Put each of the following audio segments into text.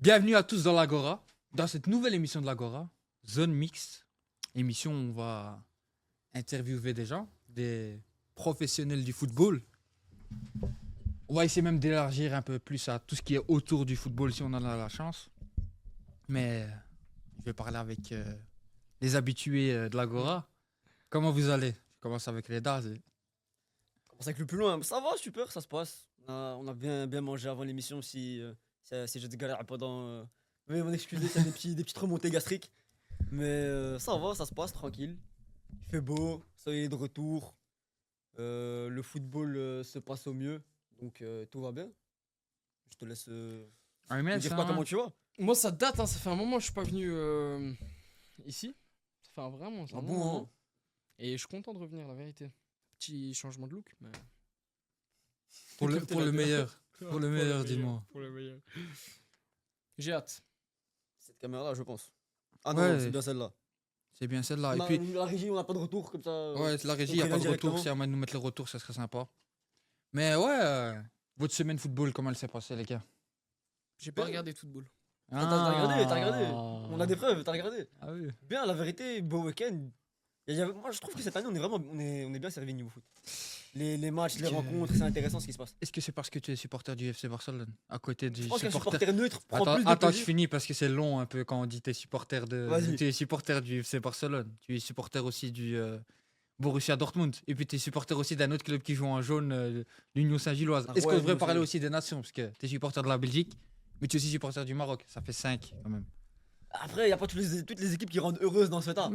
Bienvenue à tous dans l'Agora, dans cette nouvelle émission de l'Agora, Zone Mixte. Émission où on va interviewer des gens, des professionnels du football. On va essayer même d'élargir un peu plus à tout ce qui est autour du football si on en a la chance. Mais je vais parler avec les habitués de l'Agora. Comment vous allez? Je commence avec les Daz. On commence avec le plus loin. Ça va, super, ça se passe. On a bien mangé avant l'émission si j'ai des galères pendant. Veuillez m'en excuser, c'est des petites remontées gastriques. Mais ça va, ça se passe tranquille. Il fait beau, ça y est de retour. Le football se passe au mieux. Donc tout va bien. Je te laisse me dire quoi, comment tu vas. Moi, ça date, ça fait un moment que je suis pas venu ici. Ça fait vraiment un Ah bon bon, moment. hein. Et je suis content de revenir, la vérité. Petit changement de look, mais. Pour le meilleur. Pour le meilleur, dis-moi. Pour le meilleur. J'ai hâte. Cette caméra-là, je pense. Ah Ouais. non, c'est bien celle-là. C'est bien celle-là. On Et a- puis, La régie, on n'a pas de retour comme ça. ouais, la régie, il n'y a on pas de prévient retour. directement. Si à moi de nous mettre le retour, ça serait sympa. Mais ouais, votre semaine football, comment elle s'est passée, les gars? J'ai pas Bien. regardé de football. T'as regardé. On a des preuves, t'as regardé. Ah oui. Bien, la vérité, beau week-end. Moi, je trouve que cette année, on est bien servi niveau foot. Les matchs, les Ok. rencontres, c'est intéressant ce qui se passe. Est-ce que c'est parce que tu es supporter du FC Barcelone à côté du Je pense qu'un supporter... supporter neutre prend Attends, plus de attends, je plaisir. finis parce que c'est long un peu quand on dit t'es supporter Vas-y. tu es supporter du FC Barcelone. Tu es supporter aussi du Borussia Dortmund. Et puis tu es supporter aussi d'un autre club qui joue en jaune, l'Union Saint-Gilloise. Ah Est-ce qu'on ouais, devrait l'Union parler Saint-Gilloise. aussi des nations? Parce que tu es supporter de la Belgique, mais tu es aussi supporter du Maroc. Ça fait 5 quand même. Après, il n'y a pas toutes les équipes qui rendent heureuses dans ce tas.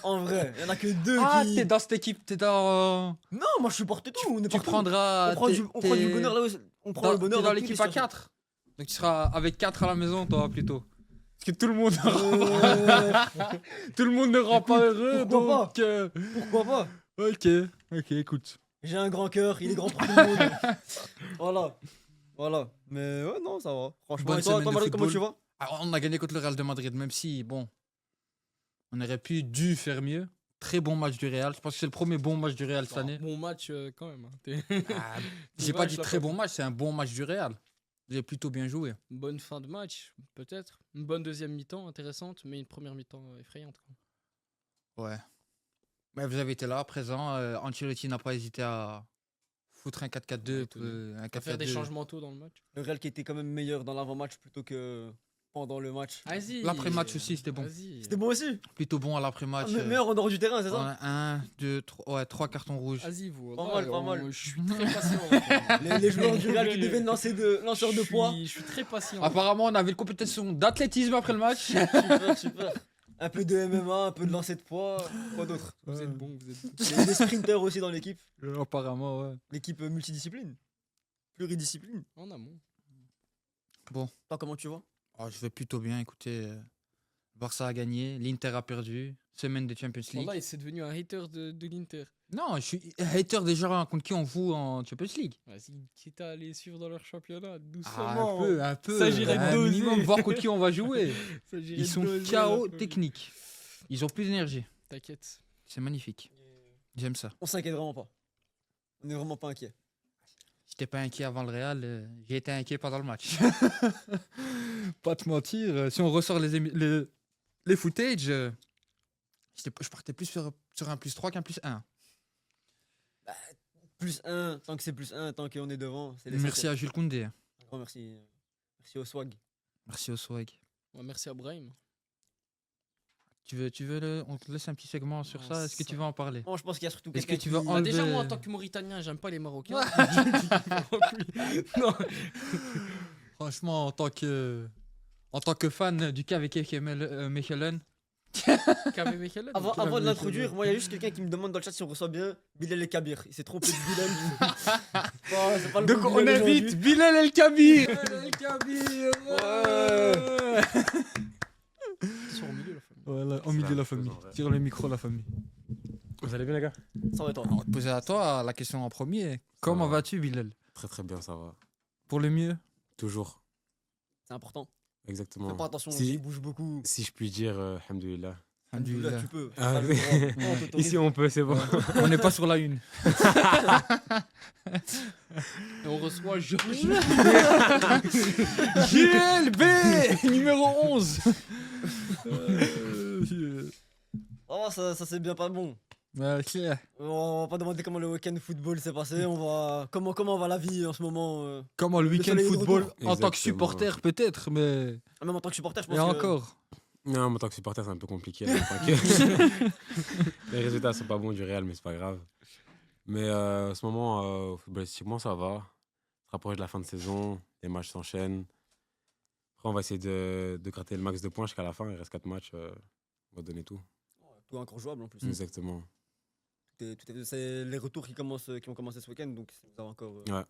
En vrai, il n'y en a que deux Ah, qui. t'es dans cette équipe, t'es dans... Non, moi je supporte tout. On est tu partout. prendras... On prend du bonheur là où. On prend le bonheur t'es dans toutes les l'équipe à situations. 4. Donc tu seras avec 4 à la maison, toi, plutôt. Parce que tout le monde, tout le monde ne rend pas heureux, Pourquoi donc... Pourquoi pas? Ok, écoute. J'ai un grand cœur, il est grand pour tout le monde. Voilà. Mais ouais, non, ça va. Franchement, Bonne et toi, semaine de Madrid, comment football. tu vas? Alors, on a gagné contre le Real de Madrid, même si, bon, on aurait dû faire mieux. Très bon match du Real. Je pense que c'est le premier bon match du Real cette année. Bon match quand même. Ah, T'es j'ai pas vache, dit là, très pas. bon match, c'est un bon match du Real. J'ai plutôt bien joué. Bonne fin de match, peut-être. Une bonne deuxième mi-temps, intéressante, mais une première mi-temps effrayante. Quoi. Ouais. Mais vous avez été là, présent. Ancelotti n'a pas hésité à foutre un 4-4-2. Ouais, tout un À faire des 4-4-2. changements tôt dans le match. Le Real qui était quand même meilleur dans l'avant-match plutôt que pendant le match. Vas-y. L'après-match aussi, c'était bon. Vas-y. C'était bon aussi. Plutôt bon à l'après-match. Meilleur en dehors du terrain, c'est ça? 1, 2, 3, ouais, 3 cartons rouges. Vas-y, vous. Pas Ouais, mal, pas mal. Je suis très patient. Les joueurs du Real qui deviennent lanceurs de poids. Je suis très patient. Apparemment, on avait une compétition d'athlétisme après le match. Super. Un peu de MMA, un peu de lancer de poids. Quoi d'autre? Vous êtes bon, vous êtes bon. Il y a des sprinters aussi dans l'équipe. Apparemment, ouais. L'équipe multidiscipline. Pluridiscipline. En amont. Bon. Toi, comment tu vas? Oh, je vais plutôt bien, écoutez. Barça a gagné, l'Inter a perdu. Semaine de Champions League. Là, c'est devenu un hater de l'Inter. Non, je suis hater déjà contre qui on joue en Champions League. Vas-y, quitte à aller suivre dans leur championnat, Ah, doucement. un peu. S'agirait de un doser. minimum, voir contre qui on va jouer. S'agirait Ils de sont doser, KO la folie. techniques. Ils ont plus d'énergie. T'inquiète. C'est magnifique. J'aime ça. On s'inquiète vraiment pas. On est vraiment pas inquiet. J'étais pas inquiet avant le Real, j'ai été inquiet pendant le match. Pas te mentir, si on ressort les footages, je partais plus sur un +3 qu'un +1. Plus 1, tant que c'est plus 1, tant qu'on est devant. C'est Merci l'essentiel. à Jules Koundé. Un grand merci. Merci au swag. Merci au swag. Ouais, merci à Brahim. On te laisse un petit segment sur Non, ça. Est-ce que ça- tu veux en parler? Bon, je pense qu'il y a surtout Est-ce que quelqu'un tu veux qui- enlever- Déjà, moi, en tant que Mauritanien, j'aime pas les Marocains. Non. Franchement, en tant que fan du KVK Mechelen, Kame Mechelen. Avant de l'introduire, moi, il y a juste quelqu'un qui me demande dans le chat si on reçoit bien Bilal El Kabir. Il s'est trompé de Bilal. Bon, c'est pas le donc bon on Bilal invite aujourd'hui. Bilal El Kabir. Ils sont au milieu, la famille. Voilà, au milieu de la famille. Tire le micro, la famille. Vous allez bien les gars? Ça va, toi. On va te poser à toi la question en premier. Comment va. vas-tu, Bilal? Très bien, ça va. Pour le mieux? Toujours. C'est important. Exactement. Fais pas attention, Si- il bouge beaucoup. Si je puis dire, alhamdoulilah, Là, tu peux. Ah, T'as le droit. On t'autorise. Ici, on peut, c'est bon. On n'est pas sur la une. Et on reçoit Georges. GLB numéro 11. Oh, ça c'est bien pas bon. Ok. On va pas demander comment le week-end football s'est passé. Comment va la vie en ce moment. Comment le week-end soleil est de football retour. en tant que Exactement. supporter peut-être, mais Même en tant que supporter, je pense et que. encore. Non, mais en tant que supporter, c'est un peu compliqué. Là, que... Les résultats sont pas bons du Real, mais c'est pas grave. Mais en ce moment, footballistiquement, ça va. On se rapproche de la fin de saison, les matchs s'enchaînent. Après, on va essayer de gratter le max de points jusqu'à la fin. Il reste 4 matchs. On va donner tout. Tout est encore jouable en plus. Exactement. C'est les retours qui vont commencer ce week-end, donc ça va encore Ouais.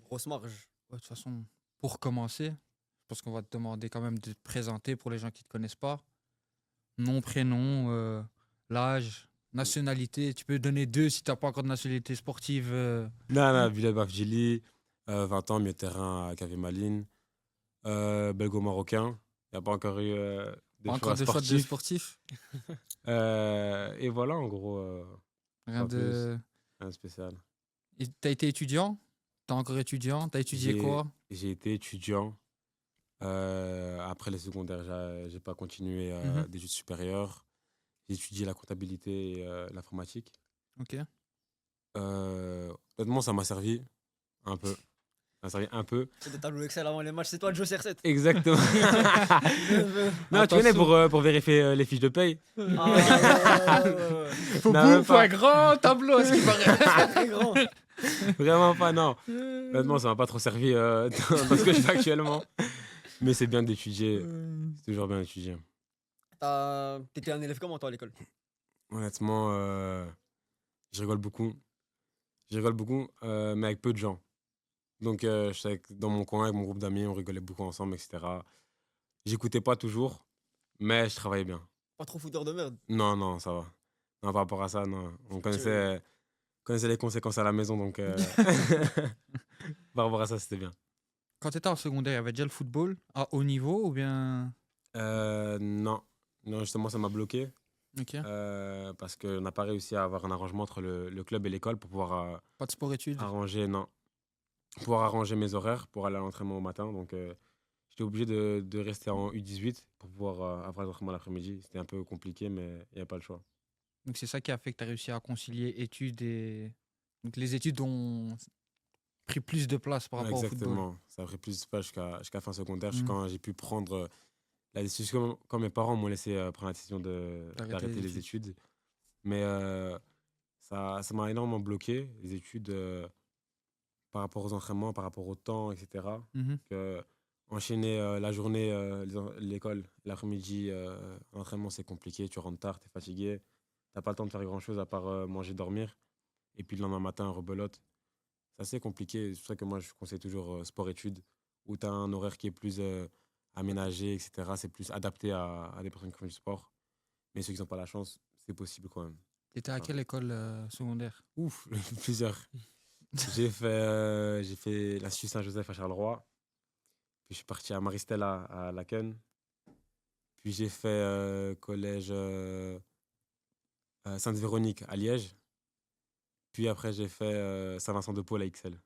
grosse marge. Ouais, de toute façon, pour commencer, je pense qu'on va te demander quand même de te présenter pour les gens qui ne te connaissent pas. Nom, prénom, l'âge, nationalité. Tu peux donner 2 si tu n'as pas encore de nationalité sportive. Nana, Bilal Bafdjili, 20 ans, milieu de terrain à KV Malines. Belgo-marocain. Il n'y a pas encore eu de Pas choix encore de choix de sportif. sportif. Et voilà, en gros, Rien pas de... un spécial. Et t'as été étudiant? T'es encore étudiant? T'as étudié J'ai- quoi? J'ai été étudiant. Après les secondaires, j'ai pas continué d'études supérieures. J'ai étudié la comptabilité et l'informatique. Ok. Honnêtement, ça m'a servi un peu. Ça m'a servi un peu. C'est des tableaux Excel avant les matchs, c'est toi le jeu CR7. Exactement. Non, tu connais pour vérifier les fiches de paye. Faut Non, même bouffer pas. un grand tableau, à ce qui paraît. Très grand. Vraiment pas, non. Honnêtement, ça m'a pas trop servi dans ce que je fais actuellement. Mais c'est bien d'étudier. C'est toujours bien d'étudier. T'étais un élève comment toi à l'école? Honnêtement, je rigole beaucoup. Je rigole beaucoup, mais avec peu de gens. Donc, je sais que dans mon coin, avec mon groupe d'amis, on rigolait beaucoup ensemble, etc. J'écoutais pas toujours, mais je travaillais bien. Pas trop fouteur de merde. Non, non, ça va. Non, par rapport à ça, non. On connaissait les conséquences à la maison, donc par rapport à ça, c'était bien. Quand t'étais en secondaire, il y avait déjà le football à haut niveau ou bien... Non. Non, justement, ça m'a bloqué Ok. parce qu'on n'a pas réussi à avoir un arrangement entre le club et l'école pour pouvoir Pas de sport-études. arranger mes horaires pour aller à l'entraînement au matin. Donc, j'étais obligé de rester en U18 pour pouvoir avoir l'entraînement l'après-midi. C'était un peu compliqué, mais il n'y a pas le choix. Donc c'est ça qui a fait que tu as réussi à concilier études et... Donc les études ont pris plus de place par rapport au football. Exactement. Ça a pris plus de place jusqu'à fin secondaire, Mhm. quand j'ai pu prendre la décision, quand mes parents m'ont laissé prendre la décision d'arrêter les études. Mais ça m'a énormément bloqué, les études, par rapport aux entraînements, par rapport au temps, etc. Mhm. Enchaîner la journée, l'école, l'après-midi, l'entraînement, c'est compliqué. Tu rentres tard, tu es fatigué. Tu n'as pas le temps de faire grand-chose à part manger, dormir. Et puis le lendemain matin, rebelote. C'est assez compliqué. C'est pour ça que moi, je conseille toujours sport-études, où tu as un horaire qui est plus aménagé, etc. C'est plus adapté à des personnes qui font du sport. Mais ceux qui n'ont pas la chance, c'est possible quand même. T'étais à quelle école secondaire? Ouf, plusieurs. J'ai fait l'Institut Saint-Joseph à Charleroi. Puis je suis parti à Maristella à Laken. Puis j'ai fait collège Sainte-Véronique à Liège. Puis après, j'ai fait Saint-Vincent-de-Paul à XL.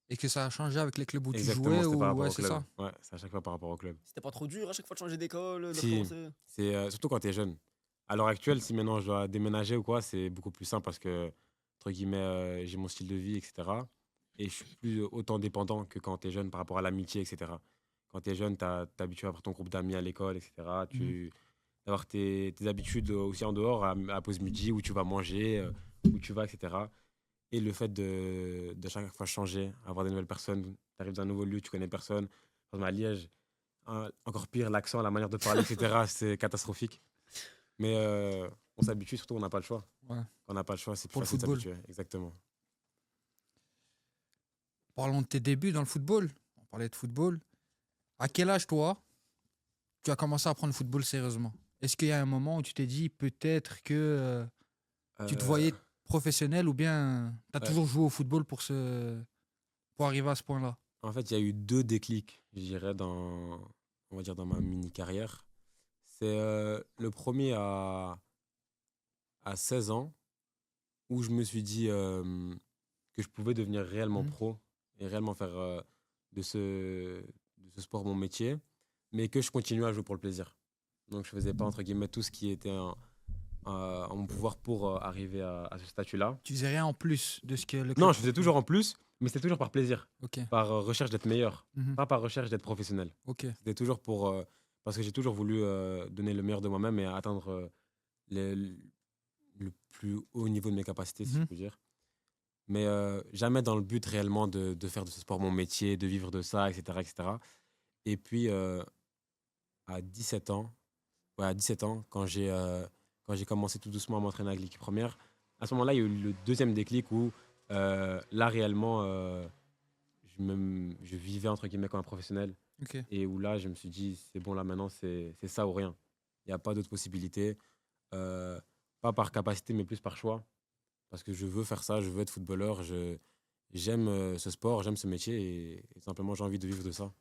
Et que ça a changé avec les clubs où Exactement, tu jouais c'était ou... par rapport Ouais, au c'est club. ça. Ouais, c'est à chaque fois par rapport au club. C'était pas trop dur à chaque fois de changer d'école, de Si. recommencer. C'est surtout quand tu es jeune. À l'heure actuelle, si maintenant je dois déménager ou quoi, c'est beaucoup plus simple parce que, entre guillemets, j'ai mon style de vie, etc. Et je suis plus autant dépendant que quand tu es jeune par rapport à l'amitié, etc. Quand tu es jeune, tu es habitué à avoir ton groupe d'amis à l'école, etc. D'avoir tes habitudes aussi en dehors, à la pause midi, où tu vas manger, où tu vas, etc. Et le fait de chaque fois changer, avoir des nouvelles personnes, tu arrives dans un nouveau lieu, tu connais personne. Par exemple, à Liège, encore pire, l'accent, la manière de parler, etc., c'est catastrophique. Mais on s'habitue, surtout on n'a pas le choix. Ouais. Quand on n'a pas le choix, c'est plus Pour le facile de football. s'habituer. Exactement. Parlons de tes débuts dans le football. On parlait de football. À quel âge, toi, tu as commencé à prendre le football sérieusement? Est-ce qu'il y a un moment où tu t'es dit peut-être que tu te voyais professionnel ou bien tu as toujours joué au football pour arriver à ce point-là? En fait, il y a eu 2 déclics, je dirais, on va dire dans ma mini-carrière. C'est le premier à 16 ans où je me suis dit que je pouvais devenir réellement Mhm. pro et réellement faire de ce sport mon métier, mais que je continuais à jouer pour le plaisir. Donc je faisais pas, entre guillemets, tout ce qui était en mon pouvoir pour arriver à ce statut-là. Tu faisais rien en plus de ce que le club Non, je faisais propose. toujours en plus, mais c'était toujours par plaisir, Ok. par recherche d'être meilleur, Mhm. pas par recherche d'être professionnel. Ok. C'était toujours parce que j'ai toujours voulu donner le meilleur de moi-même et atteindre le plus haut niveau de mes capacités, si je Mhm. peux dire. Mais jamais dans le but réellement de faire de ce sport mon métier, de vivre de ça, etc. etc. Et puis, à 17 ans, ouais, à 17 ans, quand j'ai commencé tout doucement à m'entraîner avec l'équipe première, à ce moment-là, il y a eu le deuxième déclic où, là, réellement, je vivais, entre guillemets, comme un professionnel. Ok. Et où là, je me suis dit, c'est bon, là, maintenant, c'est ça ou rien. Il n'y a pas d'autre possibilité. Euh, Pas par capacité, mais plus par choix. Parce que je veux faire ça, je veux être footballeur. J'aime ce sport, j'aime ce métier et simplement, j'ai envie de vivre de ça.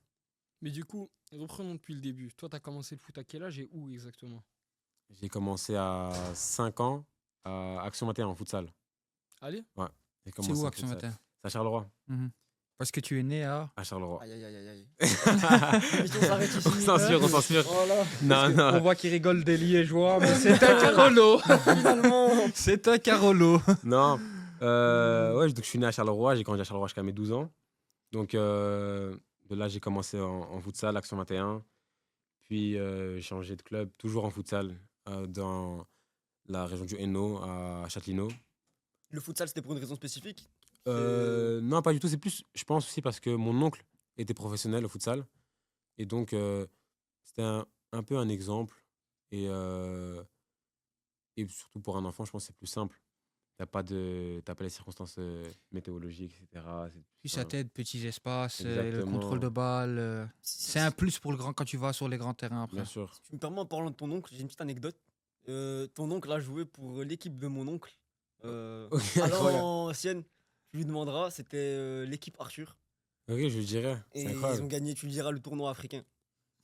Mais du coup, reprenons depuis le début. Toi, tu as commencé le foot à quel âge et où exactement? J'ai commencé à 5 ans à Action 21 en futsal. Allez. J'ai C'est commencé où en Action futsal. 21? C'est à Charleroi. Mhm. Parce que tu es né à. À Charleroi. Aïe, aïe, aïe, aïe, aïe. L'émission s'arrête ici. On censure, on censure. Voilà, Non, non. On voit qu'il rigole des liégeois, mais c'est un Carolo. finalement. C'est un Carolo. Non. Ouais, donc je suis né à Charleroi, j'ai grandi à Charleroi jusqu'à mes 12 ans. Donc de là, j'ai commencé en futsal, Action 21. Puis j'ai changé de club, toujours en futsal, dans la région du Hainaut, à Châtelineau. Le futsal, c'était pour une raison spécifique? Non, pas du tout. C'est plus, je pense aussi parce que mon oncle était professionnel au futsal. Et donc, c'était un peu un exemple. Et, et surtout pour un enfant, je pense que c'est plus simple. T'as pas les circonstances météorologiques, etc. Puis ça t'aide, petits espaces, le Exactement. contrôle de balle. C'est un plus pour le grand quand tu vas sur les grands terrains après. Bien sûr. Tu me permets, en parlant de ton oncle, j'ai une petite anecdote. Ton oncle a joué pour l'équipe de mon oncle. Ok, À incroyable. l'ancienne, tu lui demanderas, c'était l'équipe Arthur. Ok, je lui dirais. Et C'est ils ont incroyable. gagné, tu lui diras, le tournoi africain.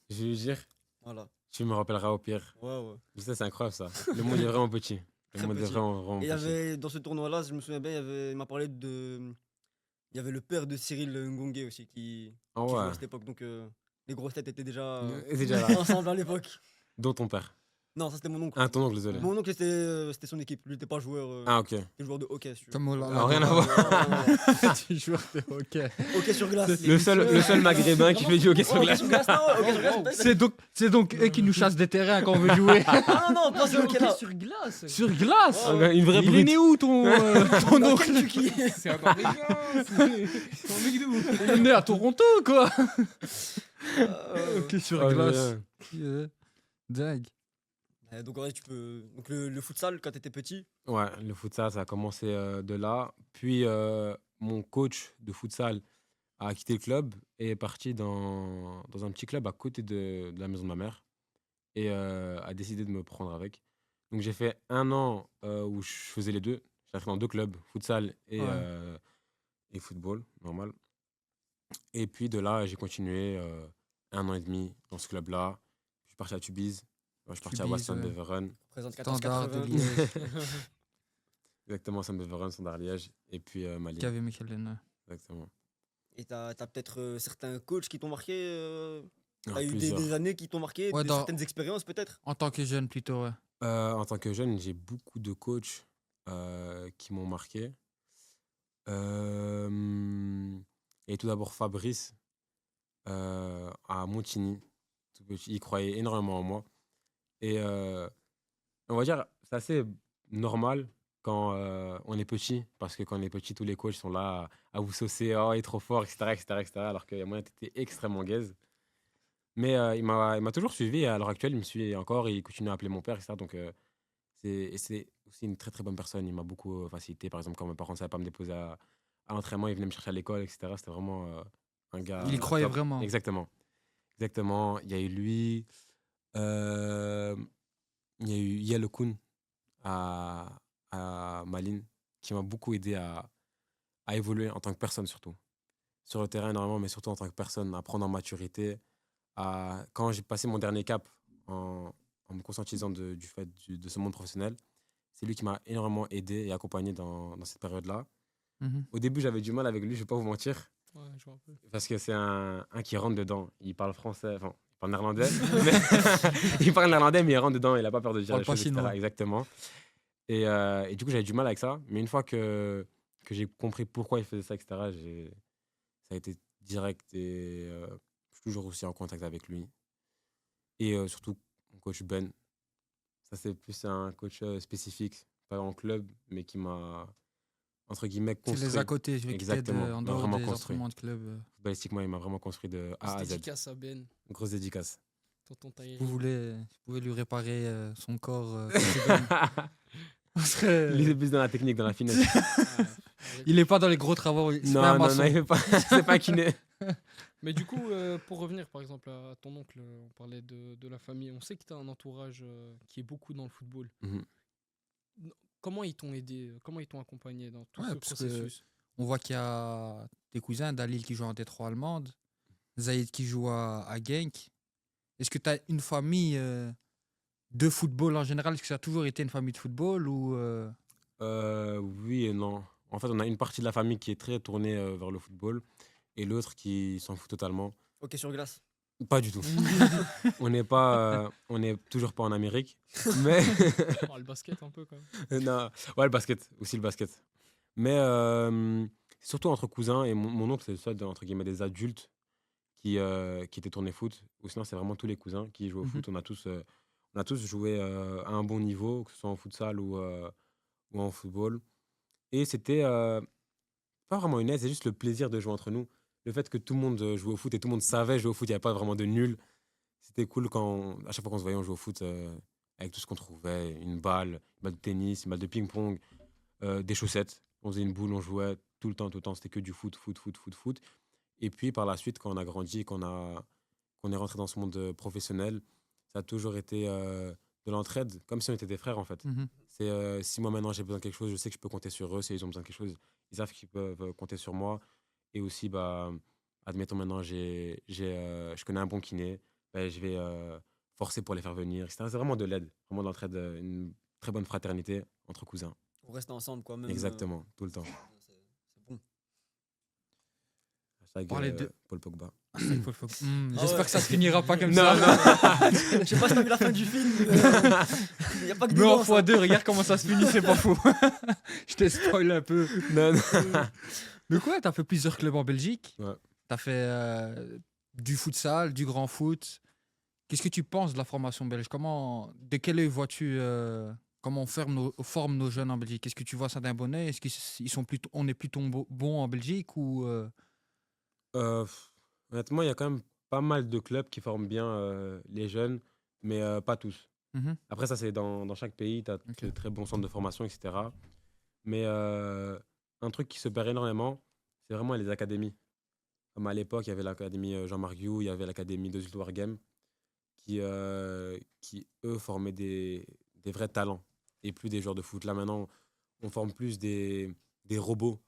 Je vais lui dire, Voilà. tu me rappelleras au pire. Ouais, ouais. Mais ça, c'est incroyable ça. Le monde est vraiment petit. Le Très monde est petit. vraiment Et il y petit. avait, dans ce tournoi-là, je me souviens bien, il m'a parlé de. Il y avait le père de Cyril Ngongue aussi Ah qui jouait ouais. à cette époque. Donc les grosses têtes étaient déjà C'est déjà là. ensemble à l'époque. Dont ton père. Non, ça c'était mon oncle. Ah, ton oncle, désolé. Mon oncle, c'était son équipe. Lui, il n'était pas joueur. Ah, ok. Il était joueur de hockey. Si tu veux. Comme Ah, rien à voir. Tu joues de hockey. Hockey sur glace. Le seul maghrébin qui fait du hockey sur Hockey glace. sur glace, non, hockey sur glace. C'est donc eux qui nous chassent des terrains quand on veut jouer. Ah non, non, pas ce hockey là. sur glace. Sur glace. Ouais, ouais. Une vraie Il est brute. né où ton Dans oncle? Kentucky. C'est encore des gars. C'est un mec d'où? Il est né à Toronto, quoi. Euh, Ok, sur Oh, glace. bien. Dingue. Donc ouais, tu peux. Donc le futsal quand t'étais petit. Ouais, le futsal, ça a commencé de là. Puis mon coach de futsal a quitté le club et est parti dans un petit club à côté de la maison de ma mère et a décidé de me prendre avec. Donc j'ai fait un an où je faisais les deux. J'ai fait dans deux clubs, futsal Ouais. et football, normal. Et puis de là, j'ai continué un an et demi dans ce club-là. Je suis parti à Tubize, je suis parti à Tubize, Western ouais. Beveren. Présente Standard de 14-80. Liège. Exactement, Sam Beveren, Standard Liège. Et puis Mali. KV Mechelen. Exactement. Et t'as peut-être certains coachs qui t'ont marqué. Ah, T'as eu plusieurs. des années qui t'ont marqué, Ouais, dans- certaines expériences peut-être. En tant que jeune, plutôt, ouais. En tant que jeune, j'ai beaucoup de coachs qui m'ont marqué. Et tout d'abord Fabrice à Montigny. Tout petit, il croyait énormément en moi. Et on va dire, c'est assez normal quand on est petit, parce que quand on est petit, tous les coachs sont là à vous saucer, oh, il est trop fort, etc., etc., etc., alors que moi, j'étais extrêmement gaze. Mais il m'a toujours suivi et à l'heure actuelle, il me suit encore et il continue à appeler mon père, etc. Donc, c'est aussi une très très bonne personne. Il m'a beaucoup facilité. Par exemple, quand mes parents ne savaient pas me déposer à l'entraînement, ils venaient me chercher à l'école, etc. C'était vraiment un gars. Il y croyait top. vraiment. Exactement. Exactement. Il y a eu lui. euh, il y a eu Yellow Kun à Malines qui m'a beaucoup aidé à évoluer en tant que personne, surtout. Sur le terrain, énormément, mais surtout en tant que personne, à prendre en maturité. Quand j'ai passé mon dernier cap en en me conscientisant du fait de ce monde professionnel. C'est lui qui m'a énormément aidé et accompagné dans cette période-là. Mhm. Au début, j'avais du mal avec lui, je vais pas vous mentir, Ouais, je vois un peu. parce que c'est un qui rentre dedans. Il parle français, enfin, il parle néerlandais. Il parle néerlandais, mais il rentre dedans, il a pas peur de dire Parle les pas choses, etc. chinois. Exactement. Et du coup, j'avais du mal avec ça. Mais une fois que j'ai compris pourquoi il faisait ça, etc., ça a été direct et je suis toujours aussi en contact avec lui. Et surtout, mon coach Ben, ça c'est plus un coach spécifique, pas en club, mais qui m'a, entre guillemets, C'est les construit. à côté, qui t'aident Exactement, en il m'a dehors vraiment des construit. entraînements de club. Footballistiquement, il m'a vraiment construit de A à Grosse Z. dédicace à Ben, Grosse dédicace. tonton Vous Tahiri. pouvez lui réparer son corps. On serait- Il est plus dans la technique, dans la finesse. Il est pas dans les gros travaux. C'est pas un Non, non, maçon. non, il fait pas, c'est pas kiné. Mais du coup, pour revenir par exemple à ton oncle, on parlait de la famille. On sait que tu as un entourage qui est beaucoup dans le football. Mhm. Comment ils t'ont aidé, comment ils t'ont accompagné dans tout Ouais, ce parce que processus? on voit qu'il y a tes cousins, Dalil qui joue en Détroit allemande, Zaïd qui joue à Genk. Est-ce que tu as une famille de football en général? Est-ce que ça a toujours été une famille de football ou Oui et non. En fait, on a une partie de la famille qui est très tournée vers le football et l'autre qui s'en fout totalement. Ok, sur glace. Pas du tout. On n'est toujours pas en Amérique, mais Oh, le basket un peu quand même. non. Ouais, le basket, aussi le basket. Mais c'est surtout entre cousins et mon oncle, c'est le seul entre guillemets des adultes qui était tourné foot. Ou sinon, c'est vraiment tous les cousins qui jouent au Mhm. foot. On a tous joué à un bon niveau, que ce soit en futsal ou en football. Et c'était pas vraiment une aide, c'est juste le plaisir de jouer entre nous. Le fait que tout le monde jouait au foot et tout le monde savait jouer au foot, il n'y avait pas vraiment de nul. C'était cool à chaque fois qu'on se voyait, on jouait au foot avec tout ce qu'on trouvait, une balle de tennis, une balle de ping-pong, des chaussettes. On faisait une boule, on jouait tout le temps, tout le temps. C'était que du foot, foot, foot, foot, foot. Et puis par la suite, quand on a grandi, qu'on est rentré dans ce monde professionnel, ça a toujours été de l'entraide, comme si on était des frères en fait. Mhm. C'est si moi maintenant j'ai besoin de quelque chose, je sais que je peux compter sur eux. Si ils ont besoin de quelque chose, ils savent qu'ils peuvent compter sur moi. Et aussi, bah, admettons maintenant, je connais un bon kiné, bah, je vais forcer pour les faire venir, etc. C'est vraiment de l'aide, vraiment de l'entraide, une très bonne fraternité entre cousins. On reste ensemble, quoi. Même, Exactement, tout le temps. c'est bon. Hashtag, Parler de- Paul Pogba. Hashtag Paul Pogba. Ah J'espère ouais. que ça se finira pas comme Non, ça. non. Je sais pas si t'as vu la fin du film. Il y a pas que des Mais en danses, hein. x2, regarde comment ça se finit, c'est pas faux. Je te spoil un peu. Non, non. Donc ouais, t'as fait plusieurs clubs en Belgique. Ouais. T'as fait du futsal, du grand foot. Qu'est-ce que tu penses de la formation belge? De quel œil vois-tu comment forme nos jeunes en Belgique? Est-ce que tu vois ça d'un bon œil? Est-ce qu'ils sont plutôt, on est plutôt bon en Belgique ou Honnêtement, il y a quand même pas mal de clubs qui forment bien les jeunes, mais pas tous. Mhm. Après, ça, c'est dans chaque pays, tu as Ok. de très bons centres de formation, etc. Mais un truc qui se perd énormément, c'est vraiment les académies. Comme à l'époque, il y avait l'académie Jean-Marc Guillou, il y avait l'académie de Zultwargem, qui, eux, formaient des vrais talents et plus des joueurs de foot. Là, maintenant, on forme plus des robots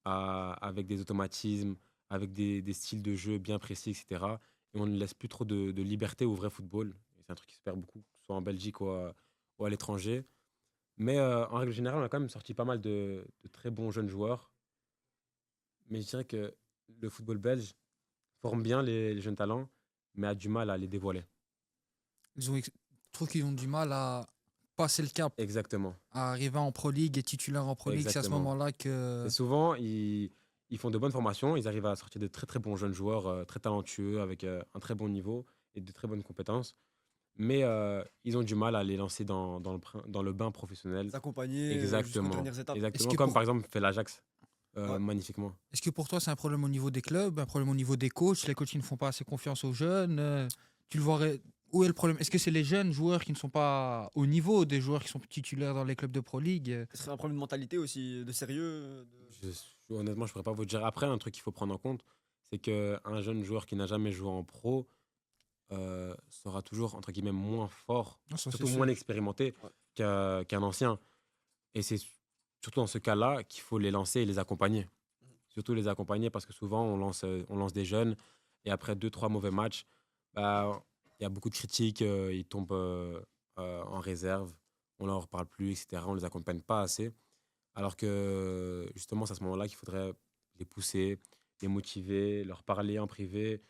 avec des automatismes, avec des styles de jeu bien précis, etc. Et on ne laisse plus trop de liberté au vrai football. Et c'est un truc qui se perd beaucoup, que ce soit en Belgique ou à l'étranger. Mais en règle générale, on a quand même sorti pas mal de très bons jeunes joueurs. Mais je dirais que le football belge forme bien les jeunes talents, mais a du mal à les dévoiler. je trouve qu'ils ont du mal à passer le cap, Exactement. à arriver en Pro League et titulaire en Pro League? C'est à ce Exactement. moment-là que Et souvent, ils font de bonnes formations, ils arrivent à sortir de très très bons jeunes joueurs, très talentueux, avec un très bon niveau et de très bonnes compétences. Mais ils ont du mal à les lancer dans le bain professionnel. S'accompagner jusqu'aux Exactement. dernières étapes. Exactement, que comme pour- par exemple fait l'Ajax Ouais. magnifiquement. Est-ce que pour toi, c'est un problème au niveau des clubs, un problème au niveau des coachs? Les coachs qui ne font pas assez confiance aux jeunes? Tu le vois, où est le problème? Est-ce que c'est les jeunes joueurs qui ne sont pas au niveau des joueurs qui sont titulaires dans les clubs de Pro League? Ce serait un problème de mentalité aussi, de sérieux. Honnêtement, je ne pourrais pas vous dire. Après, un truc qu'il faut prendre en compte, c'est qu'un jeune joueur qui n'a jamais joué en pro sera toujours, entre guillemets, moins fort, Non, ça, c'est surtout sûr. moins expérimenté Ouais. qu'un ancien. Et c'est surtout dans ce cas-là qu'il faut les lancer et les accompagner. Surtout les accompagner parce que souvent, on lance des jeunes et après 2-3 mauvais matchs, bah, il y a beaucoup de critiques, ils tombent en réserve, on leur parle plus, etc. On les accompagne pas assez. Alors que justement, c'est à ce moment-là qu'il faudrait les pousser, les motiver, leur parler en privé.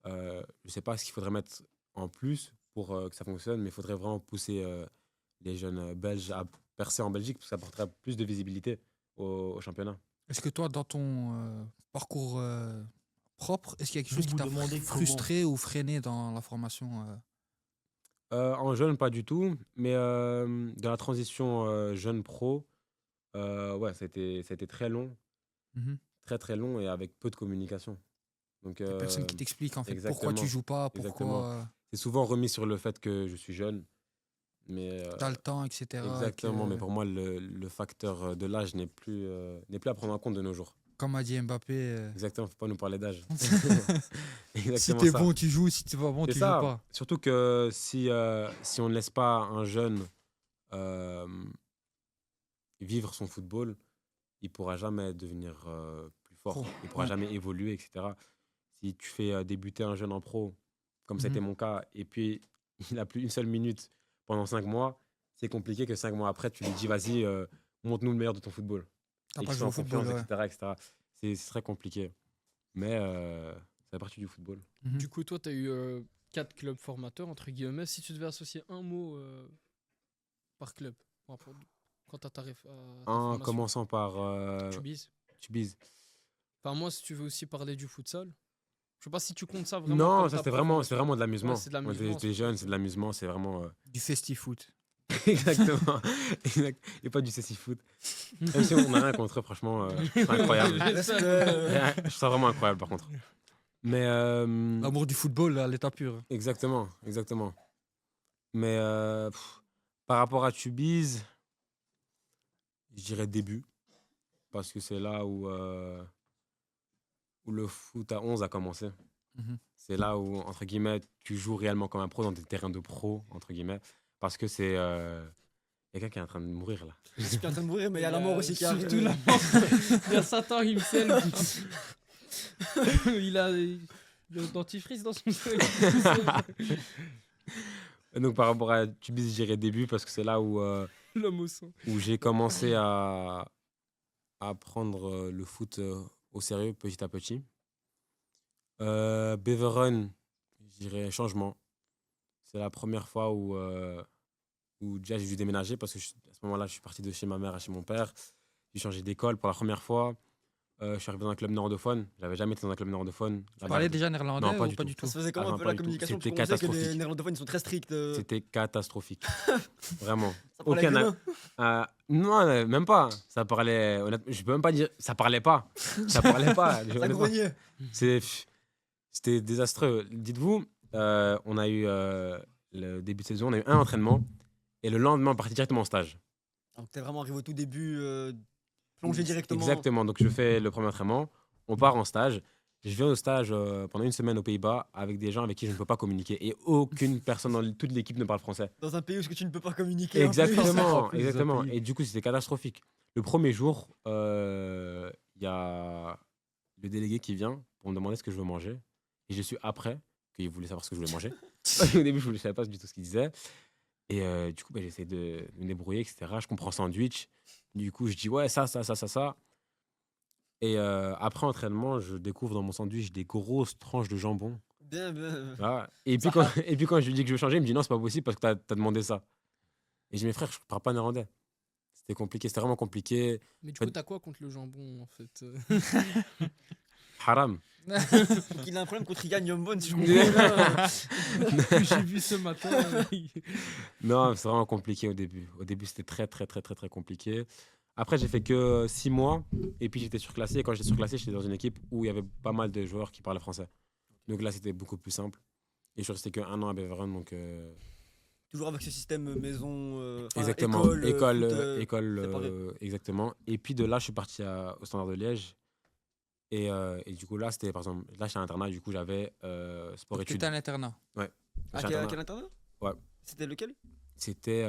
Je sais pas ce qu'il faudrait mettre en plus pour que ça fonctionne, mais il faudrait vraiment pousser les jeunes Belges à percer en Belgique parce que ça apporterait plus de visibilité au championnat. Est-ce que toi, dans ton parcours propre, est-ce qu'il y a quelque chose Vous qui t'a demandez comment? frustré ou freiné dans la formation En jeune, pas du tout, mais dans la transition jeune pro, ouais, ça a été très long, Mhm. très très long et avec peu de communication. Donc, Il y a personne qui t'explique en fait pourquoi tu exactement, joues pas, pourquoi c'est souvent remis sur le fait que je suis jeune, mais tu as le temps, etc. exactement, mais que, pour moi, le facteur de l'âge n'est plus à prendre en compte de nos jours. comme a dit Mbappé, Exactement, faut pas nous parler d'âge. si Exactement t'es ça. bon, tu joues, si t'es pas bon, C'est tu joues ça. pas. Surtout que si on ne laisse pas un jeune euh, vivre son football, il pourra jamais devenir plus fort. Pro, Il pourra ouais. jamais évoluer, etc. Si tu fais débuter un jeune en pro, comme c'était Mhm. mon cas, et puis il n'a plus une seule minute pendant 5 mois, c'est compliqué que 5 mois après, tu lui dis vas-y, montre-nous le meilleur de ton football. T'as Et pas qu'il joué soit au en football, confiance, ouais. etc., etc. C'est très compliqué. Mais ça fait partie du football. Mhm. Du coup, toi, tu as eu 4 clubs formateurs, entre guillemets. Si tu devais associer un mot par club, quand tu as ta En formation, commençant par tu bises. Tubize. Enfin, moi, si tu veux aussi parler du futsal, je sais pas si tu comptes ça vraiment Non, comme ça ta c'est formation. vraiment de l'amusement. Ouais, c'est de Moi, l'amusement, t'es c'est jeune, pour c'est ça. de l'amusement, c'est vraiment. Du festi-foot. Exactement. Exact. Et pas du ceci foot. Même si on n'a rien contre eux, franchement, c'est incroyable. J'espère. Je trouve ça vraiment incroyable par contre. Mais L'amour du football à l'état pur. exactement, exactement. Mais par rapport à Tubize, je dirais début. Parce que c'est là où le foot à 11 a commencé. Mhm. C'est là où, entre guillemets, tu joues réellement comme un pro dans des terrains de pro, entre guillemets. Parce que c'est. Quelqu'un qui est en train de mourir là. Je suis en train de mourir, mais il y a la mort aussi qui arrive. Surtout la mort. Il y a Satan, il me scelle. Il a le dentifrice dans son seul. Et donc par rapport à Tubize, je dirais début parce que c'est là L'homme au sang. où j'ai commencé à prendre le foot au sérieux petit à petit. Beveren, je dirais changement. C'est la première fois où déjà j'ai dû déménager parce que à ce moment-là, je suis parti de chez ma mère à chez mon père. J'ai changé d'école pour la première fois. Je suis arrivé dans un club néerlandophone. J'avais jamais été dans un club néerlandophone. Tu parlais déjà néerlandais Non, pas ou du pas tout. du tout Ça se faisait comment Ah un non, peu pas la du tout. communication? Parce C'était qu'on disait que les catastrophique. néerlandophones ils sont très stricts. C'était catastrophique. Vraiment. Ça parlait Aucun. avec les mains. Non, même pas. Ça parlait. Je peux même pas dire. Ça parlait pas. Ça parlait pas. Ça honnêtement. grognait. C'était désastreux. Dites-vous, on a eu le début de saison, on a eu un entraînement et le lendemain, on partit directement en stage. Donc t'es vraiment arrivé au tout début, plongé directement. Exactement. Donc je fais le premier entraînement, on part en stage. Je viens au stage pendant une semaine aux Pays-Bas avec des gens avec qui je ne peux pas communiquer et aucune personne dans toute l'équipe ne parle français. Dans un pays où ce que tu ne peux pas communiquer. en plus. Exactement, En plus, exactement. dans un pays. Et du coup, c'était catastrophique. Le premier jour, il y a le délégué qui vient pour me demander ce que je veux manger. Et je suis après qu'il voulait savoir ce que je voulais manger. Au début, je ne savais pas du tout ce qu'il disait. Et du coup, j'essaie de me débrouiller, etc. Je comprends sandwich. Du coup, je dis ouais, ça. Et après entraînement, je découvre dans mon sandwich des grosses tranches de jambon. Bien, bien. Voilà. Et puis quand je lui dis que je veux changer, il me dit non, c'est pas possible parce que t'as demandé ça. Et je dis, mes frères, je parle pas néerlandais. C'était compliqué, c'était vraiment compliqué. Mais du Fait- coup, t'as quoi contre le jambon en fait Haram. Il a un problème contre Yann Yombon, si je comprends bien. J'ai vu ce matin. Non, c'est vraiment compliqué au début. Au début, c'était très compliqué. Après, j'ai fait que 6 mois et puis j'étais surclassé. Et quand j'étais surclassé, j'étais dans une équipe où il y avait pas mal de joueurs qui parlaient français. Donc là, c'était beaucoup plus simple. Et je suis resté qu'un an à Beveren. Donc, Toujours avec ce système maison. Enfin, exactement. École, séparé. Exactement. Et puis de là, je suis parti au Standard de Liège. Et du coup, là, c'était par exemple, là, j'étais à l'internat. Du coup, j'avais sport Tu études. étais à l'internat. À J'étais à quel l'internat. internat? Ouais. C'était lequel? C'était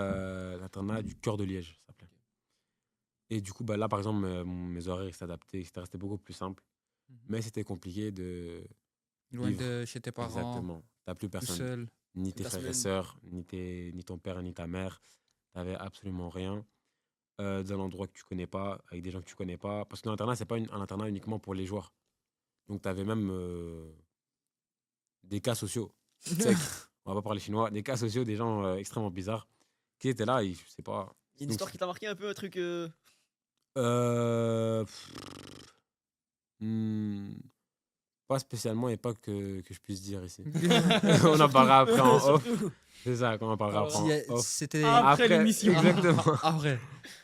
l'internat du cœur de Liège, ça s'appelait. Et du coup, bah, là, par exemple, mes horaires ils s'adaptaient, etc. C'était beaucoup plus simple. Mhm. Mais c'était compliqué de. Loin Vivre. de chez tes parents, Exactement. T'as plus tout personne. seul. Ni Toute tes la frères et semaine. sœurs, ni ton père, ni ta mère. T'avais absolument rien. Dans un endroit que tu connais pas, avec des gens que tu connais pas. Parce que l'internat, c'est pas un internat uniquement pour les joueurs. Donc, t'avais même des cas sociaux. Tu sais, on va pas parler chinois. Des cas sociaux, des gens extrêmement bizarres qui étaient là, je sais pas. Il y a une Donc, histoire qui t'a marqué un peu, un truc. pff, hmm, pas spécialement et pas que je puisse dire ici. On en parlera après en off. Surtout. C'est ça, qu'on en parlera Alors, après Si, en off. c'était. Après l'émission. Exactement. Après.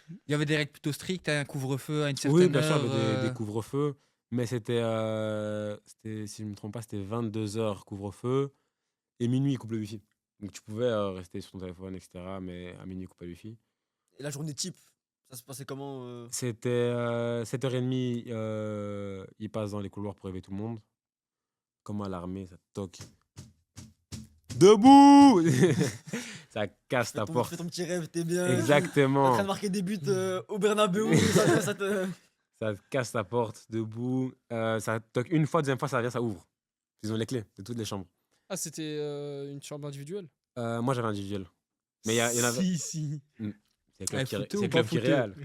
Il y avait des règles plutôt strictes, un couvre-feu à une certaine Oui, bien sûr, heure. il y avait des couvre-feux. Mais c'était, si je ne me trompe pas, c'était 22h couvre-feu. Et minuit, ils coupent le wifi. Donc tu pouvais rester sur ton téléphone, etc. Mais à minuit, ils coupent le wifi. Et la journée type, ça se passait comment C'était 7h30, ils passent dans les couloirs pour réveiller tout le monde. Comme à l'armée, ça toque. Debout. Ça casse ta porte. Fais ton petit rêve, t'es bien. En Exactement. train de marquer des buts au Bernabeu. ça te... Ça te casse ta porte, debout. Ça toque une fois, deuxième fois, ça vient, ça ouvre. Ils ont les clés de toutes les chambres. Ah, c'était une chambre individuelle. Moi, j'avais individuel. Mais il y en avait. Si. C'est Ouais, le club qui, fouteux c'est ou le pas club qui fouteux réel.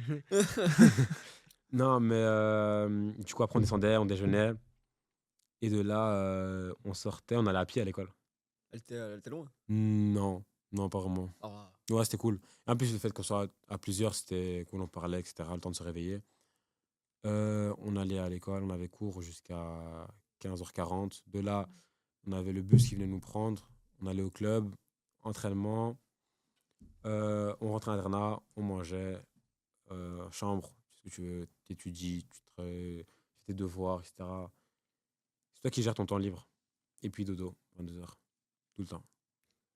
Non, mais du coup, après, on descendait, on déjeunait. Et de là, on sortait, on allait à pied à l'école. Elle était loin. Non, non, pas vraiment. Ah, Ouais, c'était cool. En plus, le fait qu'on soit à plusieurs, c'était cool, on parlait, etc. Le temps de se réveiller. On allait à l'école, on avait cours jusqu'à 15h40. De là, on avait le bus qui venait nous prendre. On allait au club, entraînement. On rentrait à l'internat, on mangeait, chambre, ce que tu veux, t'étudies, fais tes devoirs, etc. C'est toi qui gères ton temps libre. Et puis dodo, 22h. Tout le temps.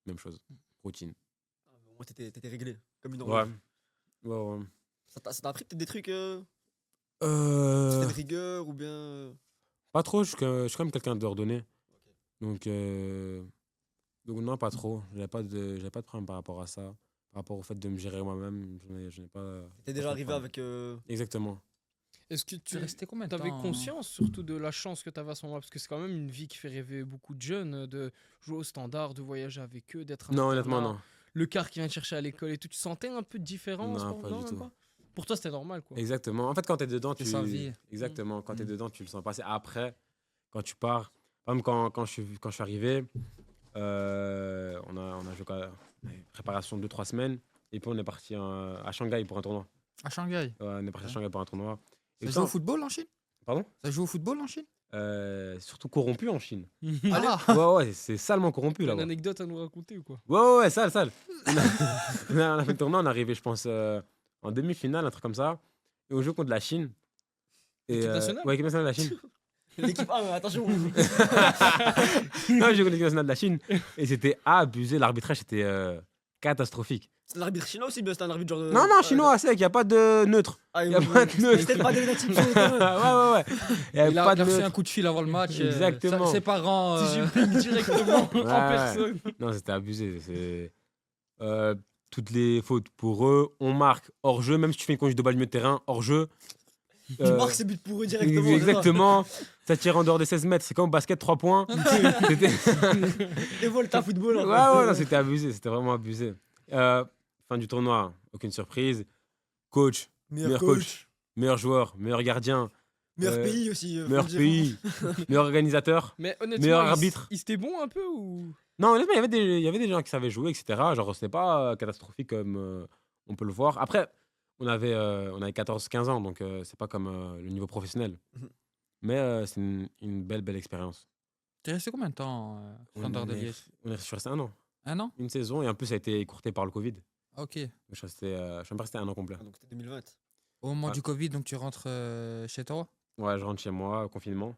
Même chose. Routine. au moins t'étais réglé. Comme une Ouais. horloge. Ouais. Ça t'a appris peut-être des trucs. Euh, Certaines rigueurs ou bien. Pas trop, je suis quand même quelqu'un d'ordonné. Donc non, pas trop. J'avais pas de problème par rapport à ça. Par rapport au fait de me gérer moi-même, je n'ai pas. T'es pas déjà trop de arrivé problème. avec. Exactement. Est-ce que Tu tu restais combien de temps avais conscience surtout de la chance que tu avais à ce moment-là? Parce que c'est quand même une vie qui fait rêver beaucoup de jeunes, de jouer au standard, de voyager avec eux, d'être Non, un honnêtement, internat, non. le car qui vient te chercher à l'école et tout. Tu sentais un peu de différence? Non, pas du même tout. pas. Pour toi, c'était normal, quoi. Exactement. En fait, quand tu es dedans, C'est sa vie. Exactement. Quand tu es Mm. dedans, tu le sens passer. Après, quand tu pars, par exemple, quand je suis arrivé, on a joué préparation 2-3 semaines. Et puis, on est parti à Shanghai pour un tournoi. À Shanghai. Ouais, on est parti à Ouais. Shanghai pour un tournoi. Et Ça ça, joue au football en Chine Pardon Ça joue au football en Chine Surtout corrompu en Chine. Ah Ouais, c'est salement corrompu T'as une là-bas. anecdote à nous raconter ou quoi? Ouais, sale. On a fait le tournoi, on est arrivé, je pense, en demi-finale, un truc comme ça. Et on joue contre la Chine. L'équipe nationale Ouais, l'équipe nationale de la Chine. l'équipe. Ah, mais attention. Non, j'ai joué contre l'équipe nationale de la Chine. Et c'était abusé, l'arbitrage était catastrophique. C'est un arbitre chinois aussi, bien c'est un arbitre genre. Non, chinois, c'est qu'il n'y a pas de neutre. Ah, y a pas de neutre. C'était pas des natifs sur le terrain. Ouais. Il y avait Il a, pas il de a reçu un neutre. coup de fil avant le match. Exactement. Ses parents. Xi Jinping directement en Ouais. personne. Non, c'était abusé. Toutes les fautes pour eux. On marque hors jeu, même si tu fais une conduite de balle milieu de terrain, hors jeu. Il marque ses buts pour eux directement. c'est ça. Exactement. Ça tire en dehors des 16 mètres. C'est comme au basket, 3 points. C'était... Et Volta football. Ouais, non, c'était abusé. C'était vraiment abusé. Fin du tournoi, aucune surprise. Coach, meilleur coach, meilleur joueur, meilleur gardien, Meilleur Euh, pays aussi. faut meilleur le dire. pays, meilleur organisateur. Mais honnêtement, Meilleur arbitre. il s'était bon un peu ou. Non, honnêtement, il y avait des gens qui savaient jouer, etc. Genre, c'était pas catastrophique comme on peut le voir. Après, on avait 14-15 ans, donc c'est pas comme le niveau professionnel. Mhm. Mais c'est une belle expérience. T'es resté combien de temps au Standard de Liège Je suis resté 1 an, Un an une saison, et en plus, ça a été écourté par le Covid. Ah, ok. Je suis même pas resté 1 an complet. Ah, donc c'était 2020. Au moment Ouais. du Covid, donc tu rentres chez toi Ouais, je rentre chez moi, confinement.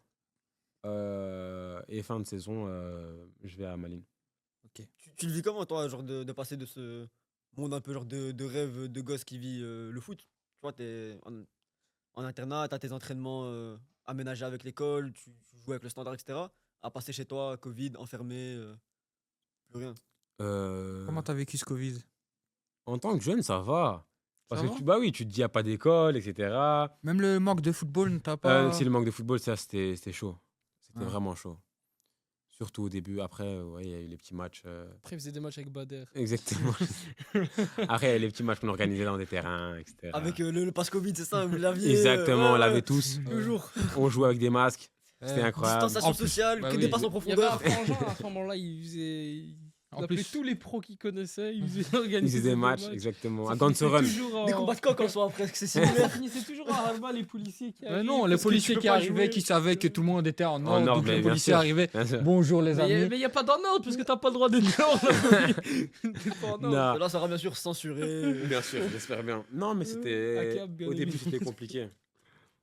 Et fin de saison, je vais à Malines. Tu le vis comment, toi, genre de passer de ce monde un peu genre de rêve de gosse qui vit le foot? Tu vois, t'es en internat, t'as tes entraînements aménagés avec l'école, tu joues avec le standard, etc. À passer chez toi, Covid, enfermé, plus rien. Comment t'as vécu ce Covid En tant que jeune, ça va. Parce Ça que va bah oui, tu te dis, il n'y a pas d'école, etc. Même le manque de football, t'as pas. Si le manque de football, ça, c'était chaud. C'était Ouais. vraiment chaud. Surtout au début. Après, ouais, il y a eu les petits matchs. Après, il faisait des matchs avec Bader. Exactement. Après, il y a les petits matchs qu'on organisait dans des terrains, etc. Avec le pass Covid, c'est ça, vous l'aviez. Exactement, on ouais, l'avait ouais. tous. Toujours. On jouait avec des masques. C'était incroyable. Distanciation En plus, sociale, bah que oui. des passes en Il y avait un profondeur. frangin à ce moment-là, il faisait. En Il appelait plus- tous les pros qu'il connaissait, il faisait Ils organiser faisaient des matchs, exactement. À Gansoren. Des combats de coq en soi, presque, c'est Ça similaire. finissait toujours à Harba, les policiers qui Mais arrivent. non, les parce que tu policiers peux qui pas arrivaient, jouer. qui savaient que tout le monde était en En ordre, ordre, donc mais les bien policiers sûr. arrivaient. Bien sûr. Bonjour les Mais amis. il n'y a pas d'en ordre parce que t'as pas le droit d'être dehors. T'es pas en ordre. Non. Là, ça sera bien sûr censuré. Bien sûr, j'espère bien. Non, mais à c'était. Cap, bien Au début, évidemment. c'était compliqué.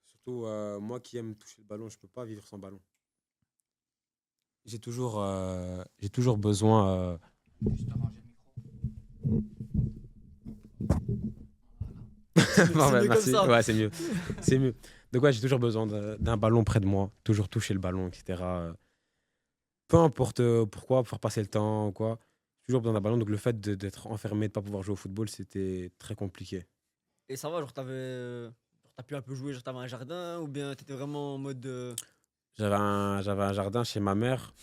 Surtout, moi qui aime toucher le ballon, je peux pas vivre sans ballon. J'ai toujours besoin. mieux comme Merci. ça. Ouais, c'est mieux. C'est mieux. Donc, ouais, j'ai toujours besoin d'un ballon près de moi, toujours toucher le ballon, etc. Peu importe pourquoi, pour faire passer le temps ou quoi. J'ai toujours besoin d'un ballon. Donc, le fait d'être enfermé, de pas pouvoir jouer au football, c'était très compliqué. Et ça va, genre, t'as pu un peu jouer, genre, t'avais un jardin, ou bien t'étais vraiment en mode. J'avais un jardin chez ma mère,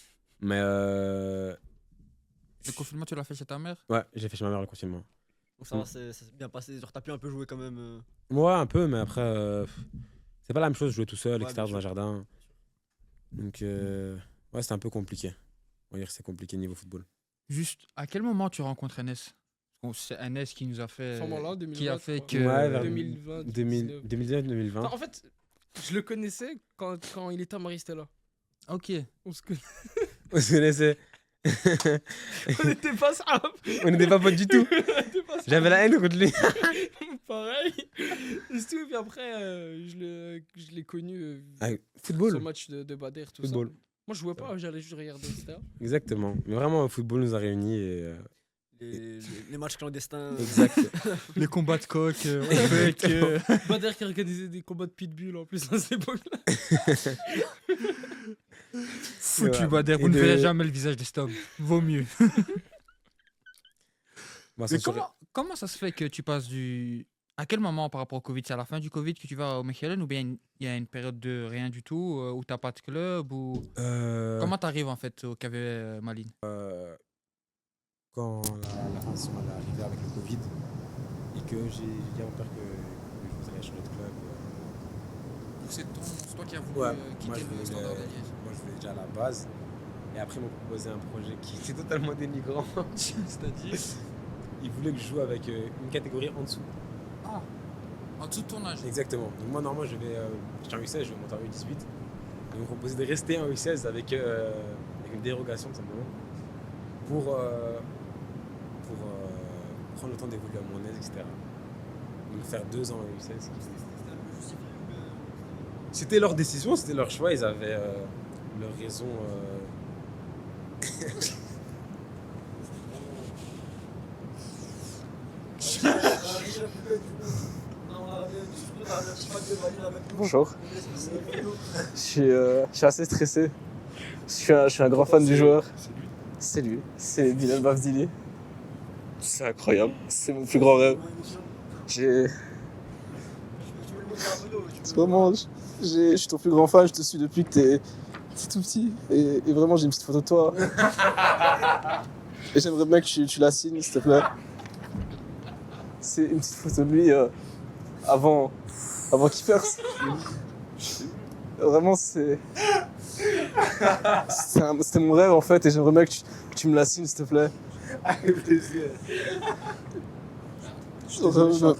mais Le confinement, tu l'as fait chez ta mère? ouais, j'ai fait chez ma mère le confinement. Donc ça va, ça s'est bien passé, genre, t'as pu un peu jouer quand même. Ouais, un peu, mais après, c'est pas la même chose de jouer tout seul, Ouais, etc., bien dans un sûr. jardin. Donc, ouais, c'est un peu compliqué. On va dire que c'est compliqué niveau football. Juste, à quel moment tu rencontres NS? Parce que c'est NS qui nous a fait. À ce moment-là, 2020, Qui a fait je que. crois. Ouais, vers 2020, 2019-2020. Enfin, en fait, je le connaissais quand il était à Maristella. Ok. On se connaît. On se connaissait. On n'était pas ça. On n'était pas potes du tout. J'avais la haine contre lui. Pareil. C'est tout. Et puis après, je l'ai connu Ah, sur football. le match de Bader, tout Football. ça. Moi, je jouais pas, j'allais juste regarder, etc. Exactement. Mais vraiment, le football nous a réunis. Et, Les matchs clandestins. exact. Les combats de coq, avec. Bader qui organisait des combats de pitbull en plus à cette époque-là. Foutu Ouais. Bader, vous Et ne verrez de- jamais le visage de cet homme. Vaut mieux. Bon, Mais ça serait- comment ça se fait que tu passes du. À quel moment par rapport au Covid? C'est à la fin du Covid que tu vas au Mechelen ou bien il y a une période de rien du tout où t'as pas de club ou... Comment t'arrives en fait au KV Malines? Quand la fin de saison elle est arrivée avec le Covid et que j'ai dit à mon père que je voudrais changer de club. C'est toi qui as voulu Ouais, moi je voulais déjà à la base. Et après, ils m'ont proposé un projet qui était totalement dénigrant. C'est-à-dire Ils voulaient que je joue avec une catégorie en dessous. en dessous de ton âge. Exactement. Donc moi, normalement, j'étais en U16, je vais monter en U18. Ils m'ont proposé de rester en U16 avec une dérogation, tout simplement. Pour prendre le temps d'évoluer à mon aise, etc. Donc faire 2 ans en U16. C'était leur décision, c'était leur choix, ils avaient leur raison. Bonjour. Je suis assez stressé. Je suis un grand fan du joueur. C'est lui. C'est Bilal Bavdili. C'est incroyable. C'est mon plus grand rêve. J'ai. Vraiment, je suis ton plus grand fan. Je te suis depuis que t'es tout petit. Et vraiment, j'ai une petite photo de toi. Et j'aimerais bien que tu la signes, s'il te plaît. C'est une petite photo de lui avant qu'il perce. Vraiment, c'était mon rêve en fait, et j'aimerais bien que tu me la signes, s'il te plaît. Avec plaisir.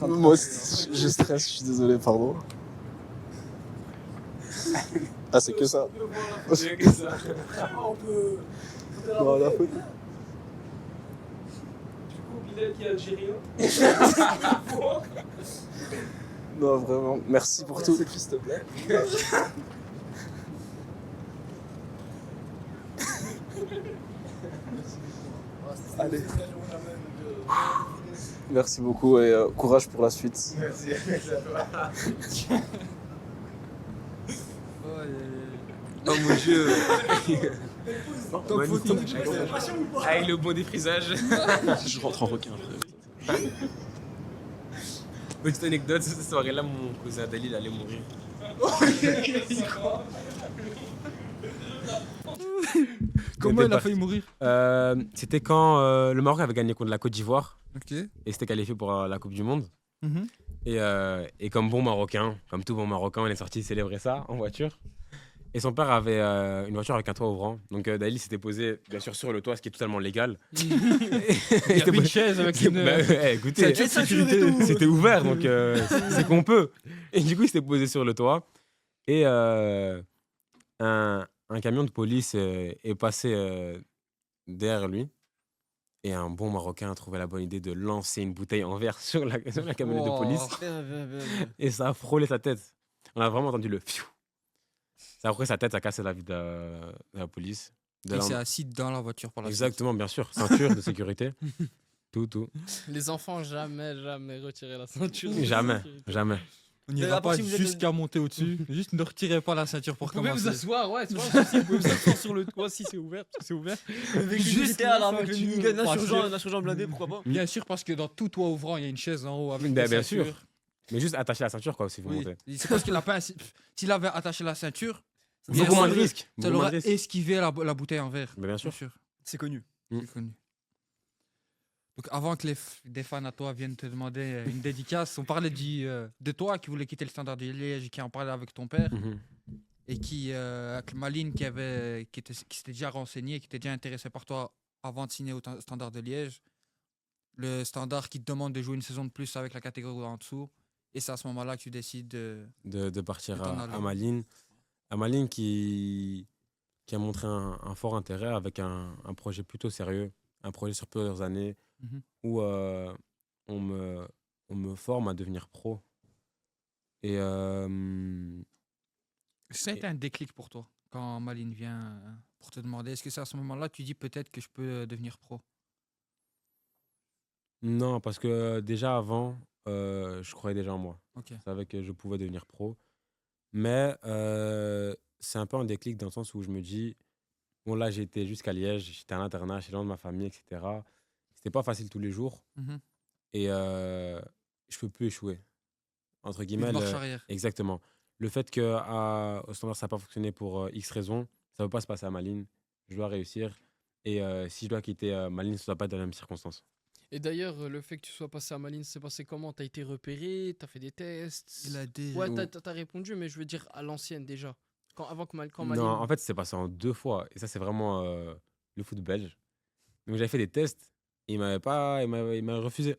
Moi, je stresse, je suis désolé, pardon. Ah, c'est que ça. C'est que ça. Non, la photo. Bilal qui est algérien. Non, vraiment, merci pour tout. S'il te plaît. Allez. Merci beaucoup et courage pour la suite. Oh mon dieu! Avec le bon défrisage. Je rentre en requin après. Petite anecdote, cette soirée-là, mon cousin Dalil allait mourir. Comment il a départ. failli mourir? C'était quand le Maroc avait gagné contre la Côte d'Ivoire Ok. et s'était qualifié pour la Coupe du Monde. Mhm. Et comme bon Marocain, comme tout bon Marocain, on est sorti célébrer ça en voiture. Et son père avait une voiture avec un toit ouvrant. Donc Daily s'était posé, bien sûr, sur le toit, ce qui est totalement légal. Il y avait une chaise avec une. Bah, ouais, écoutez, ceinture de sécurité. c'était ouvert, donc c'est qu'on peut. Et du coup, il s'était posé sur le toit. Et un camion de police est passé derrière lui. Et un bon Marocain a trouvé la bonne idée de lancer une bouteille en verre sur la camionnette de Oh. police. Et ça a frôlé sa tête. On a vraiment entendu le fiou. Ça a frôlé sa tête, ça a cassé la vie de la police. De Il là, s'est assis dans la voiture par la suite. exactement, bien sûr. Ceinture de sécurité. Tout. Les enfants, jamais retirer la ceinture. Jamais, jamais. On Mais n'ira après, pas si vous êtes- jusqu'à monter au-dessus. Juste ne retirez pas la ceinture pour Vous pouvez vous commencer. asseoir, ouais, c'est pas un souci, vous pouvez vous asseoir sur le toit si c'est ouvert, parce que c'est ouvert. Avec une Juste militaire, là, la avec le ceinture, minigun, pas un surgent blindé, pourquoi pas. Bien sûr, parce que dans tout toit ouvrant, il y a une chaise en haut avec Ben, des bien ceintures. sûr. Mais juste attacher la ceinture, quoi, si vous Oui. montez. C'est parce qu'il a pas. S'il avait attaché la ceinture, Bien Beaucoup moins de sûr. risques. ça Beaucoup moins de l'aurait risques. esquivé la bouteille en verre. Mais bien sûr. C'est connu. C'est connu. Donc avant que des fans à toi viennent te demander une dédicace, on parlait de toi qui voulait quitter le Standard de Liège, qui en parlait avec ton père Mhm. et qui, avec Maline qui s'était déjà renseigné, qui était déjà intéressé par toi avant de signer au Standard de Liège. Le Standard qui te demande de jouer une saison de plus avec la catégorie en dessous. Et c'est à ce moment-là que tu décides de... De partir Et t'en à aller. Malines. À Malines qui a montré un fort intérêt avec un projet plutôt sérieux, un projet sur plusieurs années Mhm. où on me forme à devenir pro. Et Ça a été un déclic pour toi quand Maline vient pour te demander. Est-ce que c'est à ce moment-là que tu dis peut-être que je peux devenir pro? non, parce que déjà avant, je croyais déjà en moi. Ok. Je savais que je pouvais devenir pro. Mais c'est un peu un déclic dans le sens où je me dis, bon là j'étais jusqu'à Liège, j'étais à l'internat, chez loin de ma famille, etc. C'était pas facile tous les jours. Mhm. Et je peux plus échouer. Entre Plus de guillemets, marche arrière. exactement. Le fait qu'au Standard ça n'a pas fonctionné pour X raisons, ça ne peut pas se passer à Malines. Je dois réussir. Et si je dois quitter Malines, ce ne doit pas être dans les mêmes circonstances. Et d'ailleurs, le fait que tu sois passé à Malines, c'est passé comment? T'as été repéré, t'as fait des tests? Il a dit. Ouais, t'as répondu, mais je veux dire à l'ancienne déjà. Avant que quand Non, Malines. en fait, c'est passé en 2 fois. Et ça, c'est vraiment le foot belge. Donc, j'avais fait des tests. Et il m'avait refusé.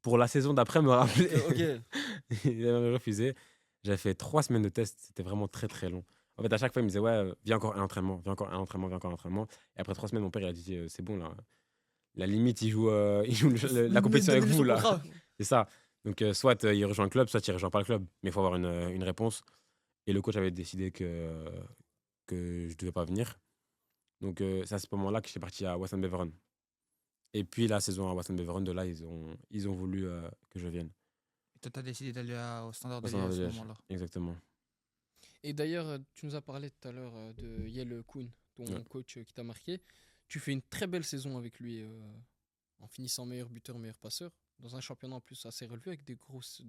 Pour la saison d'après, me rappeler. Ok. Il m'avait refusé. J'avais fait 3 semaines de tests. C'était vraiment très, très long. En fait, à chaque fois, il me disait, ouais, viens encore un entraînement, viens encore un entraînement, viens encore un entraînement. Et après 3 semaines, mon père, il a dit, c'est bon, là. La limite, il joue la compétition avec vous, là. C'est ça. Donc, soit il rejoint le club, soit il ne rejoint pas le club. Mais il faut avoir une réponse. Et le coach avait décidé que je ne devais pas venir. Donc, c'est à ce moment-là que j'étais parti à Western Beveren. Et puis, la saison à Western Beveren, de là, ils ont voulu que je vienne. Et toi, tu as décidé d'aller au Standard Au de Liège Standard à de ce Liège. moment-là. Exactement. Et d'ailleurs, tu nous as parlé tout à l'heure de Yel Koun, ton Ouais. coach qui t'a marqué. Tu fais une très belle saison avec lui en finissant meilleur buteur, meilleur passeur. Dans un championnat en plus assez relevé avec des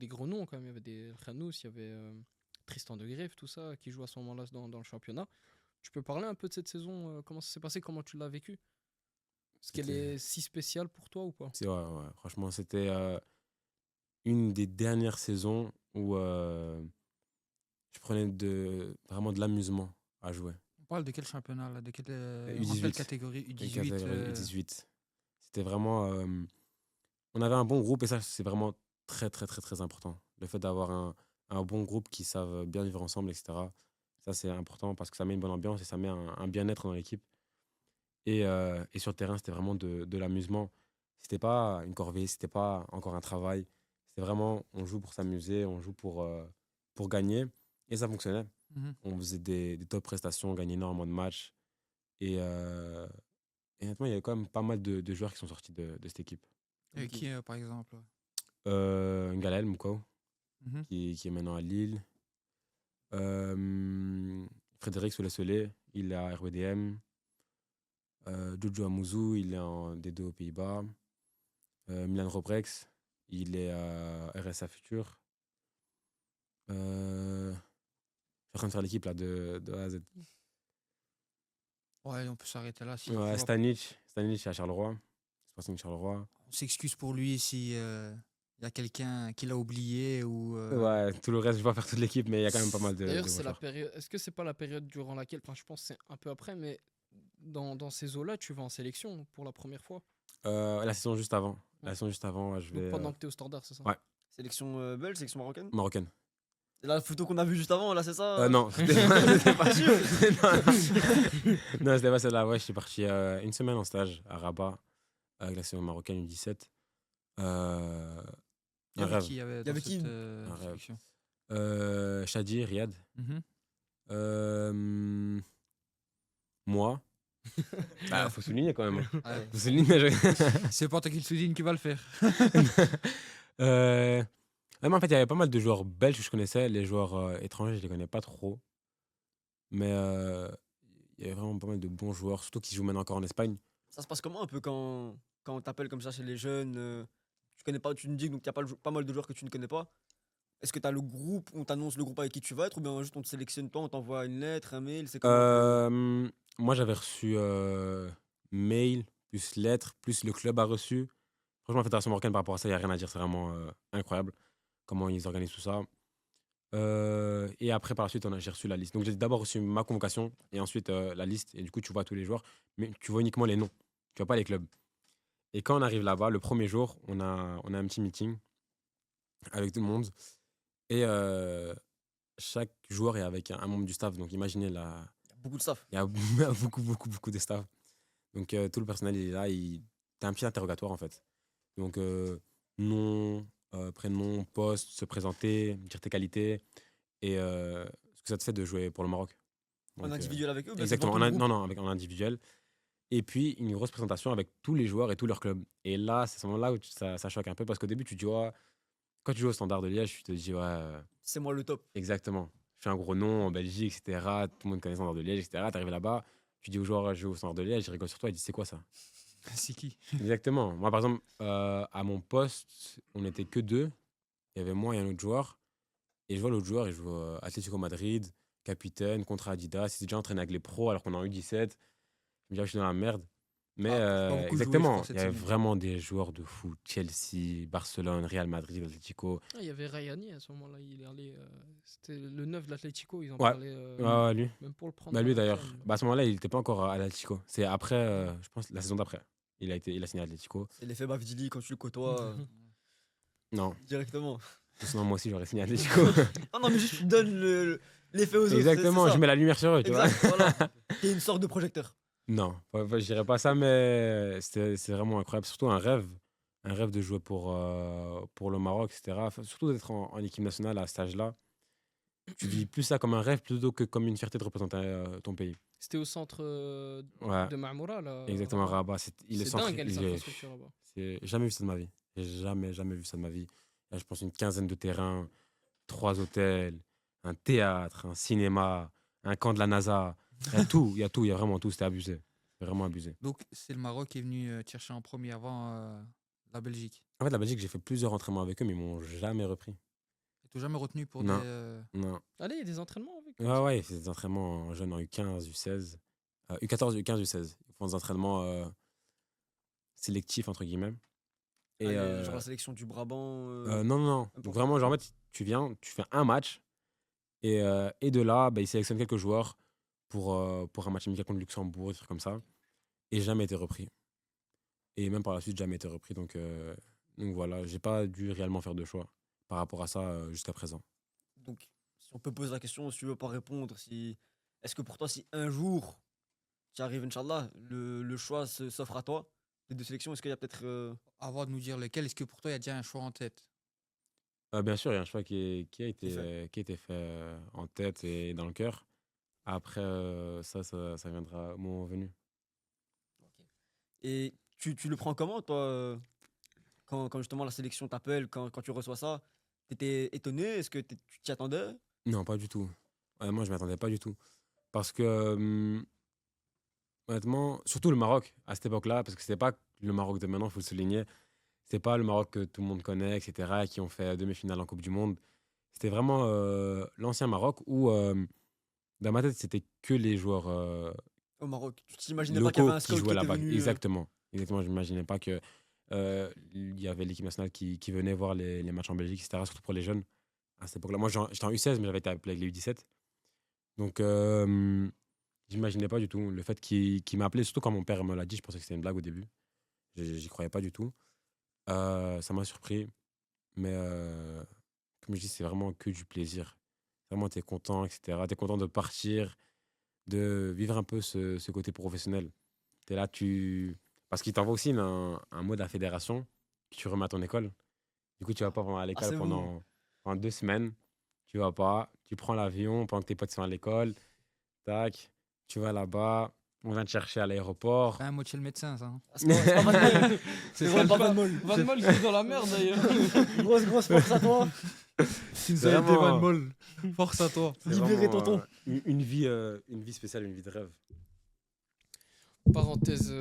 gros noms quand même. Il y avait des Khanous, il y avait Tristan de Greve, tout ça, qui joue à ce moment-là dans le championnat. Tu peux parler un peu de cette saison, comment ça s'est passé, comment tu l'as vécu? Est-ce qu'elle C'était- est si spéciale pour toi ou pas? Ouais. Franchement, c'était une des dernières saisons où je prenais vraiment de l'amusement à jouer. On parle de quel championnat là? De quelle, U18. en quelle catégorie? Et U18. catégorie U18. C'était vraiment. On avait un bon groupe et ça, c'est vraiment très, très, très, très important. Le fait d'avoir un bon groupe qui savent bien vivre ensemble, etc. Ça, c'est important parce que ça met une bonne ambiance et ça met un bien-être dans l'équipe. Et sur le terrain, c'était vraiment de l'amusement. C'était pas une corvée, c'était pas encore un travail. C'était vraiment, on joue pour s'amuser, on joue pour gagner. Et ça fonctionnait. Mhm. On faisait des top prestations, on gagnait énormément de matchs. Et honnêtement, il y avait quand même pas mal de joueurs qui sont sortis de cette équipe. Et qui, par exemple? Ngalel Moukau, Mhm. qui est maintenant à Lille. Frédéric Solé, il est à RWDM. Jojo Amouzou, il est en D2 aux Pays-Bas. Milan Robrex, il est à RSA Futur. Je suis en train de faire l'équipe là, de A à Z. Ouais, on peut s'arrêter là. Si, tu Ouais, vois. Stanic à Charleroi. Sporting Charleroi. On s'excuse pour lui si y a quelqu'un qui l'a oublié ou. Ouais, tout le reste, je vais pas faire toute l'équipe, mais il y a quand même pas mal de D'ailleurs, bons c'est la joueurs. période. Est-ce que c'est pas la période durant laquelle, enfin, je pense que c'est un peu après, mais dans ces eaux-là, tu vas en sélection pour la première fois. La saison juste avant. La Ouais. saison juste avant, je Donc vais. pendant que tu es au Standard, c'est ça? Ouais. Sélection belge, sélection marocaine. Marocaine. Et la photo qu'on a vue juste avant, là, c'est ça? Non, c'était pas sûr. Non, c'était pas celle-là. Ouais, je suis parti une semaine en stage à Rabat avec la sélection marocaine U17. Euh, Il y un avait rêve. qui avait Il y dans avait qui cette Un rêve. sélection. Shadi, Riyad. Mhm. Moi. Bah, faut souligner quand même. Hein. Ouais. Faut souligner. C'est pas toi qui le souligne qui va le faire. Mais en fait, il y avait pas mal de joueurs belges que je connaissais. Les joueurs étrangers, je les connais pas trop. Mais il y avait vraiment pas mal de bons joueurs, surtout qui jouent maintenant encore en Espagne. Ça se passe comment un peu quand on t'appelle comme ça chez les jeunes tu connais pas, tu me dis que donc, y a pas mal de joueurs que tu ne connais pas. Est-ce que tu as le groupe, on t'annonce le groupe avec qui tu vas être ou bien juste on te sélectionne toi, on t'envoie une lettre, un mail, c'est comment Moi, j'avais reçu mail, plus lettre, plus le club a reçu. Franchement, la Fédération marocaine, par rapport à ça, il n'y a rien à dire. C'est vraiment incroyable comment ils organisent tout ça. Et après, par la suite, j'ai reçu la liste. Donc, j'ai d'abord reçu ma convocation et ensuite la liste. Et du coup, tu vois tous les joueurs, mais tu vois uniquement les noms. Tu vois pas les clubs. Et quand on arrive là-bas, le premier jour, on a un petit meeting avec tout le monde. Et chaque joueur est avec un membre du staff. Donc, imaginez la, Y a beaucoup de staff. il y a beaucoup de staff. Donc, tout le personnel il est là. T'as un petit interrogatoire, en fait. Donc, nom, prénom, poste, se présenter, dire tes qualités et ce que ça te fait de jouer pour le Maroc. En Donc, individuel avec eux, bien exactement. devant tout le groupe. Non, en individuel. Et puis, une grosse présentation avec tous les joueurs et tous leurs clubs. Et là, c'est ce moment-là où ça choque un peu parce qu'au début, tu te dis, ouais, quand tu joues au Standard de Liège, tu te dis, ouais, C'est moi le top. exactement. Je fais un gros nom en Belgique, etc. Tout le monde connaît le Standard de Liège, etc. Tu arrives là-bas, tu dis aux joueurs, je joue au Standard de Liège, ils rigolent sur toi, ils disent, c'est quoi ça? C'est qui? Exactement. Moi, par exemple, à mon poste, on n'était que deux. Il y avait moi et un autre joueur. Et je vois l'autre joueur, il joue Atlético Madrid, capitaine, contre Adidas. Il s'est déjà entraîné avec les pros alors qu'on est en U17. Je me dis, ah, je suis dans la merde. Mais Ah, pas beaucoup joué, je exactement, crois, cette il y avait semaine. vraiment des joueurs de foot. Chelsea, Barcelone, Real Madrid, Atlético. Ah, il y avait Rayani à ce moment-là. Il est allé, c'était le 9 de l'Atlético. Ils en Ouais. parlaient Ouais, lui. même pour le prendre. Bah, dans lui la d'ailleurs. canne. Bah, à ce moment-là, il n'était pas encore à l'Atlético. C'est après, je pense, la saison d'après. Il a signé à l'Atlético. C'est l'effet Bavdili quand tu le côtoies Non, directement. sinon moi aussi j'aurais signé à l'Atlético. Non, mais juste tu donnes l'effet aux autres. Exactement, c'est je ça. mets la lumière sur eux, tu vois. Exact, voilà. T'es une sorte de projecteur. Non, je dirais pas ça, mais c'est vraiment incroyable. Surtout un rêve de jouer pour le Maroc, etc. Enfin, surtout d'être en équipe nationale à cet âge-là. Tu vis plus ça comme un rêve plutôt que comme une fierté de représenter ton pays. C'était au centre Ouais, de Marmoura, là. exactement, Rabat. Rabat. Il est C'est centre, dingue, les il est- infrastructures là-bas. J'ai jamais vu ça de ma vie. J'ai jamais vu ça de ma vie. Il y a, je pense, une quinzaine de terrains, 3 hôtels, un théâtre, un cinéma, un camp de la NASA. Il y a tout, il y a vraiment tout. C'était abusé. Vraiment abusé. Donc, c'est le Maroc qui est venu te chercher en premier avant la Belgique. En fait, la Belgique, j'ai fait plusieurs entraînements avec eux, mais ils m'ont jamais repris. Ils t'ont jamais retenu pour Non. des. Non. Allez, il y a des entraînements avec. Ouais, ils font des entraînements en jeunes en U15, U16. U14, U15, U16. Ils font des entraînements sélectifs, entre guillemets. Et Allez, genre la sélection du Brabant. non. N'importe Donc vraiment, genre, en fait, tu viens, tu fais un match. Et de là, bah, ils sélectionnent quelques joueurs pour un match amical contre Luxembourg, des trucs comme ça. Et jamais été repris. Et même par la suite, jamais été repris. Donc voilà, j'ai pas dû réellement faire de choix par rapport à ça jusqu'à présent. Donc, si on peut poser la question, si tu veux pas répondre, est-ce que pour toi, si un jour tu arrives, Inch'Allah, le choix s'offre à toi, les deux sélections, est-ce qu'il y a peut-être. Avant de nous dire lequel, est-ce que pour toi, il y a déjà un choix en tête? Bien sûr, il y a un choix qui a été fait. qui a été fait en tête et dans le cœur. Après, ça viendra au moment venu. Et tu le prends comment, toi, quand justement la sélection t'appelle, quand tu reçois ça? T'étais étonné? Est-ce que tu t'y attendais? Non, pas du tout. Honnêtement, je ne m'attendais pas du tout. Parce que, honnêtement, surtout le Maroc, à cette époque-là, parce que c'était pas le Maroc de maintenant, il faut le souligner. C'était pas le Maroc que tout le monde connaît, etc., qui ont fait demi-finale en Coupe du Monde. C'était vraiment l'ancien Maroc où, dans ma tête, c'était que les joueurs Au Maroc. Tu t'imaginais pas qu'il y avait locaux un qui scout qui jouaient était là-bas. venu. Exactement. Exactement. Je m'imaginais pas que il y avait l'équipe nationale qui venait voir les matchs en Belgique, etc. Surtout pour les jeunes à cette époque-là. Moi, j'étais en U16, mais j'avais été appelé avec les U17. Donc, j'imaginais pas du tout. Le fait qu'il m'a appelé, surtout quand mon père me l'a dit, je pensais que c'était une blague au début. J'y croyais pas du tout. Ça m'a surpris. Mais comme je dis, c'est vraiment que du plaisir. Vraiment, tu es content, etc. Tu es content de partir, de vivre un peu ce côté professionnel. Tu es là, parce qu'il t'envoie aussi un mot de la fédération que tu remets à ton école. Du coup, tu vas pas vraiment à l'école c'est pendant 2 semaines. Tu vas pas, tu prends l'avion pendant que tes potes sont à l'école. Tac, tu vas là-bas, on vient te chercher à l'aéroport. Pas un mot chez le médecin, ça. Hein. C'est pas Van Moll. C'est vraiment pas Van Moll. Van Moll qui est dans la merde d'ailleurs. Grosse force à toi. Tu nous as aidé, Van Moll. Force à toi. C'est Libéré, vraiment, tonton. une vie spéciale, une vie de rêve. Parenthèse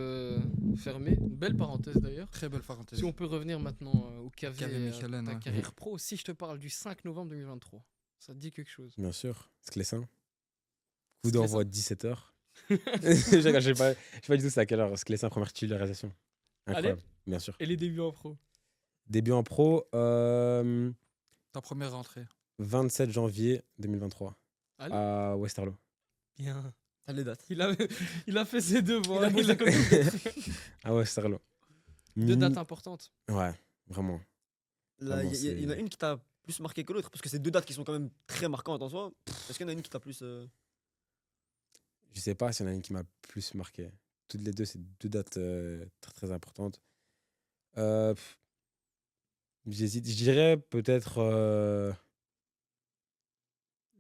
fermée, une belle parenthèse d'ailleurs. Très belle parenthèse. Si on peut revenir maintenant au KV, KV Mechelen, ta ouais. carrière pro, si je te parle du 5 novembre 2023, ça te dit quelque chose? Bien sûr, Sclessin. Coup Sclessin. d'envoi 17h. Je sais pas du tout c'est à quelle heure. Sclessin, première titularisation. Incroyable, bien sûr. Et les débuts en pro? Début en pro, Ta première rentrée. 27 janvier 2023 Allez. à Westerlo. Bien. T'as les dates. Il a fait ses devoirs. Il a bossé comme À Westerlo. Deux dates importantes. Ouais, vraiment. Là, Vraiment, il y en a c'est- une qui t'a plus marqué que l'autre, parce que c'est deux dates qui sont quand même très marquantes en soi. Est-ce qu'il y en a une qui t'a plus. Je sais pas s'il y en a une qui m'a plus marqué. Toutes les deux, c'est deux dates très très importantes. J'hésite. Je dirais peut-être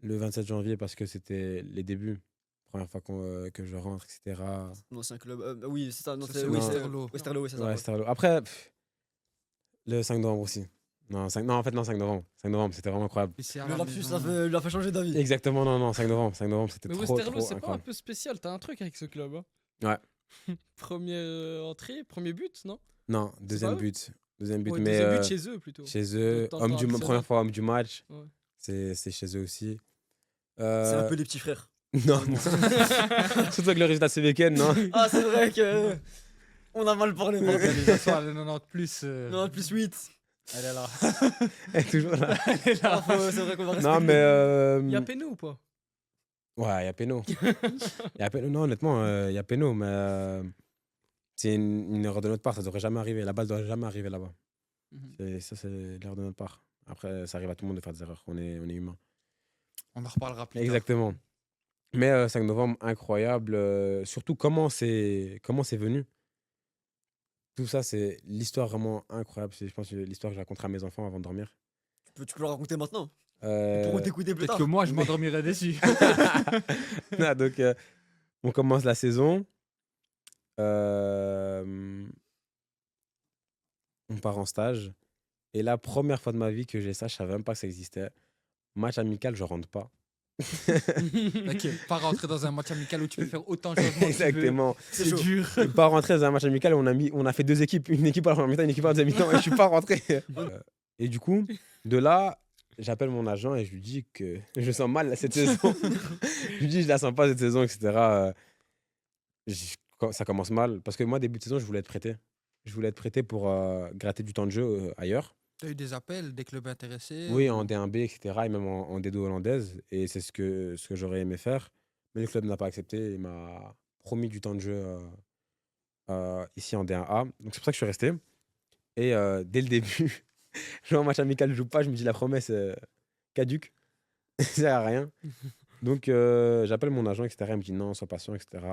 le 27 janvier parce que c'était les débuts. Première fois que je rentre, etc. Non, c'est un club. Oui, c'est ça. Non, Ça, c'est c'est oui, Westerlo. Westerlo, oui, c'est ça. Ouais, ouais. Westerlo. Après, le 5 novembre aussi. Non, 5 novembre. 5 novembre, c'était vraiment incroyable. Et c'est à Le la lapsus maison. lui a fait changer d'avis. Exactement, non, 5 novembre. 5 novembre, c'était Mais trop, Westerlo, trop c'est pas un incroyable. peu spécial. T'as un truc avec ce club. Hein. Ouais. Première entrée, premier but, non? Non, deuxième pas eux but. Deuxième but, Ouais, mais deuxième but chez eux plutôt. chez eux, Dans le temps additionnel. première fois homme du match. Ouais. C'est chez eux aussi. C'est un peu les petits frères. Non, non. Surtout avec le résultat ce week-end, non. Ah, c'est vrai que. On a mal parlé. par contre. L'organisation à la 90 plus. Non, plus 8. Elle est là. Elle est toujours là. Ah, c'est vrai qu'on va rester. Non, mais. Il y a Péno ou pas? Ouais, il y a Péno. Non, honnêtement, il y a Péno, mais c'est une erreur de notre part. Ça devrait jamais arriver. La balle doit jamais arriver là-bas. Mhm. Ça, c'est l'erreur de notre part. Après, ça arrive à tout le monde de faire des erreurs. On est humain. On en reparlera plus tard. Exactement. Mais 5 novembre, incroyable. Surtout, comment c'est venu. Tout ça, c'est l'histoire vraiment incroyable. Je pense que l'histoire que je raconterai à mes enfants avant de dormir. Tu peux le raconter maintenant. Euh, Pour t'écouter plus Peut-être tard. que moi, je m'endormirai déçu. Ah, donc, on commence la saison. On part en stage. Et la première fois de ma vie que j'ai ça, je savais même pas que ça existait. Match amical, je rentre pas. Ok, pas rentrer dans un match amical où tu peux faire autant de changements. que tu veux. Exactement. C'est dur. Je suis pas rentré dans un match amical où on a fait deux équipes. Une équipe à la première mi-temps, une équipe à la deuxième mi-temps. Et je suis pas rentré. Et du coup, de là, j'appelle mon agent et je lui dis que je sens mal cette saison. Je lui dis, je la sens pas cette saison, etc. Ça commence mal. Parce que moi, début de saison, je voulais être prêté. Je voulais être prêté pour gratter du temps de jeu ailleurs. Tu as eu des appels, des clubs intéressés? Oui, en D1B, etc. Et même en D2 hollandaise. Et c'est ce que j'aurais aimé faire. Mais le club n'a pas accepté. Il m'a promis du temps de jeu ici en D1A. Donc c'est pour ça que je suis resté. Et dès le début, je joue en match amical, je joue pas. Je me dis la promesse caduque. Ça sert à rien. Donc j'appelle mon agent, etc. Il me dit non, sois patient, etc.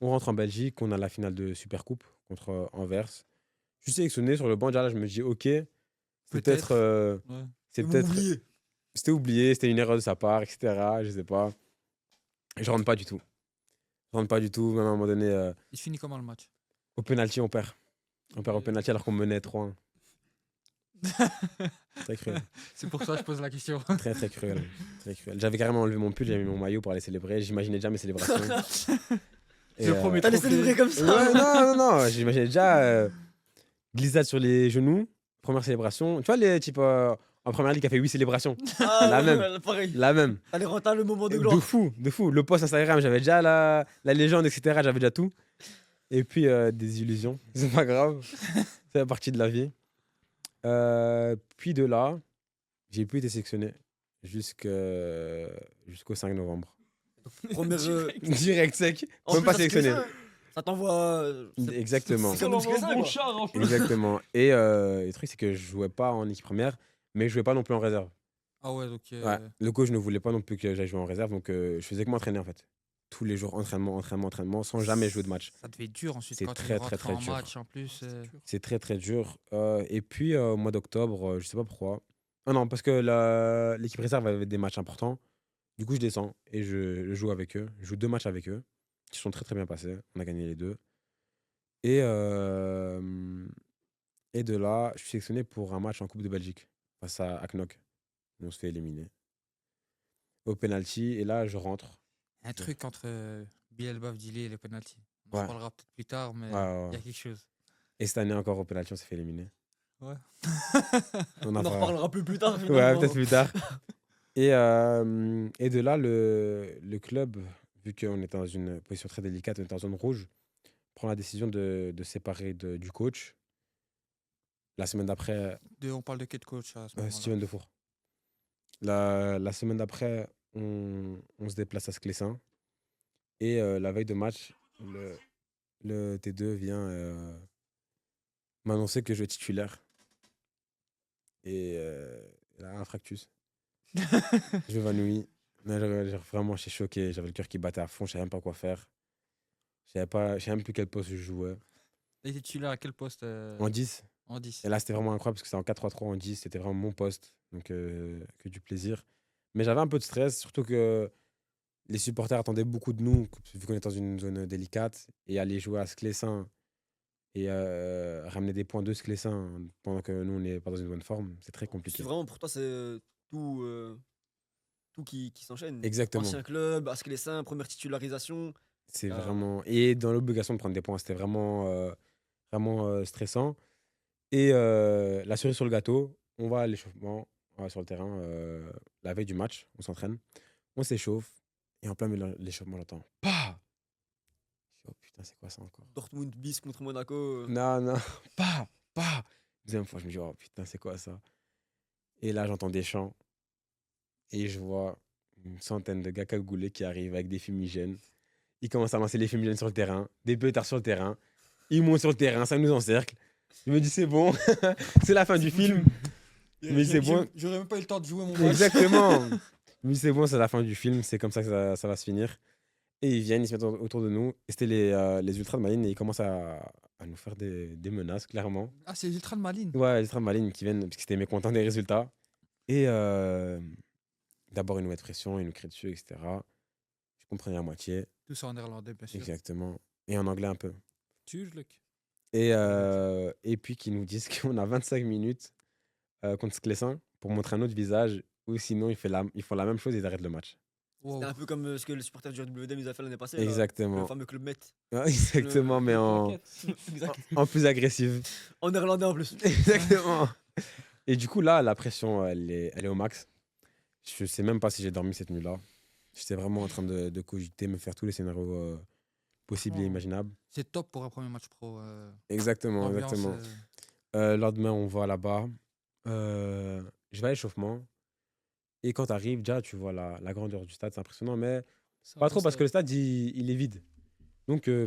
On rentre en Belgique. On a la finale de Supercoupe contre Anvers. Je suis sélectionné sur le banc. Déjà là, je me dis ok. Peut-être. Ouais. C'est Ils m'ont peut-être. oublié. C'était oublié, c'était une erreur de sa part, etc. Je sais pas. Je rentre pas du tout. Je rentre pas du tout. Même à un moment donné, Il se finit comment le match? au penalty, on perd. On perd au penalty alors qu'on menait 3-1. Très cruel. C'est pour ça que je pose la question. Très, très cruel. Très cruel. J'avais carrément enlevé mon pull, j'avais mis mon maillot pour aller célébrer. J'imaginais déjà mes célébrations. Et, C'est le premier T'allais trophée. célébrer comme ça. Ouais, non. J'imaginais déjà glissade sur les genoux. Première célébration. Tu vois, les types en En première ligue, il a fait 8 célébrations. Ah, La ouais, même. ouais, pareil. La même. Allez, rentrer le moment de gloire. De fou. Le post Instagram, j'avais déjà la légende, etc. J'avais déjà tout. Et puis, des illusions. C'est pas grave. C'est la partie de la vie. Puis de là, j'ai plus été sélectionné jusqu'au 5 novembre. Première. Direct sec. En Même plus, pas ça, c'est sélectionné. que ça t'envoie. Exactement. C'est comme une secret, quoi. Exactement. Et le truc, c'est que je jouais pas en équipe première, mais je jouais pas non plus en réserve. Ah ouais, donc. Ouais. Le coach ne voulait pas non plus que j'aille jouer en réserve, donc je faisais que m'entraîner en fait. Tous les jours, entraînement, sans jamais jouer de match. Ça devait être dur ensuite C'est quand très, tu très, rentres très en dur. match en plus. C'est très très dur. Et puis au mois d'octobre, je sais pas pourquoi. Ah non, parce que l'équipe réserve avait des matchs importants. Du coup, je descends et je joue avec eux. Je joue 2 matchs avec eux, qui sont très très bien passés. On a gagné les 2. Et, et de là, je suis sélectionné pour un match en Coupe de Belgique face à Knock. On se fait éliminer. Au penalty, et là, je rentre. Un truc entre Bilal Bavdili et les penalty. On en Ouais. parlera peut-être plus tard, mais il Ouais, ouais, y a ouais. quelque chose. Et cette année encore au penalty, on s'est fait éliminer. Ouais. On On en reparlera plus tard. Ouais, finalement. peut-être plus tard. Et de là, le club, vu qu'on était dans une position très délicate, on était en zone rouge, prend la décision de séparer du coach. La semaine d'après, On parle de quel coach à ce moment-là? Steven Defour. La semaine d'après, on se déplace à Sclessin. Et la veille de match, le T2 vient m'annoncer que je suis titulaire. Et là, un fractus. Je m'évanouis. Non, vraiment, j'étais choqué. J'avais le cœur qui battait à fond. Je savais même pas quoi faire. Je savais même plus quel poste je jouais. Il était titulaire à quel poste En 10. En 10. Et là, c'était vraiment incroyable parce que c'était en 4-3-3 en 10. C'était vraiment mon poste. Donc, que du plaisir. Mais j'avais un peu de stress, surtout que les supporters attendaient beaucoup de nous, vu qu'on est dans une zone délicate. Et aller jouer à Sclessin et ramener des points de Sclessin pendant que nous, on n'est pas dans une bonne forme, c'est très compliqué. C'est vraiment pour toi, c'est tout qui s'enchaîne. Exactement. Ancien club, Asclessin, première titularisation. C'est Ah. vraiment. Et dans l'obligation de prendre des points, c'était vraiment stressant. Et la cerise sur le gâteau, on va à l'échauffement, on va sur le terrain la veille du match, on s'entraîne, on s'échauffe, et en plein milieu de l'échauffement, j'entends pas. Oh putain, c'est quoi ça encore? Dortmund bis contre Monaco. Non, pas. Deuxième fois, je me dis, oh putain, c'est quoi ça? Et là, j'entends des chants, et je vois une centaine de gars cagoulés qui arrivent avec des fumigènes. Ils commencent à lancer les fumigènes sur le terrain, des pétards sur le terrain. Ils montent sur le terrain, ça nous encercle. Je me dis, c'est bon, c'est la fin du film. Mais c'est bon. J'aurais même pas eu le temps de jouer mon match. Exactement. Mais c'est bon, c'est la fin du film, c'est comme ça que ça va se finir. Et ils viennent, ils se mettent autour de nous. Et c'était les ultras de Malines et ils commencent à nous faire des menaces, clairement. Ah, c'est les Ultras de Malines. Ouais, les ultras de Malines qui viennent parce qu'ils étaient mécontents des résultats. Et d'abord, ils nous mettent pression, ils nous crient dessus, etc. Je comprenais à moitié. Tout ça en néerlandais, bien sûr. Exactement. Et en anglais un peu. Tuurlijk. Et puis qu'ils nous disent qu'on a 25 minutes contre Sclessin pour montrer un autre visage, ou sinon ils font la même chose et ils arrêtent le match. Wow. C'est un peu comme ce que les supporters du RWD nous a fait l'année passée. là. Exactement. Le fameux club Met. Ouais, exactement, mais Exact. en plus agressive. En néerlandais en plus. Exactement. Et du coup, là, la pression, elle est au max. Je sais même pas si j'ai dormi cette nuit-là. J'étais vraiment en train de cogiter, me faire tous les scénarios possibles et Oh. imaginables. C'est top pour un premier match pro. Exactement, L'ambiance, exactement. Le lendemain, on va là-bas. Je vais à l'échauffement. Et quand tu arrives, déjà, tu vois la grandeur du stade, c'est impressionnant, mais pas trop parce que le stade, il est vide. Donc, tu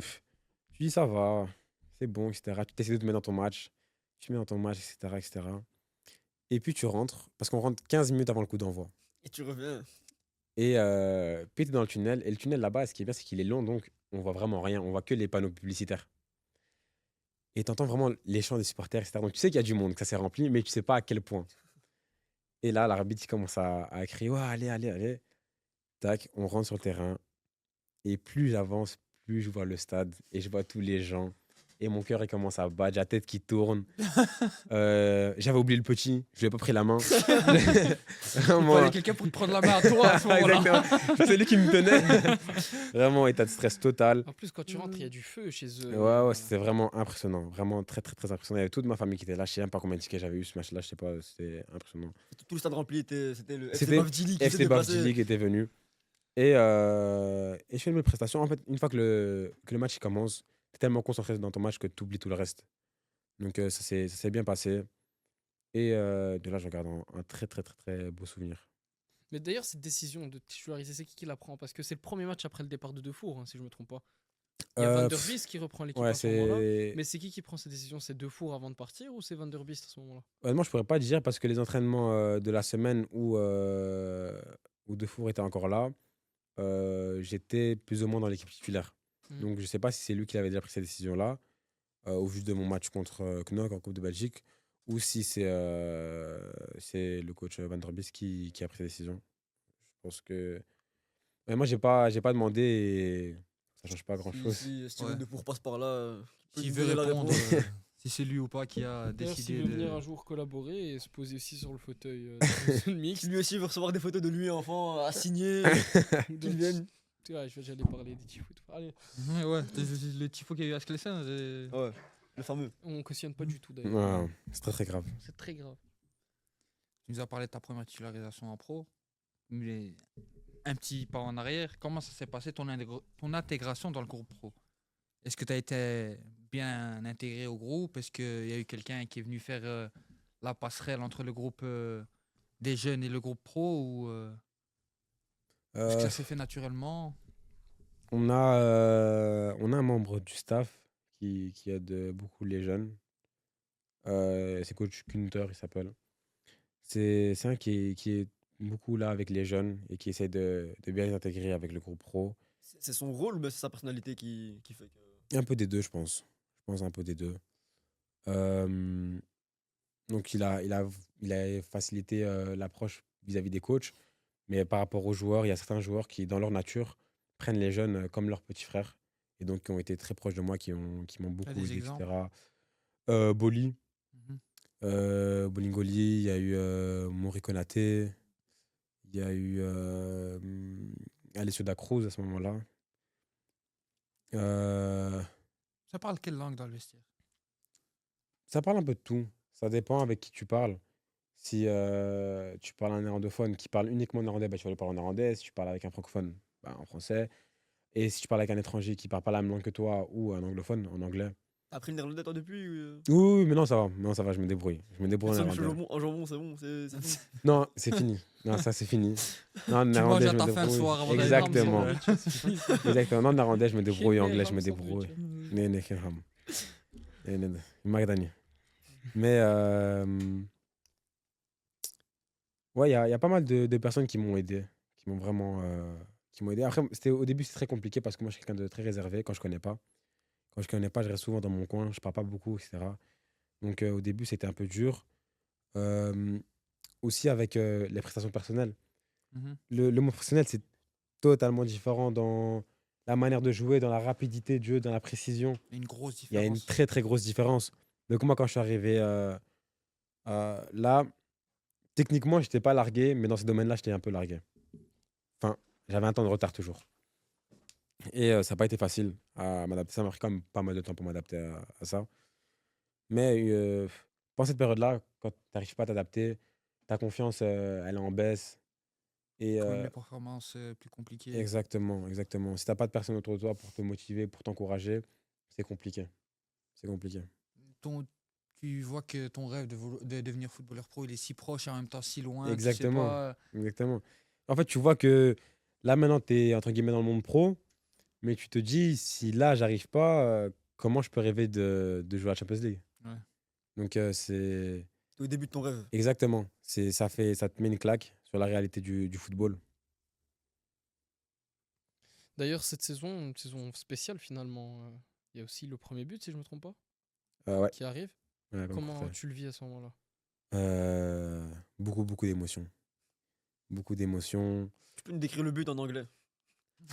dis ça va, c'est bon, etc. Tu essaies de te mettre dans ton match, tu te mets dans ton match, etc., etc. Et puis tu rentres, parce qu'on rentre 15 minutes avant le coup d'envoi. Et tu reviens. Et puis tu es dans le tunnel. Et le tunnel là-bas, ce qui est bien, c'est qu'il est long, donc on voit vraiment rien. On voit que les panneaux publicitaires. Et tu entends vraiment les chants des supporters, etc. Donc tu sais qu'il y a du monde, que ça s'est rempli, mais tu sais pas à quel point. Et là, l'arbitre il commence à crier, ouais, allez. Tac, on rentre sur le terrain. Et plus j'avance, plus je vois le stade. Et je vois tous les gens. Et mon cœur, il commence à battre, j'ai la tête qui tourne. J'avais oublié le petit, je lui ai pas pris la main. Il Vraiment. fallait quelqu'un pour te prendre la main à toi à ce moment-là. Exactement. C'est lui qui me tenait. Vraiment, état de stress total. En plus, quand tu rentres, il y a du feu chez eux. Ouais, c'était vraiment impressionnant. Vraiment très, très, très impressionnant. Il y avait toute ma famille qui était là. Je sais même pas combien de tickets j'avais eu ce match-là. Je sais pas, c'était impressionnant. Tout le stade rempli, c'était le FC C'était Bavdili qui s'est FC déplacé. Bavdili qui était venu. Et je fais une belle prestation. En fait, une fois que le match il commence, tu es tellement concentré dans ton match que tu oublies tout le reste. Donc ça s'est bien passé. Et de là, je regarde un très, très, très, très beau souvenir. Mais d'ailleurs, cette décision de titulariser, c'est qui la prend? Parce que c'est le premier match après le départ de Defour, hein, si je me trompe pas. Il y a Van der Vis qui reprend l'équipe Ouais, à ce moment-là. c'est. Mais c'est qui prend cette décision? C'est Defour avant de partir ou c'est Van der Vis à ce moment-là? Honnêtement, je pourrais pas dire parce que les entraînements de la semaine où Defour était encore là, j'étais plus ou moins dans l'équipe titulaire. Mhm. Donc je sais pas si c'est lui qui avait déjà pris cette décision-là, au vu de mon match contre Knock en Coupe de Belgique, ou si c'est le coach Van der Bies qui a pris cette décision. Je pense que. Mais moi, j'ai pas demandé et ça change pas grand-chose. Si Steven Ouais. Defour passe par là, il peut S'il nous veut donner la répondre, réponse. si c'est lui ou pas qui a D'ailleurs, s'il décidé veut venir de. un jour collaborer et se poser aussi sur le fauteuil de Zone Mixte, Qui lui aussi veut recevoir des photos de lui enfant à signer, qu'il vienne. ouais, j'allais parler des petits foot. Allez, Ouais, le tifo qu'il y a eu à Sclessin. Ouais, le fameux. on cautionne pas du tout d'ailleurs. Ouais, c'est très très grave. C'est très grave. Tu nous as parlé de ta première titularisation en pro. Mais un petit pas en arrière, comment ça s'est passé ton intégration dans le groupe pro? Est-ce que tu as été bien intégré au groupe? Est-ce qu'il y a eu quelqu'un qui est venu faire la passerelle entre le groupe des jeunes et le groupe pro ou est-ce que ça s'est fait naturellement? On a un membre du staff qui aide beaucoup les jeunes. C'est coach Kunter, il s'appelle. C'est un qui est beaucoup là avec les jeunes et qui essaie de bien les intégrer avec le groupe pro. C'est son rôle ou bien c'est sa personnalité qui fait que. Un peu des deux, je pense. Je pense un peu des deux. Euh, donc il a facilité l'approche vis-à-vis des coachs, mais par rapport aux joueurs, il y a certains joueurs qui, dans leur nature, prennent les jeunes comme leurs petits frères et donc qui ont été très proches de moi, qui m'ont beaucoup des aidé, exemples? etc. Boli, Mhm. Bolingoli, il y a eu Mori Konaté, il y a eu Alessio da Cruz à ce moment-là. Ça parle quelle langue dans le vestiaire? Ça parle un peu de tout. Ça dépend avec qui tu parles. Si tu parles à un néerlandophone qui parle uniquement néerlandais, bah, tu vas le parler en néerlandais. Si tu parles avec un francophone, bah, en français. Et si tu parles avec un étranger qui parle pas la même langue que toi ou un anglophone, en anglais. T'as appris le néerlandais toi depuis Oui, mais non, ça va. Non, ça va, je me débrouille. Je me débrouille en Personne néerlandais. jambon, un jambon, c'est bon, c'est fini. Non, c'est fini. Non, ça, c'est fini. Non, Tu néerlandais, manges à je me ta faim le débrouille. soir avant d'aller dormir. Exactement. Exactement. Non, néerlandais, je me débrouille. Anglais, je me débrouille. débrouille. Nee, nee, geen ham. Nee, nee, nee. Je mag dat niet. Mais ouais, il y a pas mal de personnes qui m'ont aidé, qui m'ont vraiment qui m'ont aidé. Après, au début, c'est très compliqué parce que moi, je suis quelqu'un de très réservé quand je connais pas. Quand je connais pas, je reste souvent dans mon coin, je parle pas beaucoup, etc. Donc au début, c'était un peu dur. Euh, Aussi avec les prestations personnelles. Mhm. Le mot professionnel, c'est totalement différent dans la manière de jouer, dans la rapidité de jeu, dans la précision. Une grosse Il y a une différence. très très grosse différence. Donc moi, quand je suis arrivé là, techniquement, je n'étais pas largué, mais dans ce domaine-là, j'étais un peu largué. Enfin, j'avais un temps de retard toujours. Et ça n'a pas été facile à m'adapter. Ça m'a pris quand même pas mal de temps pour m'adapter à ça. Mais pendant cette période-là, quand tu n'arrives pas à t'adapter, ta confiance, elle est en baisse. Et Quand même les performances plus compliquées. exactement, exactement. Si tu n'as pas de personne autour de toi pour te motiver, pour t'encourager, c'est compliqué. C'est compliqué. Tu vois que ton rêve de devenir footballeur pro, il est si proche et en même temps si loin. Exactement. Tu sais pas, Exactement. En fait, tu vois que là, maintenant, tu es entre guillemets dans le monde pro, mais tu te dis, si là, j'arrive pas, comment je peux rêver de jouer à la Champions League? Ouais. Donc, c'est T'es au début de ton rêve. exactement. Ça te met une claque sur la réalité du football. D'ailleurs, cette saison, une saison spéciale finalement. Il y a aussi le premier but, si je me trompe pas, Ouais. qui arrive. Ouais, comme Comment Courtois. tu le vis à ce moment-là? Beaucoup, beaucoup d'émotions. Beaucoup d'émotions. Tu peux nous décrire le but en anglais?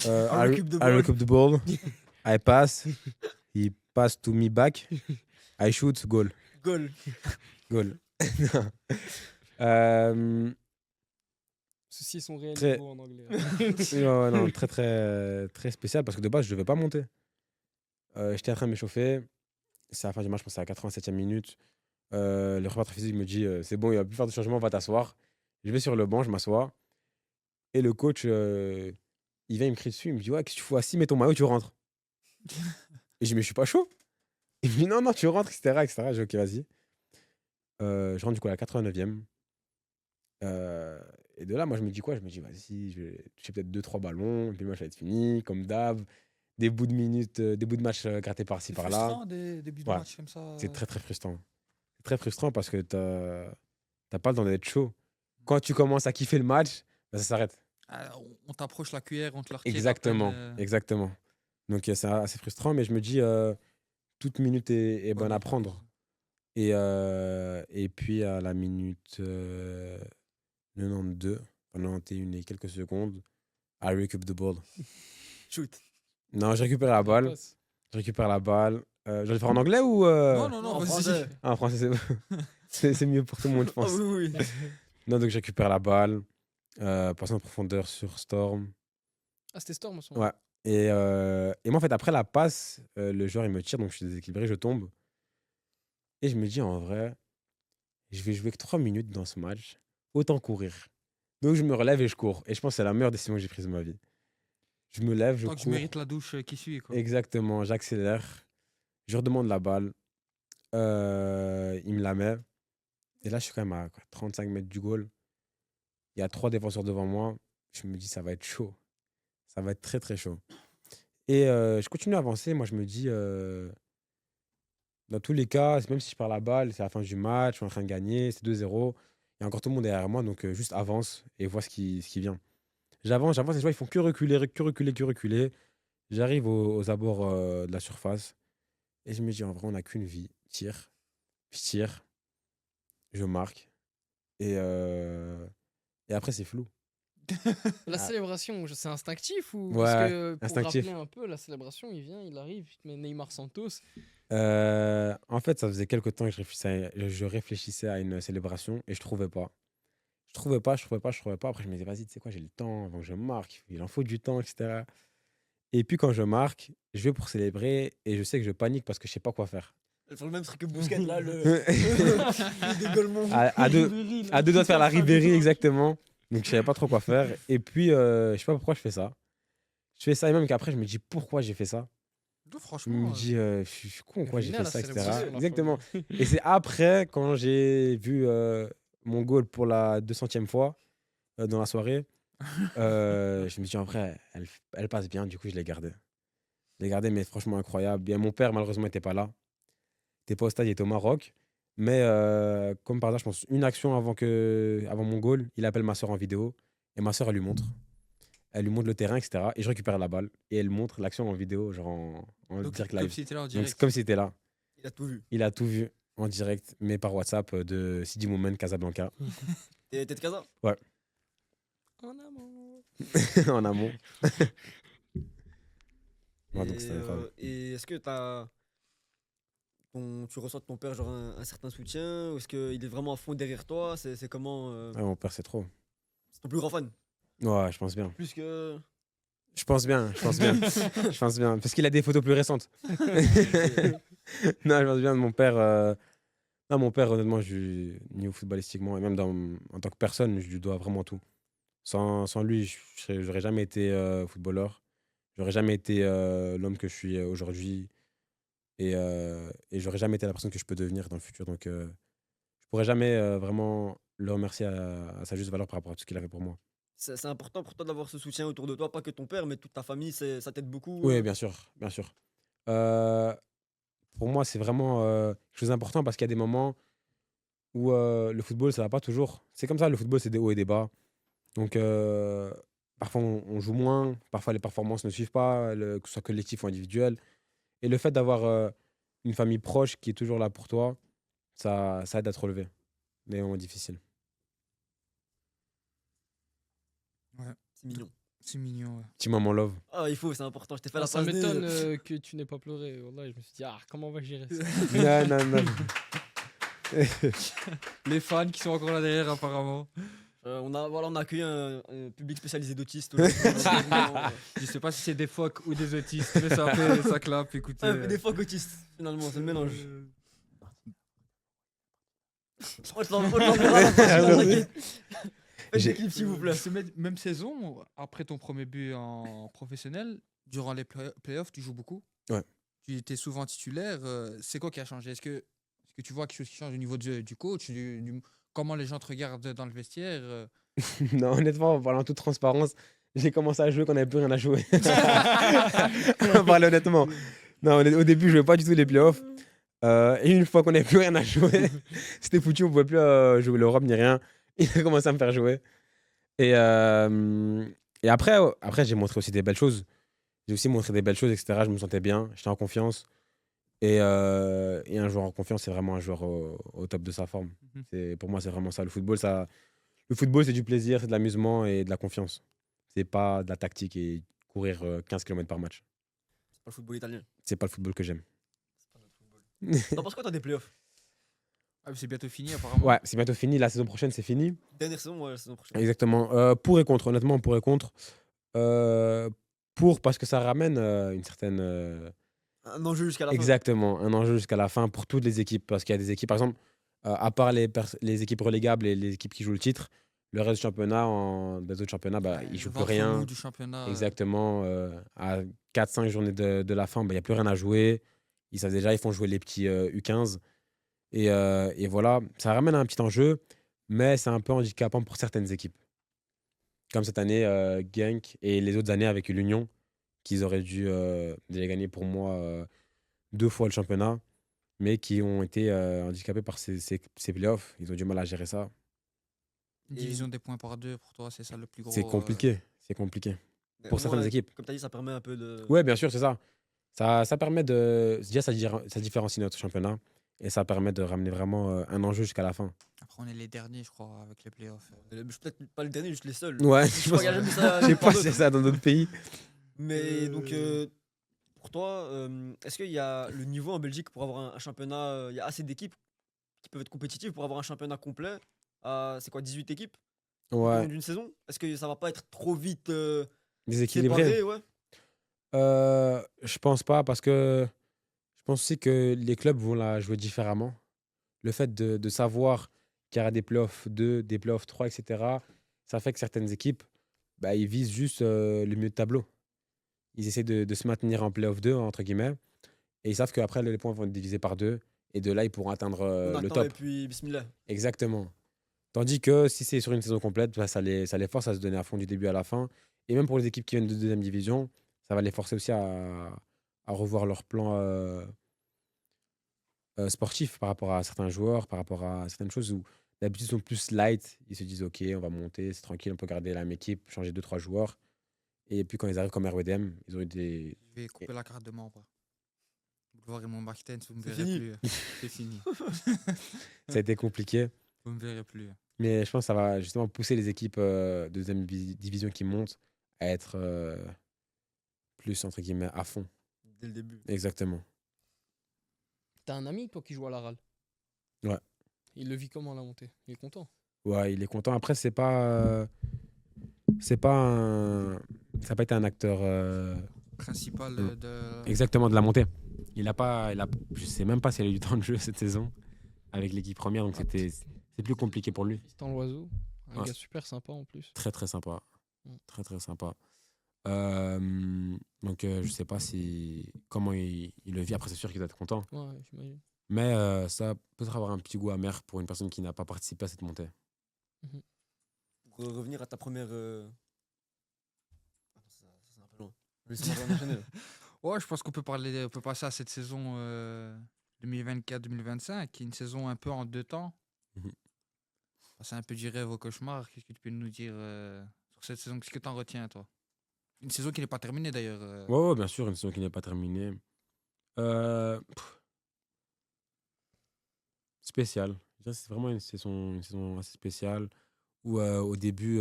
I I recoup the I ball. recoup the ball. I pass. He pass to me back. I shoot, goal. Goal. Goal. euh, Ceux-ci sont réels Très- niveaux en anglais. ouais, non, très, très, très spécial parce que de base, je devais pas monter. J'étais en train de m'échauffer. C'est à la fin du match, je pense que c'est à la 87e minute. Le préparateur physique me dit c'est bon, il va plus faire de changement, va t'asseoir. Je vais sur le banc, je m'assois. Et le coach, il vient, il me crie dessus. Il me dit ouais, qu'est-ce que tu fais assis, mets ton maillot, tu rentres. Et je dis mais je suis pas chaud. Il me dit non, non, tu rentres, etc. etc. Je dis ok, vas-y. Je rentre du coup à la 89e. Et de là, moi, je me dis quoi? Je me dis vas-y, je vais toucher peut-être 2-3 ballons. Et puis le match va être fini, comme d'hab. Des bouts de minutes, des bouts de match grattés par-ci, C'est par-là. frustrant des débuts de Ouais. match comme ça. C'est très très frustrant. C'est très frustrant parce que t'as pas le temps d'être chaud. Quand tu commences à kiffer le match, bah, ça s'arrête. On t'approche la cuillère, on te la retire. Exactement, à peine, exactement. Donc c'est assez frustrant, mais je me dis toute minute est bonne à prendre. Et puis à la minute 92, 91 et quelques secondes, I recoup the ball. Shoot. Non, je récupère la balle. Je récupère la balle. Je vais le faire en anglais ou Non, non, non, En vas-y. français. Ah, en français, c'est mieux pour tout le monde, je Ah pense. oui, oui. Non, donc je récupère la balle, passe en profondeur sur Storm. Ah, c'était Storm en ce Ouais. moment. Et moi, en fait, après la passe, le joueur, il me tire, donc je suis déséquilibré, je tombe. Et je me dis, en vrai, je vais jouer que 3 minutes dans ce match, autant courir. Donc je me relève et je cours. Et je pense que c'est la meilleure décision que j'ai prise de ma vie. Je me lève, je Tant que je cours. mérite la douche qui suit. Quoi. Exactement, j'accélère. Je redemande la balle. Il me la met. Et là, je suis quand même à 35 mètres du goal. Il y a 3 défenseurs devant moi. Je me dis, ça va être chaud. Ça va être très, très chaud. Et je continue à avancer. Moi, je me dis, dans tous les cas, même si je perds la balle, c'est la fin du match, je suis en train de gagner, c'est 2-0. Il y a encore tout le monde derrière moi, donc juste avance et vois ce qui vient. J'avance, et je vois, ils font que reculer, que reculer, que reculer. J'arrive aux abords de la surface. Et je me dis, en vrai, on n'a qu'une vie. Tire. Je tire. Je marque. Et après, c'est flou. La Ah. célébration, c'est instinctif ou Ouais, parce que pour instinctif. rappeler un peu la célébration, il vient, il arrive, il te met Neymar Santos. En fait, ça faisait quelques temps que je réfléchissais à une célébration et je trouvais pas. Je trouvais pas. Après, je me disais, vas-y, tu sais quoi, j'ai le temps avant que je marque. Il en faut du temps, etc. Et puis, quand je marque, je vais pour célébrer et je sais que je panique parce que je sais pas quoi faire. Elle fait le même truc que Bousquet là, le à, dégaulement. à deux doigts de faire la Ribéry, exactement. Donc, je savais pas trop quoi faire. Et puis, je sais pas pourquoi je fais ça. Je fais ça et même qu'après, je me dis pourquoi j'ai fait ça. Non, Je franchement, me dis, je suis con, quoi, j'ai Revenez à fait la ça, célébration, etc. la Exactement. première. Et c'est après, quand j'ai vu mon goal pour la 200e fois dans la soirée, je me dis, en vrai, elle passe bien, du coup, je l'ai gardée. Je l'ai gardée, mais franchement incroyable. Bien, mon père, malheureusement, n'était pas là. Il n'était pas au stade, il était au Maroc. Mais comme par hasard, je pense, une action avant mon goal, il appelle ma soeur en vidéo et ma soeur, elle lui montre. Elle lui montre le terrain, etc. Et je récupère la balle et elle montre l'action en vidéo, genre en donc, direct comme live. si c'était là en Donc, direct. c'est comme si c'était là. Il a tout vu. Il a tout vu en direct, mais par WhatsApp de Sidi Moumen Casablanca, T'es de Casa? En amont. en amont. Ouais, donc Et, c'était incroyable. et est-ce que tu ressens de ton père genre un certain soutien? Ou est-ce qu'il est vraiment à fond derrière toi? C'est comment Ouais, mon père, c'est trop. c'est ton plus grand fan? Ouais, je pense bien. Plus que. Je pense bien. Je pense bien. Parce qu'il a des photos plus récentes. Non, je pense bien de mon père. Non, mon père, honnêtement, niveau footballistiquement et même en tant que personne, je lui dois vraiment tout. Sans lui, j'aurais jamais été footballeur. J'aurais jamais été l'homme que je suis aujourd'hui. Et j'aurais jamais été la personne que je peux devenir dans le futur. Donc, je pourrais jamais vraiment le remercier à sa juste valeur par rapport à tout ce qu'il a fait pour moi. C'est important pour toi d'avoir ce soutien autour de toi, pas que ton père, mais toute ta famille, ça t'aide beaucoup. Oui, bien sûr, bien sûr. Euh, pour moi, c'est vraiment quelque chose d'important parce qu'il y a des moments où le football, ça va pas toujours. C'est comme ça, le football, c'est des hauts et des bas. Donc, parfois, on joue moins, parfois, les performances ne suivent pas, que ce soit collectif ou individuel. Et le fait d'avoir une famille proche qui est toujours là pour toi, ça aide à te relever. Des moments difficiles. C'est mignon. C'est mignon, ouais. Petit moment love. Ah, il faut, c'est important. Je t'ai fait la Ça passe D. m'étonne que tu n'aies pas pleuré. Wallah, je me suis dit, comment on va gérer ça? Non, non, non. Les fans qui sont encore là derrière, apparemment. On a accueilli un public spécialisé d'autistes. Malheureusement, Je sais pas si c'est des phoques ou des autistes, mais ça fait ça clappe, écoutez. des fois autistes, finalement, c'est le mélange. Moi, je l'enverrai à la prochaine, t'inquiète. Faites J'ai- des clips, s'il vous plaît. Même saison, après ton premier but en professionnel, durant les playoffs, tu joues beaucoup. Ouais. Tu étais souvent titulaire. C'est quoi qui a changé? Est-ce que tu vois quelque chose qui change au niveau du coach, comment les gens te regardent dans le vestiaire? Non, honnêtement, en parlant en toute transparence, j'ai commencé à jouer quand on n'avait plus rien à jouer. On va parler honnêtement. Non, au début, je jouais pas du tout les playoffs. Et une fois qu'on n'avait plus rien à jouer, c'était foutu, on pouvait plus jouer l'Europe ni rien. Il a commencé à me faire jouer. Et après, j'ai montré aussi des belles choses. J'ai aussi montré des belles choses, etc. Je me sentais bien, j'étais en confiance. Et un joueur en confiance, c'est vraiment un joueur au top de sa forme. Pour moi, c'est vraiment ça. Le football, c'est du plaisir, c'est de l'amusement et de la confiance. C'est pas de la tactique et courir 15 km par match. C'est pas le football italien. C'est pas le football que j'aime. C'est pas notre football. T'en penses quoi, toi, des playoffs? Ah, mais c'est bientôt fini, apparemment. Ouais, c'est bientôt fini. La saison prochaine, c'est fini. Dernière saison, ouais, la saison prochaine. Exactement. Pour et contre, honnêtement, pour et contre. Parce que ça ramène une certaine. Un enjeu jusqu'à la fin. Exactement, un enjeu jusqu'à la fin pour toutes les équipes. Parce qu'il y a des équipes, par exemple, à part les équipes relégables et les équipes qui jouent le titre, le reste du championnat, des autres championnats, Ouais, ils le jouent plus ventre mou rien. du championnat. Exactement. À 4-5 journées de la fin, il n'y a plus rien à jouer. Ils savent déjà, ils font jouer les petits U15. Et voilà, ça ramène un petit enjeu, mais c'est un peu handicapant pour certaines équipes. Comme cette année, Genk et les autres années avec l'Union, qu'ils auraient dû déjà gagner pour moi 2 fois le championnat, mais qui ont été handicapés par ces playoffs. Ils ont du mal à gérer ça. Une division des points par deux, pour toi, c'est ça le plus gros. C'est compliqué. C'est compliqué. Mais Pour au moins, certaines équipes. Comme tu as dit, ça permet un peu de. Ouais, bien sûr, c'est ça. Ça permet de. Déjà, ça différencie notre championnat et ça permet de ramener vraiment un enjeu jusqu'à la fin. Après, on est les derniers, je crois, avec les playoffs. Je suis peut-être pas le dernier, juste les seuls. Ouais, Je crois qu'il y a jamais ça. je sais nulle pas part si c'est d'autre. ça dans d'autres pays. Mais donc, pour toi, est-ce qu'il y a le niveau en Belgique pour avoir un championnat? Il y a assez d'équipes qui peuvent être compétitives pour avoir un championnat complet? C'est quoi, 18 équipes au Ouais, long d'une saison? Est-ce que ça va pas être trop vite déséquilibré. séparé? Ouais. Je pense pas parce que je pense aussi que les clubs vont la jouer différemment. Le fait de savoir qu'il y aura des playoffs 2, des playoffs 3, etc., ça fait que certaines équipes, ils visent juste le milieu de tableau. Ils essaient de se maintenir en playoff 2, entre guillemets, et ils savent qu'après, les points vont être divisés par 2, et de là, ils pourront atteindre On le attend top. et puis bismillah. Exactement. Tandis que si c'est sur une saison complète, ça les force à se donner à fond du début à la fin. Et même pour les équipes qui viennent de deuxième division, ça va les forcer aussi à revoir leur plan sportif par rapport à certains joueurs, par rapport à certaines choses où d'habitude ils sont plus light. Ils se disent, OK, on va monter, c'est tranquille, on peut garder la même équipe, changer 2-3 joueurs. Et puis quand ils arrivent comme RWDM, ils ont eu des. Je vais couper la carte de membre. Boulevard et mon Martens, vous me C'est verrez fini. plus. C'est fini. Ça a été compliqué. Vous me verrez plus. Mais je pense que ça va justement pousser les équipes de deuxième division qui montent à être plus, entre guillemets, à fond. Dès le début. Exactement. T'as un ami, toi, qui joue à la RAL. Ouais. Il le vit comment, la montée? Il est content. Ouais, il est content. Après, c'est pas ça n'a pas été un acteur Principal de. exactement de la montée. Je sais même pas s'il a eu du temps de jeu cette saison avec l'équipe première, donc c'est plus compliqué pour lui. Tristan Loiseau, un Ouais. gars super sympa en plus. Très très sympa, Mm. très très sympa. Donc je sais pas comment il le vit. Après, c'est sûr qu'il doit être content, Ouais, j'imagine. mais ça peut peut-être avoir un petit goût amer pour une personne qui n'a pas participé à cette montée. Pour revenir à ta première. Ça, c'est un peu loin. Laisse-moi enchaîner, là. Ouais, je pense qu'on peut passer à cette saison 2024-2025, qui est une saison un peu en deux temps. Mhm. C'est un peu du rêve au cauchemar. Qu'est-ce que tu peux nous dire sur cette saison? Qu'est-ce que tu en retiens, toi? Une saison qui n'est pas terminée, d'ailleurs. Ouais, bien sûr, une saison qui n'est pas terminée. Spéciale. Je dirais que c'est vraiment une saison assez spéciale où au début,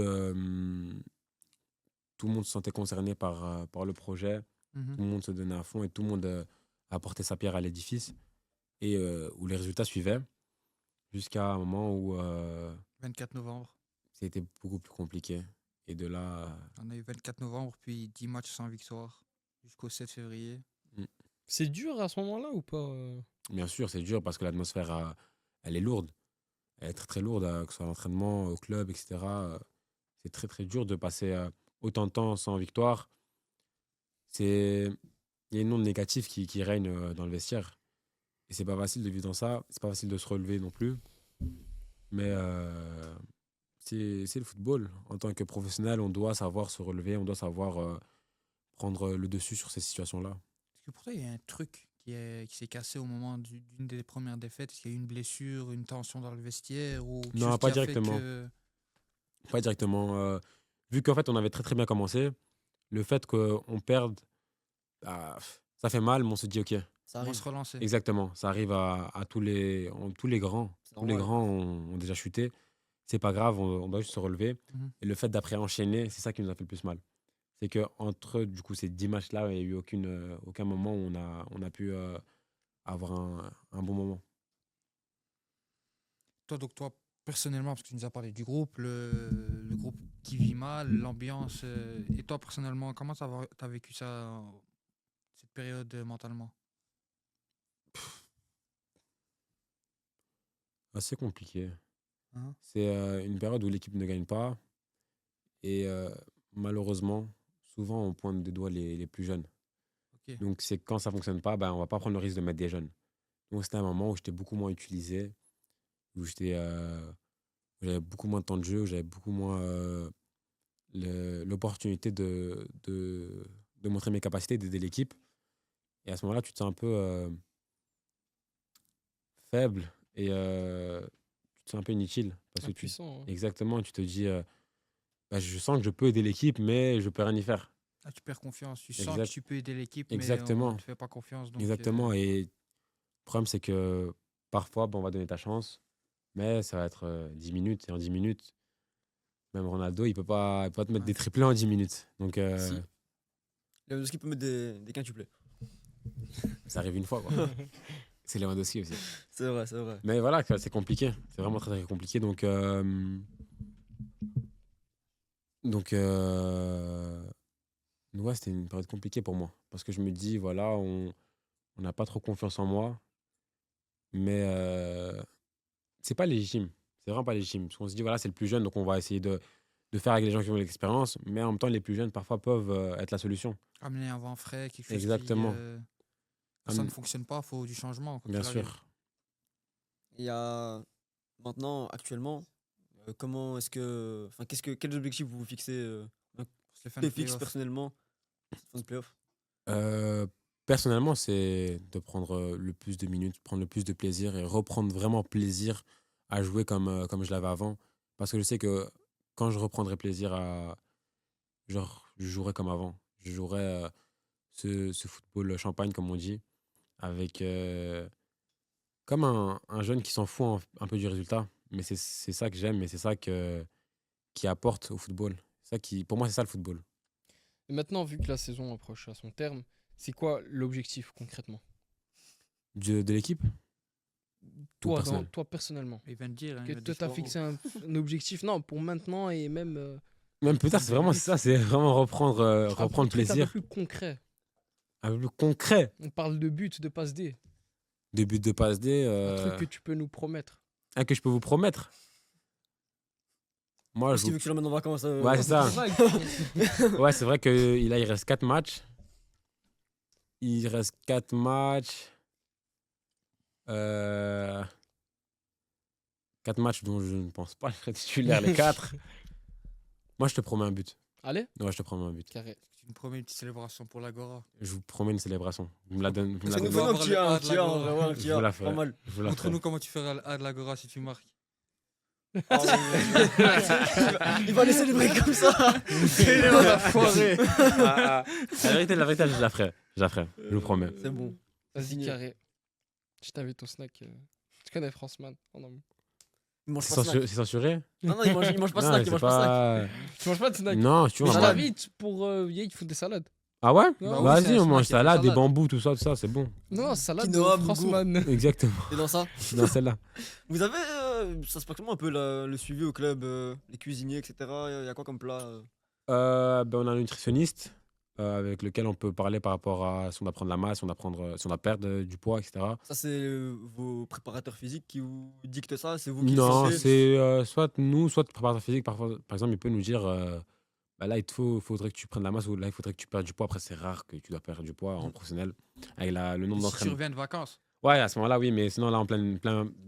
tout le monde se sentait concerné par le projet. Mhm. Tout le monde se donnait à fond et tout le monde apportait sa pierre à l'édifice. Et où les résultats suivaient. Jusqu'à un moment où 24 novembre. c'était beaucoup plus compliqué. Et de là, On a eu 24 novembre, puis 10 matchs sans victoire jusqu'au 7 février. C'est dur à ce moment-là ou pas bien sûr, c'est dur parce que l'atmosphère, elle est lourde. Elle est très, très lourde, que ce soit à l'entraînement, au club, etc. C'est très, très dur de passer autant de temps sans victoire. Il y a une onde négative qui règne dans le vestiaire. Et c'est pas facile de vivre dans ça. C'est pas facile de se relever non plus. Mais c'est le football. En tant que professionnel, on doit savoir se relever, on doit savoir prendre le dessus sur ces situations-là. Est-ce que pour toi, il y a un truc qui s'est cassé au moment d'une des premières défaites? Est-ce qu'il y a eu une blessure, une tension dans le vestiaire ou quelque Non, chose pas qui a fait directement. que- Pas directement. Vu qu'en fait, on avait très très bien commencé, le fait qu'on perde, ça fait mal, mais on se dit OK. Ça On va arrive. se relancer. Exactement. Ça arrive à tous les grands. C'est Tous les normal. grands ont déjà chuté. C'est pas grave, on doit juste se relever. Mhm. Et le fait d'après enchaîner, c'est ça qui nous a fait le plus mal. C'est qu'entre du coup, ces 10 matchs-là, il n'y a eu aucun moment où on a pu avoir un bon moment. Toi, personnellement, parce que tu nous as parlé du groupe, le groupe qui vit mal, l'ambiance. Et toi, personnellement, comment tu as vécu ça, cette période mentalement? Assez compliqué. Hein? C'est une période où l'équipe ne gagne pas. Et malheureusement, souvent, on pointe des doigts les plus jeunes. Ok. Donc, c'est quand ça fonctionne pas, on va pas prendre le risque de mettre des jeunes. Donc, c'était un moment où j'étais beaucoup moins utilisé, où où j'avais beaucoup moins de temps de jeu, où j'avais beaucoup moins l'opportunité de montrer mes capacités, d'aider l'équipe. Et à ce moment-là, tu te sens un peu faible et tu te sens un peu inutile. Parce que Impuissant. Hein. exactement, tu te dis, je sens que je peux aider l'équipe, mais je peux rien y faire. Ah, tu perds confiance. Tu sens Exact- que tu peux aider l'équipe, mais on Exactement. ne te fait pas confiance. Donc, Exactement. Et le problème, c'est que parfois, on va donner ta chance, mais ça va être 10 minutes. Et en 10 minutes, même Ronaldo, il peut pas te mettre Ouais. des triplés en 10 minutes. Donc, Si. Lewandowski peut mettre des quintuplés. ça arrive une fois, quoi. C'est Lewandowski aussi. C'est vrai, c'est vrai. Mais voilà, quoi, c'est compliqué. C'est vraiment très, très compliqué. Ouais, c'était une période compliquée pour moi. Parce que je me dis, voilà, on n'a pas trop confiance en moi. Mais c'est pas légitime. C'est vraiment pas légitime. Parce qu'on se dit, voilà, c'est le plus jeune, donc on va essayer de faire avec les gens qui ont de l'expérience. Mais en même temps, les plus jeunes, parfois, peuvent être la solution. amener un vent frais, quelque chose Exactement. quand ça Am- ne fonctionne pas, il faut du changement. quoi Bien qu'il arrive. sûr. Il y a maintenant, actuellement, comment est-ce que. Enfin, quels objectifs vous vous fixez Pour les fins T'es de fixe playoff. personnellement fin de playoff. Personnellement, c'est de prendre le plus de minutes, prendre le plus de plaisir et reprendre vraiment plaisir à jouer comme je l'avais avant. Parce que je sais que quand je reprendrai plaisir genre, je jouerai comme avant. Je jouerai ce football champagne, comme on dit, avec comme un jeune qui s'en fout un peu du résultat. Mais c'est ça que j'aime et c'est ça qui apporte au football. Pour moi, c'est ça le football. Et maintenant, vu que la saison approche à son terme, c'est quoi l'objectif concrètement De l'équipe. toi, personnel. toi personnellement Il vient de dire. hein, que il a dit toi, t'as trois fixé un objectif, non, pour maintenant et même Même peut-être, c'est vraiment ça, c'est vraiment reprendre un truc plaisir. un peu plus concret. Un peu plus concret. On parle de but, de passe D. Des buts de passe D. Un truc que tu peux nous promettre. Que je peux vous promettre. Moi, Est-ce qu'il veut que tu l'emmènes en vacances Ouais, c'est ça. Ouais, c'est vrai qu'il il reste 4 matchs. Il reste 4 matchs. 4 matchs dont je ne pense pas être titulaire les 4. Moi, je te promets un but. Allez, Ouais, je te promets un but. carré. Tu me promets une petite célébration pour l'Agora. Je vous promets une célébration. Vous me la donnez. Parce que nous, doit fais-nous un avoir petit le A, A un de petit la A, en Gora. vrai, ouais, un Je petit vous la A. ferai. Pas mal. Je vous la ferai. Montre-nous comment tu feras à de l'Agora si tu marques. Ah, ouais. Il va les célébrer comme ça. La vérité, je la ferai. Je la ferai. Je vous promets. C'est bon. Vas-y, Signé. carré. Je t'invite au snack. Tu connais Franceman en amont. Il mange C'est pas de snack. c'est censuré? Non, il mange pas de Non, snack, il c'est mange pas de snack. pas. Tu manges pas de snack. Non, tu Mais vois. je on va- t'invite pour. Il faut des salades. Ah ouais? Bah oui, Vas-y, c'est un on mange snack, il y a salade, pas de des salade. bambous, tout ça, c'est bon. Non, salade Quinoa, de bougre. Frostman. Exactement. Et dans ça. Dans celle-là. Vous avez. Ça se passe comment un peu le suivi au club, les cuisiniers, etc. Il y a quoi comme plat Ben, on a un nutritionniste avec lequel on peut parler par rapport à si on doit prendre la masse, si on doit perdre du poids, etc. Ça, c'est vos préparateurs physiques qui vous dictent ça? C'est vous qui le Non, sentez? c'est soit nous, soit le préparateur physique. Parfois, par exemple, il peut nous dire bah là, faudrait que tu prennes la masse ou là, il faudrait que tu perdes du poids. Après, c'est rare que tu dois perdre du poids en professionnel avec le nombre Si tu d'entraînements. reviens de vacances. Ouais, à ce moment-là, oui, mais sinon, là,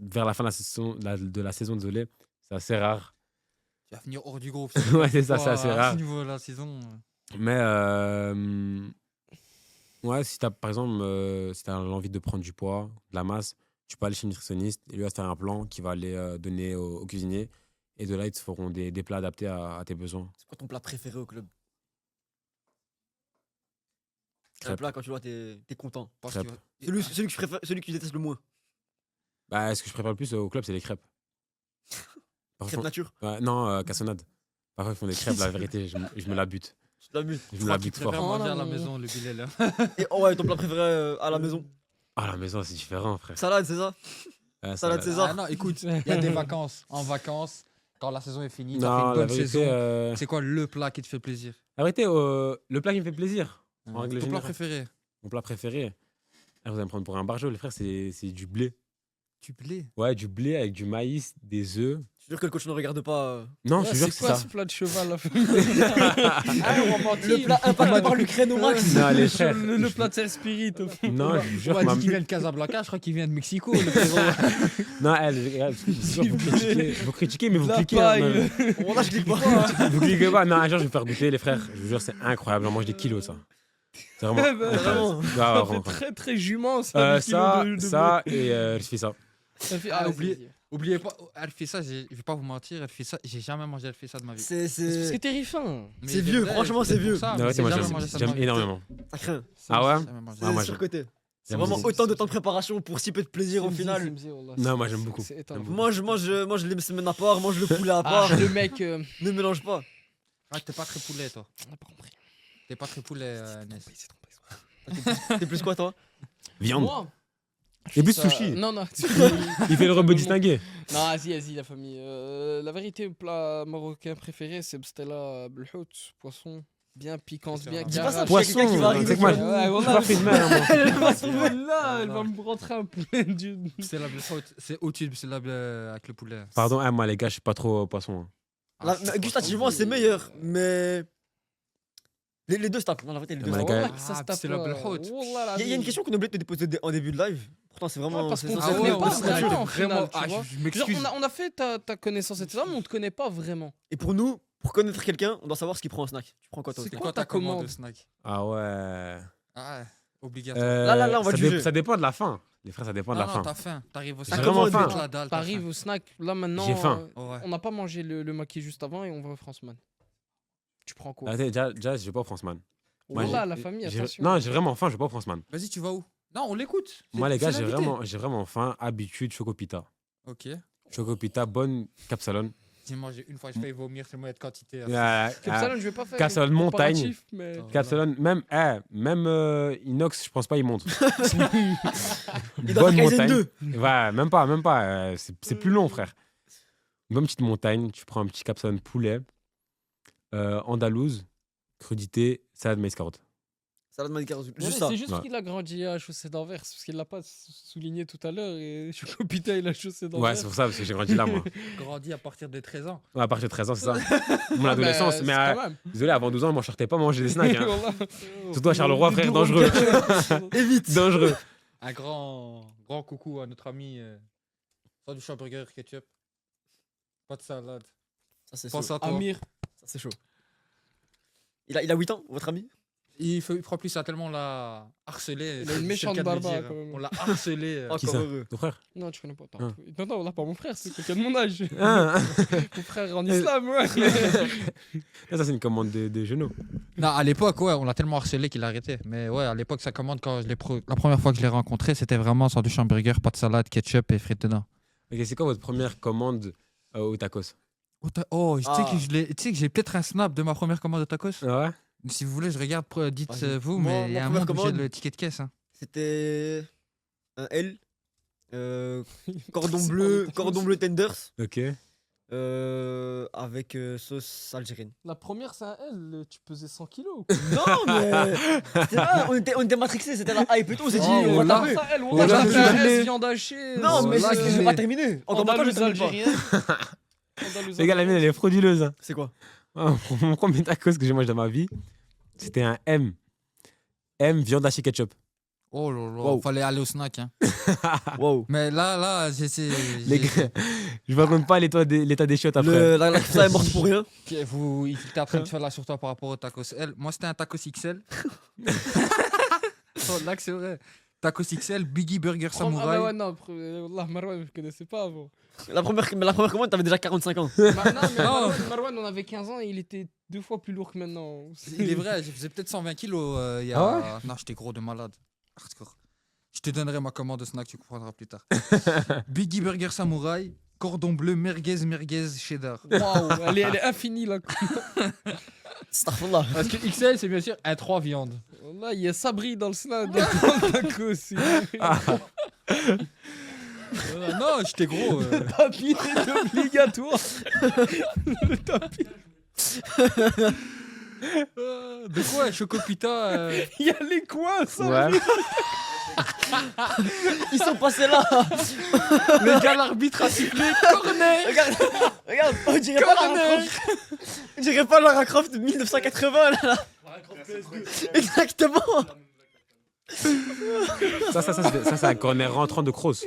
vers la fin de la saison, désolé, c'est assez rare. Tu vas finir hors du groupe. Ouais, c'est ça, c'est assez À rare. ce niveau de la saison. Mais ouais, si t'as, par exemple, si t'as l'envie de prendre du poids, de la masse, tu peux aller chez le nutritionniste et lui va te faire un plan qui va aller donner au cuisinier. Et de là, ils te feront des plats adaptés à tes besoins. C'est quoi ton plat préféré au club? Un Crêpes. plat, quand tu vois, t'es content. Parce Crêpes. que- Celui que tu préfères, celui que tu détestes le moins. Bah, ce que je préfère le plus au club, c'est les crêpes. Crêpe Parfois, nature. non, cassonade. Parfois, ils font des crêpes, la vérité, je me la bute. Tu t'amuses. Je me la Tu bute fort. préfères Oh, manger à non, la non, maison, le billet là. Et oh ouais, ton plat préféré à la maison. Ah, la maison, c'est différent, frère. Salade, c'est ça? Ouais, Salade César. Ah non, écoute, il y a des vacances. En vacances, quand la saison est finie, tu as fait Non, une la bonne vérité, saison. C'est quoi le plat qui te fait plaisir? la vérité, le plat qui me fait plaisir, en règle Ton plat générale. préféré? Mon plat préféré, ah, vous allez me prendre pour un barjot, les frères, c'est du blé. Du blé. Ouais, du blé avec du maïs, des œufs. Je suis sûr que le coach ne regarde pas. Non, je te jure que C'est c'est quoi ça. ce plat de cheval là Le plat impacté par l'Ukraine au max. Non, les frères. Le plat de Spirit. Non, je vous jure On que m'a ma- dit qu'il vient de Casablanca, je crois qu'il vient de Mexico. Le frérot. Non, vous critiquez, mais vous La cliquez. paille. hein, Bon, là, je clique pas. Vous cliquez pas. Non, un jour, je vais vous faire goûter, les frères. Je vous jure, c'est incroyable. On mange des kilos, ça. C'est vraiment. Ouais, bah, vraiment. Ouais, ouais, Ça fait vraiment. très très jument ça. des Ça, kilos de ça et je fais ça. Ça fait- Ah, vas-y, oubliez. vas-y. Oubliez pas, elle fait ça, je vais pas vous mentir, elle fait ça, j'ai jamais mangé elle fait ça de ma vie. C'est. C'est parce que C'est. t'es rifain. Mais c'est vieux, vrai, franchement, c'est pour vieux. ça, Non, mais ouais, j'ai moi, jamais j'aime mangé ça de ma j'aime vie. énormément. Ça craint. Ah ouais? J'ai jamais mangé C'est ça. moi, surcoté. C'est J'aime vraiment beaucoup. autant de temps de préparation pour si peu de plaisir au final. Non, moi, j'aime beaucoup. C'est étonnant. J'aime beaucoup. Moi, je les semaines à part, mange le poulet à Ah, part. le mec. Ne mélange pas. Ah, t'es pas très poulet toi. On a pas compris. T'es pas très poulet, Ness. Il s'est trompé. T'es plus quoi, toi? Viande. Moi Et plus ça- sushi. Non, non. Il fait le rebeu distingué. Non, vas-y, la famille. La vérité, le plat marocain préféré, c'est Bstella Belhout, poisson. Bien piquant, C'est bien vrai. Dis pas ça, garage. parce qu'il y a quelqu'un qui va arriver. c'est que moi, tu vois. Ouais, je suis voilà. pas fait de mal, hein, moi. Elle va se trouver là, elle va me rentrer un poulet du. C'est la blé haute, c'est au-dessus, c'est la blé avec le poulet. Pardon, moi, les gars, je suis pas trop poisson. hein. Mais gustativement, c'est meilleur, mais. Les deux se tapent. Non, la vérité, les deux Mais se les tapent. gars- Wallah, ça se Ah, tape. c'est la Belhout. Il y a une question qu'on a oublié de te déposer en début de live. Pourtant, c'est vraiment. parce c'est qu'on ça, se c'est connaît vraiment pas aussi vraiment, nature. au final, tu vois. je Genre, m'excuse. on a fait ta connaissance, etc., mais on te connaît pas vraiment. Et pour nous, pour connaître quelqu'un, on doit savoir ce qu'il prend en snack. Tu prends quoi, toi? C'est quoi quoi ta ta commande commande de snack? Ah ouais. Ah, obligatoire. Là, on va ça, te juger. ça dépend de la faim. Les frères, ça dépend de Non, la non, faim. t'as faim. T'arrives au J'ai snack. vraiment tu faim. pètes la dalle, t'as T'arrives faim. au snack, là maintenant. J'ai faim. Ouais. On n'a pas mangé le maquis juste avant et on va au Franceman. Tu prends quoi? Arrêtez, déjà, je vais pas au Franceman. Moi, Voilà, j'ai- la famille, J'ai- attention. Non, j'ai vraiment faim, je vais pas au Franceman. Vas-y, tu vas où? Non, on l'écoute. Moi, les gars, C'est l'invité. j'ai vraiment faim. Habitude, Chocopita. Ok. Chocopita, bonne capsalone. J'ai mangé une fois, je vais vomir tellement il y a de quantité. Capsalone, je vais pas faire. Casserole un montagne. comparatif, mais- Attends. Capsalone, même inox, je pense pas, il monte. Il doit Bonne faire Kaizen montagne. 2. Ouais, même pas. C'est plus long, frère. Une bonne petite montagne, tu prends un petit capsalone poulet, andalouse, crudité, salade maïs carotte. Salade maïs Ouais, juste ça. C'est juste Ouais. qu'il a grandi à Chaussée d'Anvers, parce qu'il l'a pas souligné tout à l'heure. Et Chocopita, il a Chaussée d'Anvers. Ouais, c'est pour ça, parce que j'ai grandi là, moi. Grandi à partir de 13 ans. Ouais, à partir de 13 ans, c'est ça. Mon Ah, adolescence. c'est Mais quand même. désolé, avant 12 ans, moi, je sortais pas manger des snacks. Hein. Voilà. Surtout à Charleroi, frère, Des dangereux. ronds- Évite. Dangereux. Un grand coucou à notre ami. Sandwich hamburger, ketchup. Pas de salade. Ça, c'est chaud. Pense à toi. Amir, Ça, c'est chaud. Il a 8 ans, votre ami? Il prend plus ça tellement on l'a harcelé. Il a une c'est méchante le cas de le barbe, dire. quand même. On l'a harcelé. Qui Encore ça heureux. Ton frère non, tu connais pas. Hein. Non, là, pas mon frère, c'est quelqu'un de mon âge. Ah, Mon frère en islam, ouais. ça, c'est une commande des genoux. Non, à l'époque, ouais, on l'a tellement harcelé qu'il a arrêté. Mais ouais, à l'époque, sa commande, quand la première fois que je l'ai rencontré, c'était vraiment sandwich hamburger, pas de salade, ketchup et frites dedans. Ok, c'est quoi votre première commande Au tacos. Oh, tu sais Ah. que tu sais que j'ai peut-être un snap de ma première commande de tacos. Ah ouais? Si vous voulez, je regarde, dites Vas-y. vous, Moi, mais il y ma a un première monde où j'ai commande. le ticket de caisse. Hein. C'était un L. Cordon C'est bleu, pas les cordon tacos. bleu tenders. Ok. Avec sauce algérienne. La première, c'est un L. Tu pesais 100 kilos. Non, mais. C'était là, on était matrixés, c'était la hype et tout. On s'est dit, Oh, on va voilà. taper. Ça, L, Voilà, voilà, je j'ai fait un l'ai. S, viande hachée. Non, mais Voilà, je je l'ai l'ai. pas terminé. Encore maintenant, je Andalouse termine pas. algérienne. Andalouse Les gars, la mienne, elle est frauduleuse. Hein. C'est quoi? Mon premier tacos que j'ai mangé dans ma vie, c'était un M. M, viande hachée ketchup. Oh là là, Wow. fallait aller au snack. Hein. Wow. Mais là, Les gars, je vous raconte pas l'état des chiottes après. La pizza est morte pour rien. il était en train de faire là sur toi par rapport au tacos L. Moi, c'était un tacos XL. Oh, là que c'est vrai. Tacos XL, Biggie Burger Ah Samouraï. bah ouais, non, Wallah, Marwan, je connaissais pas avant. La première commande, t'avais déjà 45 ans. Non, mais Non. Marwan, on avait 15 ans et il était 2 fois plus lourd que maintenant. Il est vrai, je faisais peut-être 120 kilos. Il y a... Ah Non, j'étais gros de malade. Hardcore. Je te donnerai ma commande de snack, tu comprendras plus tard. Biggie Burger Samouraï, cordon bleu, merguez cheddar. Waouh, elle est infinie là. Astaghfirullah. Parce que XL, c'est bien sûr un 3 viandes. Là, il y a Sabri dans le snack, dans le taco aussi. Voilà. Non, j'étais gros. Papier est obligatoire. De quoi, Chocopita Il y a les coins, ça. Ouais. Ils sont passés là. Le gars, l'arbitre a sifflé. Cornet. Regarde, on dirait pas Lara Croft. On dirait pas Lara Croft de 1980 là. Exactement. Ça, c'est un corner rentrant de crosse.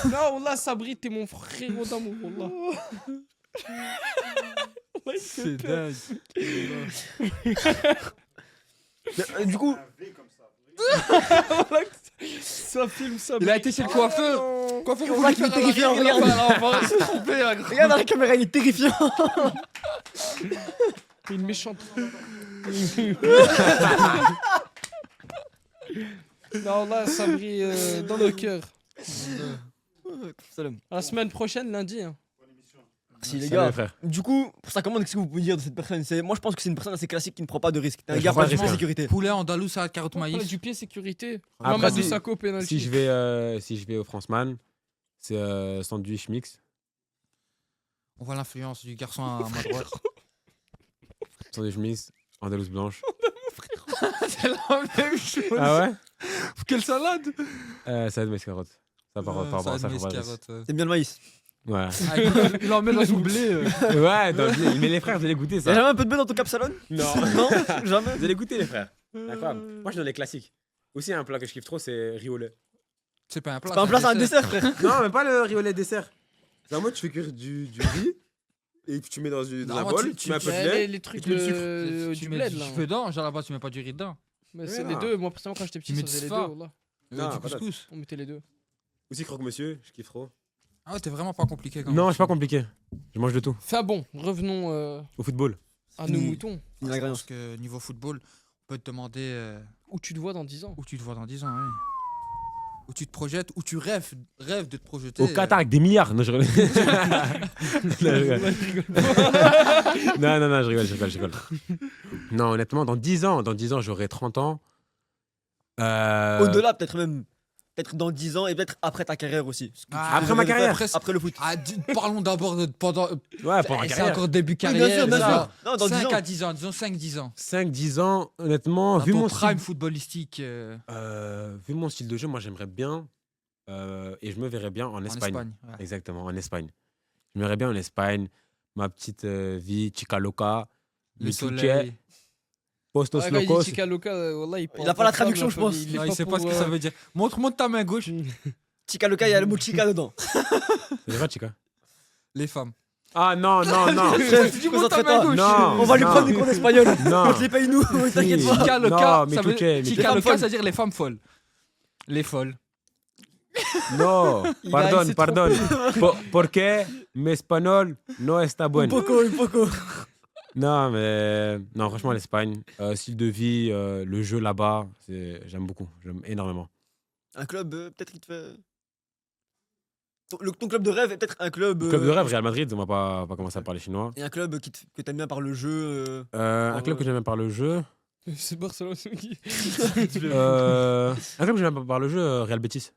Non, là, Sabri, t'es mon frérot d'amour, Wallah. C'est dingue. Du coup, Ça filme ça. Il a été chez le coiffeur. Coiffeur, On voit qu'il est terrifiant, regarde. Regarde dans la caméra, il est terrifiant. Une méchante. Non, là, Sabri, dans le cœur. Salam. La semaine prochaine, lundi. Hein. Merci les Salut, gars. les frères. Du coup, pour sa commande, qu'est-ce que vous pouvez dire de cette personne? Moi je pense que c'est une personne assez classique qui ne prend pas de risque. T'es un Ouais, je gars prends pas pas de de risque. sécurité. Poulet andalou, salade, carotte, On parle maïs. du pied sécurité. Après, Mamadou si- Sakho, penalty. Si je vais au Franceman, c'est sandwich mix. On voit l'influence du garçon à ma droite. Sandwich mix, andalouse blanche. C'est la même chose. Ah ouais? Quelle salade Salade maïs carotte. Ça par rapport à ça, faut pas le risque. T'aimes bien le maïs? Ouais. Il emmène dans son blé. Ouais, mais les frères, vous allez goûter Y'a ça. jamais un peu de beurre dans ton capsalon? Non. Non, jamais. Vous allez goûter les frères. Incroyable. Moi, je suis dans les classiques. Aussi, un plat que je kiffe trop, c'est riz au lait. C'est pas un plat. C'est pas un plat, c'est un dessert, frère. Non, mais pas le riz au lait dessert. C'est en mode, tu fais cuire du riz et puis tu mets dans Non, un moi, bol, tu- tu mets un peu de Ouais, lait. les trucs Tu mets du sucre. du Tu mets bled du là. cheveu dedans. Genre là-bas, tu mets pas du riz dedans. Mais c'est Ouais, les non. deux. Moi, personnellement, quand j'étais petit, Tu ça mets du faisait les sfa. deux. Wallah. Non, Du pas d'autre. couscous. On mettait les deux. Aussi croque-monsieur, je kiffe trop. Ah ouais, t'es vraiment pas compliqué quand Non, même. c'est pas compliqué. Je mange de tout. Enfin bon, revenons Au football. à Fini. nos moutons. Fini la Je graillance. pense que niveau football, on peut te demander Où tu te vois dans 10 ans. où tu te vois dans 10 ans. Ouais. Où tu te projettes, où tu rêves de te projeter. Au Qatar avec des milliards. Non, je rigole. Non, je rigole. Non, je rigole. Non, honnêtement, dans 10 ans, j'aurai 30 ans. Au-delà, peut-être même. Peut-être dans 10 ans et peut-être après ta carrière aussi. Parce que tu Ah, peux après ma faire carrière. Après le foot. Parlons d'abord pendant. Ouais, pour ma c'est carrière. encore début Oui, carrière. bien sûr, bien sûr. Non, dans 10 5 ans. à 10 ans, disons 5-10 ans. 5-10 ans, honnêtement, Dans vu ton mon, prime style, footballistique vu mon style de jeu, moi j'aimerais bien, et je me verrais bien en en Espagne. Espagne. Ouais. Exactement, en Espagne. Je me verrais bien en Espagne, ma petite vie, chica loca, Le mi soleil. tuche, postos Ah, quand il dit locos. Chica Loca, wallah, Il pense a pas la à femme, traduction, la je pense. famille, il est Non, il sait pas ce que pour, ça veut dire. Montre-moi ta main gauche. Chica Loca, il y a le mot chica dedans. C'est vrai, chica. Les femmes. Ah non, non, non. Tu montres ta main gauche. Non. On va lui prendre des cours d'espagnol. Non. On te les paye nous, t'inquiète Si. pas. Chica Non, loca, mais ça veut tuche, mais Chica tuche. loca, ça veut dire les femmes folles. Les folles. No, Il a essayé pardon. de Porque mi espagnol no está Un bueno. poco. Non, mais non, franchement, l'Espagne, style de vie, le jeu là-bas, j'aime beaucoup, j'aime énormément. Un club, peut-être qu'il te fait. Ton club de rêve est peut-être un club. Club de rêve, Real Madrid, on va pas commencer à parler chinois. Et un club que t'aimes bien par le jeu. Un club que j'aime bien par le jeu. C'est Barcelone qui. Un club que j'aime bien par le jeu, Real Betis.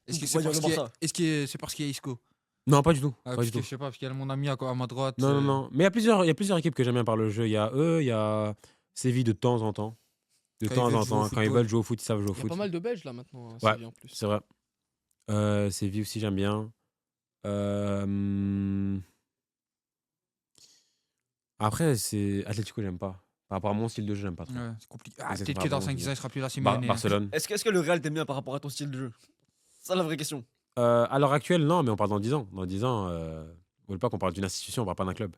Est-ce que Pourquoi c'est dire parce le qu'il y a- Barça est-ce que c'est parce qu'il y a Isco? Non, pas du tout. Ah, Pas parce du que tout. je sais pas, parce qu'il y a mon ami à ma droite. Non, non, non. Mais il y a plusieurs équipes que j'aime bien par le jeu. Il y a eux, il y a Séville de temps en temps. De Quand temps ils en veulent jouer au temps. Quand ils football. veulent jouer au foot, ils savent jouer au Il y a foot. pas mal de Belges là maintenant. Ouais. Séville, en plus. C'est vrai. Séville aussi, j'aime bien. Après, c'est Atlético, j'aime pas. Par rapport à mon style de jeu, j'aime pas trop. Ouais, c'est compliqué. Ah, c'est peut-être pas que dans vraiment 5 ans, il sera plus là, c'est Barcelone. Est-ce que le Real t'aime bien par rapport à ton style de jeu? C'est ça la vraie question. À l'heure actuelle, non, mais on parle dans 10 ans. Dans 10 ans, vous voulez pas qu'on parle d'une institution, on parle pas d'un club.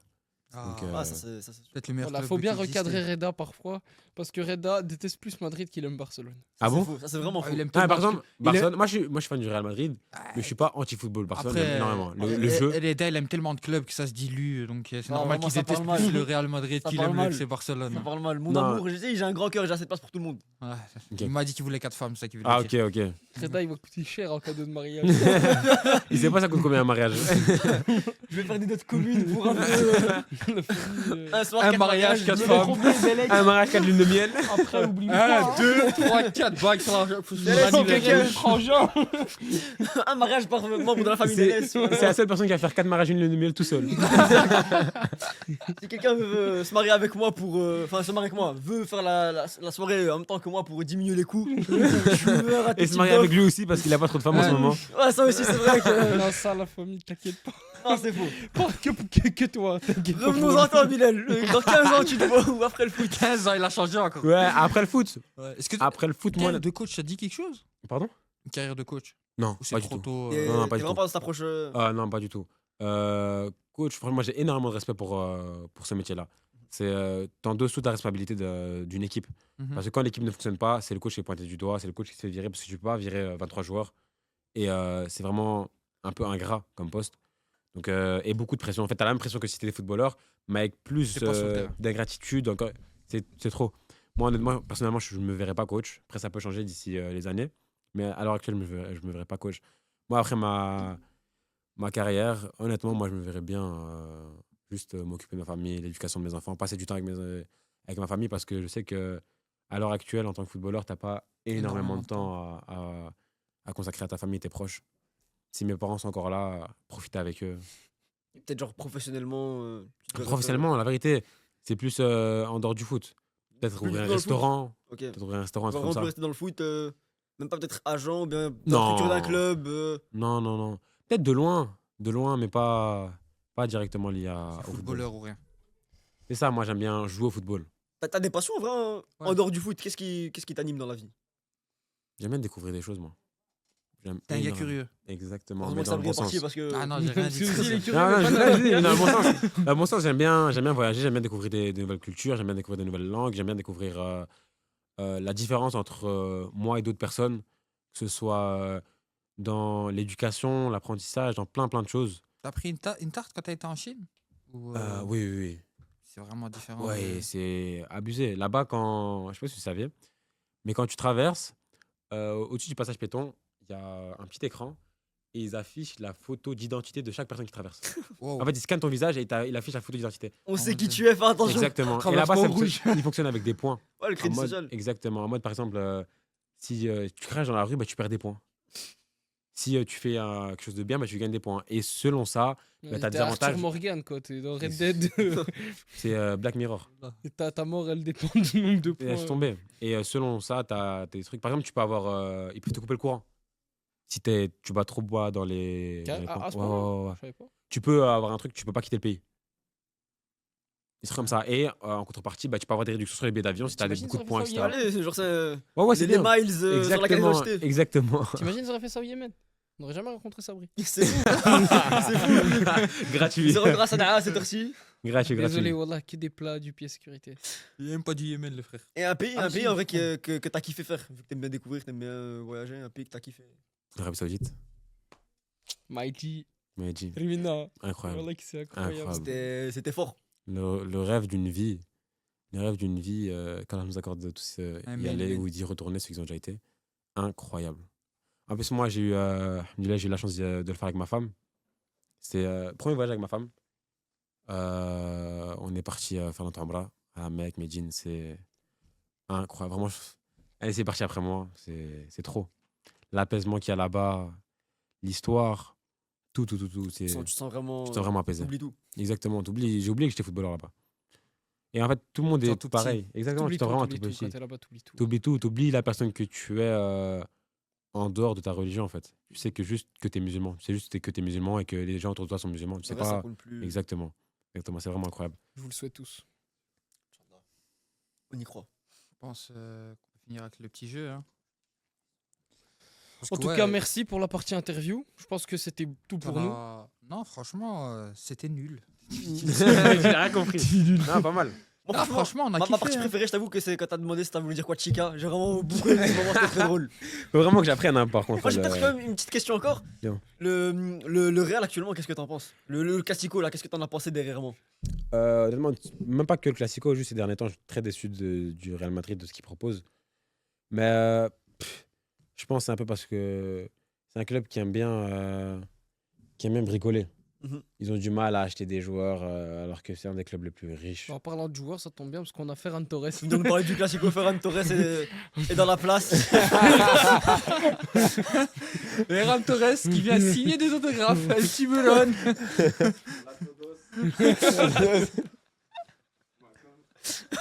Donc, Ah, ça c'est. peut-être le meilleur Voilà, club faut bien qui existe. recadrer Reda parfois, parce que Reda déteste plus Madrid qu'il aime Barcelone. Ah bon? Ça c'est vraiment Ah, faux. il aime Ah, tellement par exemple, il est- Barcelone, moi je suis fan du Real Madrid, mais je suis pas anti-football. Barcelone, j'aime énormément. Le jeu. Reda, il aime tellement de clubs que ça se dilue, donc c'est Ah, normal vraiment, qu'il ça déteste parle plus mal. le Real Madrid Ça qu'il parle aime le mal. FC Barcelone. Ça parle mal. Mon Non. amour, je sais, j'ai un grand cœur, j'ai assez de place pour tout le monde. Ouais, Ok. Il m'a dit qu'il voulait 4 femmes, c'est ça qu'il voulait Ah, dire. ok, ok. Reda, il va coûter cher en cadeau de mariage. Il sait pas ça coûte combien un mariage. Je vais faire des notes communes pour un peu. La famille, Un soir, Un quatre mariage, quatre je vais femmes. tromper Belek. Un mariage 4 lunes de miel. Après, oublie 1, 2, 3, 4 bagues sur la Laisse quelqu'un. frangin. Un mariage par membre de la famille C'est d'Enes. c'est la seule personne qui va faire 4 mariages 1 lune de miel tout seul. Si quelqu'un veut se marier avec moi pour. Enfin, se marier avec moi, veut faire la soirée en même temps que moi pour diminuer les coûts, je suis ouvert à tout Et se type marier avec d'offre. lui aussi parce qu'il a pas trop de femmes en ce Ouais. moment. Ouais, ça aussi, c'est vrai que. Non, ça, la famille, t'inquiète pas. Non, c'est faux. Pas que toi, t'inquiète pas. Revenons-en toi, Bilal. Dans 15 ans, tu te vois, ou après le foot. 15 ans, il a changé encore. Ouais, après le foot. Est-ce que Après le foot, une moi. carrière de coach, ça te dit quelque chose? Pardon? Une carrière de coach? Non, Ou c'est pas du trop tout. tôt? Et Non, pas t'es du vraiment tout. pas dans cette approche. Ah non, pas du tout. Coach, franchement, moi j'ai énormément de respect pour ce métier-là. C'est t'en dessous de la responsabilité d'une équipe. Mhm. Parce que quand l'équipe ne fonctionne pas, c'est le coach qui est pointé du doigt, c'est le coach qui se fait virer parce que tu peux pas virer 23 joueurs. Et c'est vraiment un peu ingrat comme poste. Donc, et beaucoup de pression. En fait, tu as la même pression que si tu étais footballeur, mais avec plus T'es pas sur le terrain. d'ingratitude. Encore, c'est trop. Moi, honnêtement, personnellement, je ne me verrais pas coach. Après, ça peut changer d'ici les années. Mais à l'heure actuelle, je me verrais pas coach. Moi, après ma carrière, honnêtement, moi, je me verrais bien juste m'occuper de ma famille, l'éducation de mes enfants, passer du temps avec ma famille parce que je sais que à l'heure actuelle, en tant que footballeur, tu n'as pas énormément de temps à consacrer à ta famille et tes proches. Si mes parents sont encore là, profitez avec eux. Peut-être genre professionnellement. tu te verrais Professionnellement, la vérité, c'est plus en dehors du foot. Peut-être Plus ouvrir un dans le foot. restaurant. faire- Ok. Peut-être ouvrir un restaurant, un Genre truc comme vraiment plus ça. rester dans le foot, même pas peut-être agent ou bien dans Non. la structure d'un club. Non, non, non. Peut-être de loin, mais pas directement lié au football. Footballeur ou rien. C'est ça, moi j'aime bien jouer au football. T'as des passions en vrai en Ouais. dehors du foot. Qu'est-ce qui t'anime dans la vie? J'aime bien découvrir des choses, moi. J'aime T'es un gars énormément. curieux. Exactement, Heureusement mais que dans ça le brille bon parti sens. parce que. Ah non, j'ai rien dit. C'est aussi les curieux, Non, non, mais je pas l'ai dit, mais dans le bon sens. Dans le bon sens, j'aime bien voyager, j'aime bien découvrir des nouvelles cultures, j'aime bien découvrir des nouvelles langues, j'aime bien découvrir la différence entre moi et d'autres personnes, que ce soit dans l'éducation, l'apprentissage, dans plein de choses. T'as pris une tarte quand t'as été en Chine? Ou, Oui, oui, oui. c'est vraiment différent. Ouais, de- c'est abusé. Là-bas, je sais pas si vous saviez, mais quand tu traverses, au-dessus du passage piéton, il y a un petit écran et ils affichent la photo d'identité de chaque personne qui traverse. Wow. En fait, ils scannent ton visage et il affiche la photo d'identité. On sait Oh, qui ok. tu es, fais attention. Exactement. Et Traverse là-bas, pas ça au rouge. il fonctionne avec des points. Ouais, le En crédit mode- social. Exactement. En mode, par exemple, si tu craches dans la rue, bah, tu perds des points. Si tu fais quelque chose de bien, bah, tu gagnes des points. Et selon ça, bah, t'as des T'es Arthur avantages. Morgan, quoi. T'es dans Red Dead. c'est Black Mirror. Et ta mort, elle dépend du nombre de Et points. laisse tomber. Et selon ça, tu as des trucs. Par exemple, tu peux avoir. Ils peuvent te couper le courant. Si tu vas trop bois dans les. dans les À coins. ce Ouais, point-là, ouais, ouais. je savais pas. Tu peux avoir un truc, tu peux pas quitter le pays. Des trucs comme ça. Et en contrepartie, bah, tu peux avoir des réductions sur les billets d'avion si tu as T'imagines, beaucoup de ça points, aurait fait etc. ça Allez, c'est genre c'est. Ouais, ouais, c'est les bien. miles sur la carte d'identité. Exactement. T'imagines, ils auraient fait ça au Yémen. On n'aurait jamais rencontré Sabri. C'est fou. C'est fou. Gratuit. Zéro grâce à Dara à cette heure-ci. Gratuit, Désolé, gratuit. Wallah, que des plats, du pied sécurité. Il n'y a même pas du Yémen, le frère. Et un pays, Ah, un pays si, en vrai fou. que t'as kiffé faire. Vu que t'aimes bien découvrir, t'aimes bien voyager, un pays que t'as kiffé. L'Arabie Saoudite. Mighty, Mais dit, Rimina. incroyable. Wallah, que c'est incroyable. Incroyable. C'était fort. Le rêve d'une vie. Le rêve d'une vie, quand on nous accorde de tous y mais aller le- ou d'y retourner, ceux qui ont déjà été. Incroyable. En plus, moi, alhamdoulilah, j'ai eu la chance de le faire avec ma femme. C'était premier voyage avec ma femme. On est parti faire notre Umrah à Mecque, Médine. C'est incroyable. Vraiment, elle est partie après moi. C'est trop. L'apaisement qu'il y a là-bas, l'histoire, tout. Tu te sens vraiment. Tu te sens vraiment apaisé. T'oublies tout. Exactement. J'ai oublié que j'étais footballeur là-bas. Et en fait, tout le monde Genre est tout pareil. Exactement. Tu te sens vraiment tout Quand petit. t'es là-bas, t'oublies tout. T'oublies tout. T'oublies la personne que tu es en dehors de ta religion, en fait. Tu sais que juste que t'es musulman. Tu sais juste que t'es musulman et que les gens autour de toi sont musulmans. Tu sais Le reste, ça pas. compte plus. Exactement. C'est vraiment incroyable. Je vous le souhaite tous. On y croit. Je pense qu'on peut finir avec le petit jeu. Hein. En tout cas, merci pour la partie interview. Je pense que c'était tout pour nous. Non, franchement, c'était nul. J'ai rien compris. Non, pas mal. Moi, Ah, franchement, on a ma kiffé. partie hein. préférée, je t'avoue que c'est quand t'as demandé si t'as voulu dire quoi de Chica. J'ai vraiment beaucoup aimé ce moment, c'était très drôle. Faut vraiment que j'apprenne, hein, par contre. Moi, j'ai peut-être quand même une petite question encore. Bien. Le Real actuellement, qu'est-ce que t'en penses le Classico, là, qu'est-ce que t'en as pensé derrière moi? Honnêtement, même pas que le Classico, juste ces derniers temps, je suis très déçu du Real Madrid, de ce qu'il propose. Mais je pense que c'est un peu parce que c'est un club qui aime bien bricoler. Mhm. Ils ont du mal à acheter des joueurs alors que c'est un des clubs les plus riches. En parlant de joueurs, ça tombe bien parce qu'on a Ferran Torres. De nous parler du Classico, Ferran Torres est dans la place. Ferran Torres qui vient signer des autographes. El Tiburon.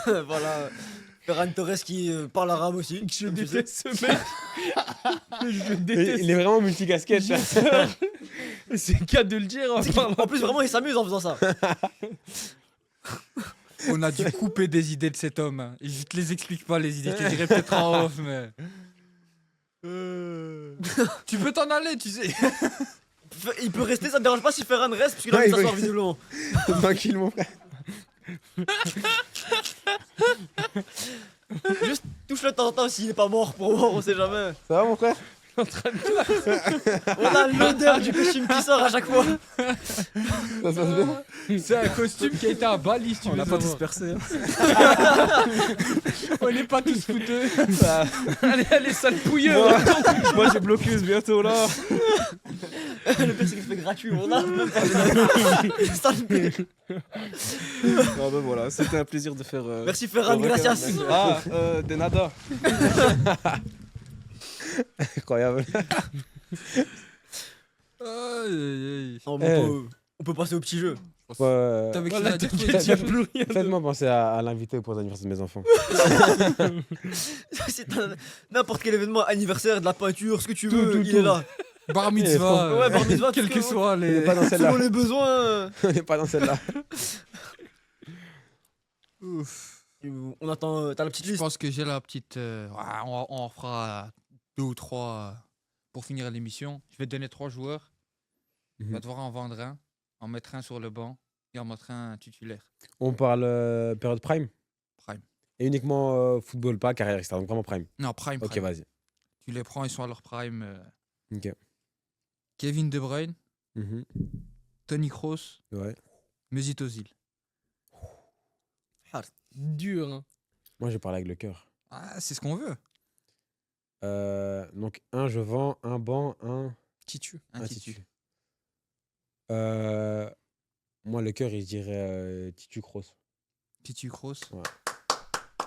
Voilà. Ferran Torres qui parle arabe aussi. Je comme tu sais. déteste ce mec. Je déteste. Il est vraiment multicasquette. C'est cas de le dire. En plus, vraiment, il s'amuse en faisant ça. On a dû couper des idées de cet homme. Hein. Je te les explique pas, les idées. Je te dirais peut-être en off, mais. Tu peux t'en aller, tu sais. Il peut rester, ça te dérange pas si Ferran reste, parce qu'il a Ouais, envie de il s'asseoir veut- visiblement. Tranquille, mon frère. Juste touche-le de temps en temps s'il est pas mort pour voir, on sait jamais. Ça va, mon frère? On a l'odeur du costume qui sort à chaque fois. Ça se passe bien? C'est un costume qui a été à Bali, si tu On veux n'a pas savoir. tous percé. On n'est pas tous fouteux. Allez, sale pouilleux. Moi j'ai blocus bientôt là. Le pire, c'est qu'il se fait gratuit, on a même pas. Ça me plaît. Ah ben voilà, c'était un plaisir de faire. Merci Ferran, gracias. Ah, de nada. Incroyable. Non, mais on peut passer au petit jeu. T'avais quelque chose à dire, toi, Faites-moi penser à l'inviter pour l'anniversaire de mes enfants. Si t'as n'importe quel événement, anniversaire, de la peinture, ce que tu Tout, veux, tout, il tout. est là. Bar mitzvah. Ouais, bar mitzvah, quels tout que ce que- soient On n'est les. pas dans Selon celle-là. les besoins. On n'est pas dans celle-là. On attend. T'as la petite Je liste. pense que j'ai la petite. On en fera 2 ou 3 pour finir l'émission. Je vais te donner 3 joueurs. Tu vas devoir en vendre un, en mettre un sur le banc et en mettre un titulaire. On parle période prime Prime. et uniquement football, pas carrière, etc. Donc vraiment prime. Non, prime. Ok, prime. vas-y. Tu les prends, ils sont à leur prime. Ok. Kevin De Bruyne, Mhm. Tony Kroos, Ouais. Mesut Ozil. Dur. Hein. Moi, je parle avec le cœur. Ah, c'est ce qu'on veut. Donc, un, je vends, un banc, un Titu. Un Titu. titu. Moi, le cœur, il dirait Titu Kroos. Titu Kroos.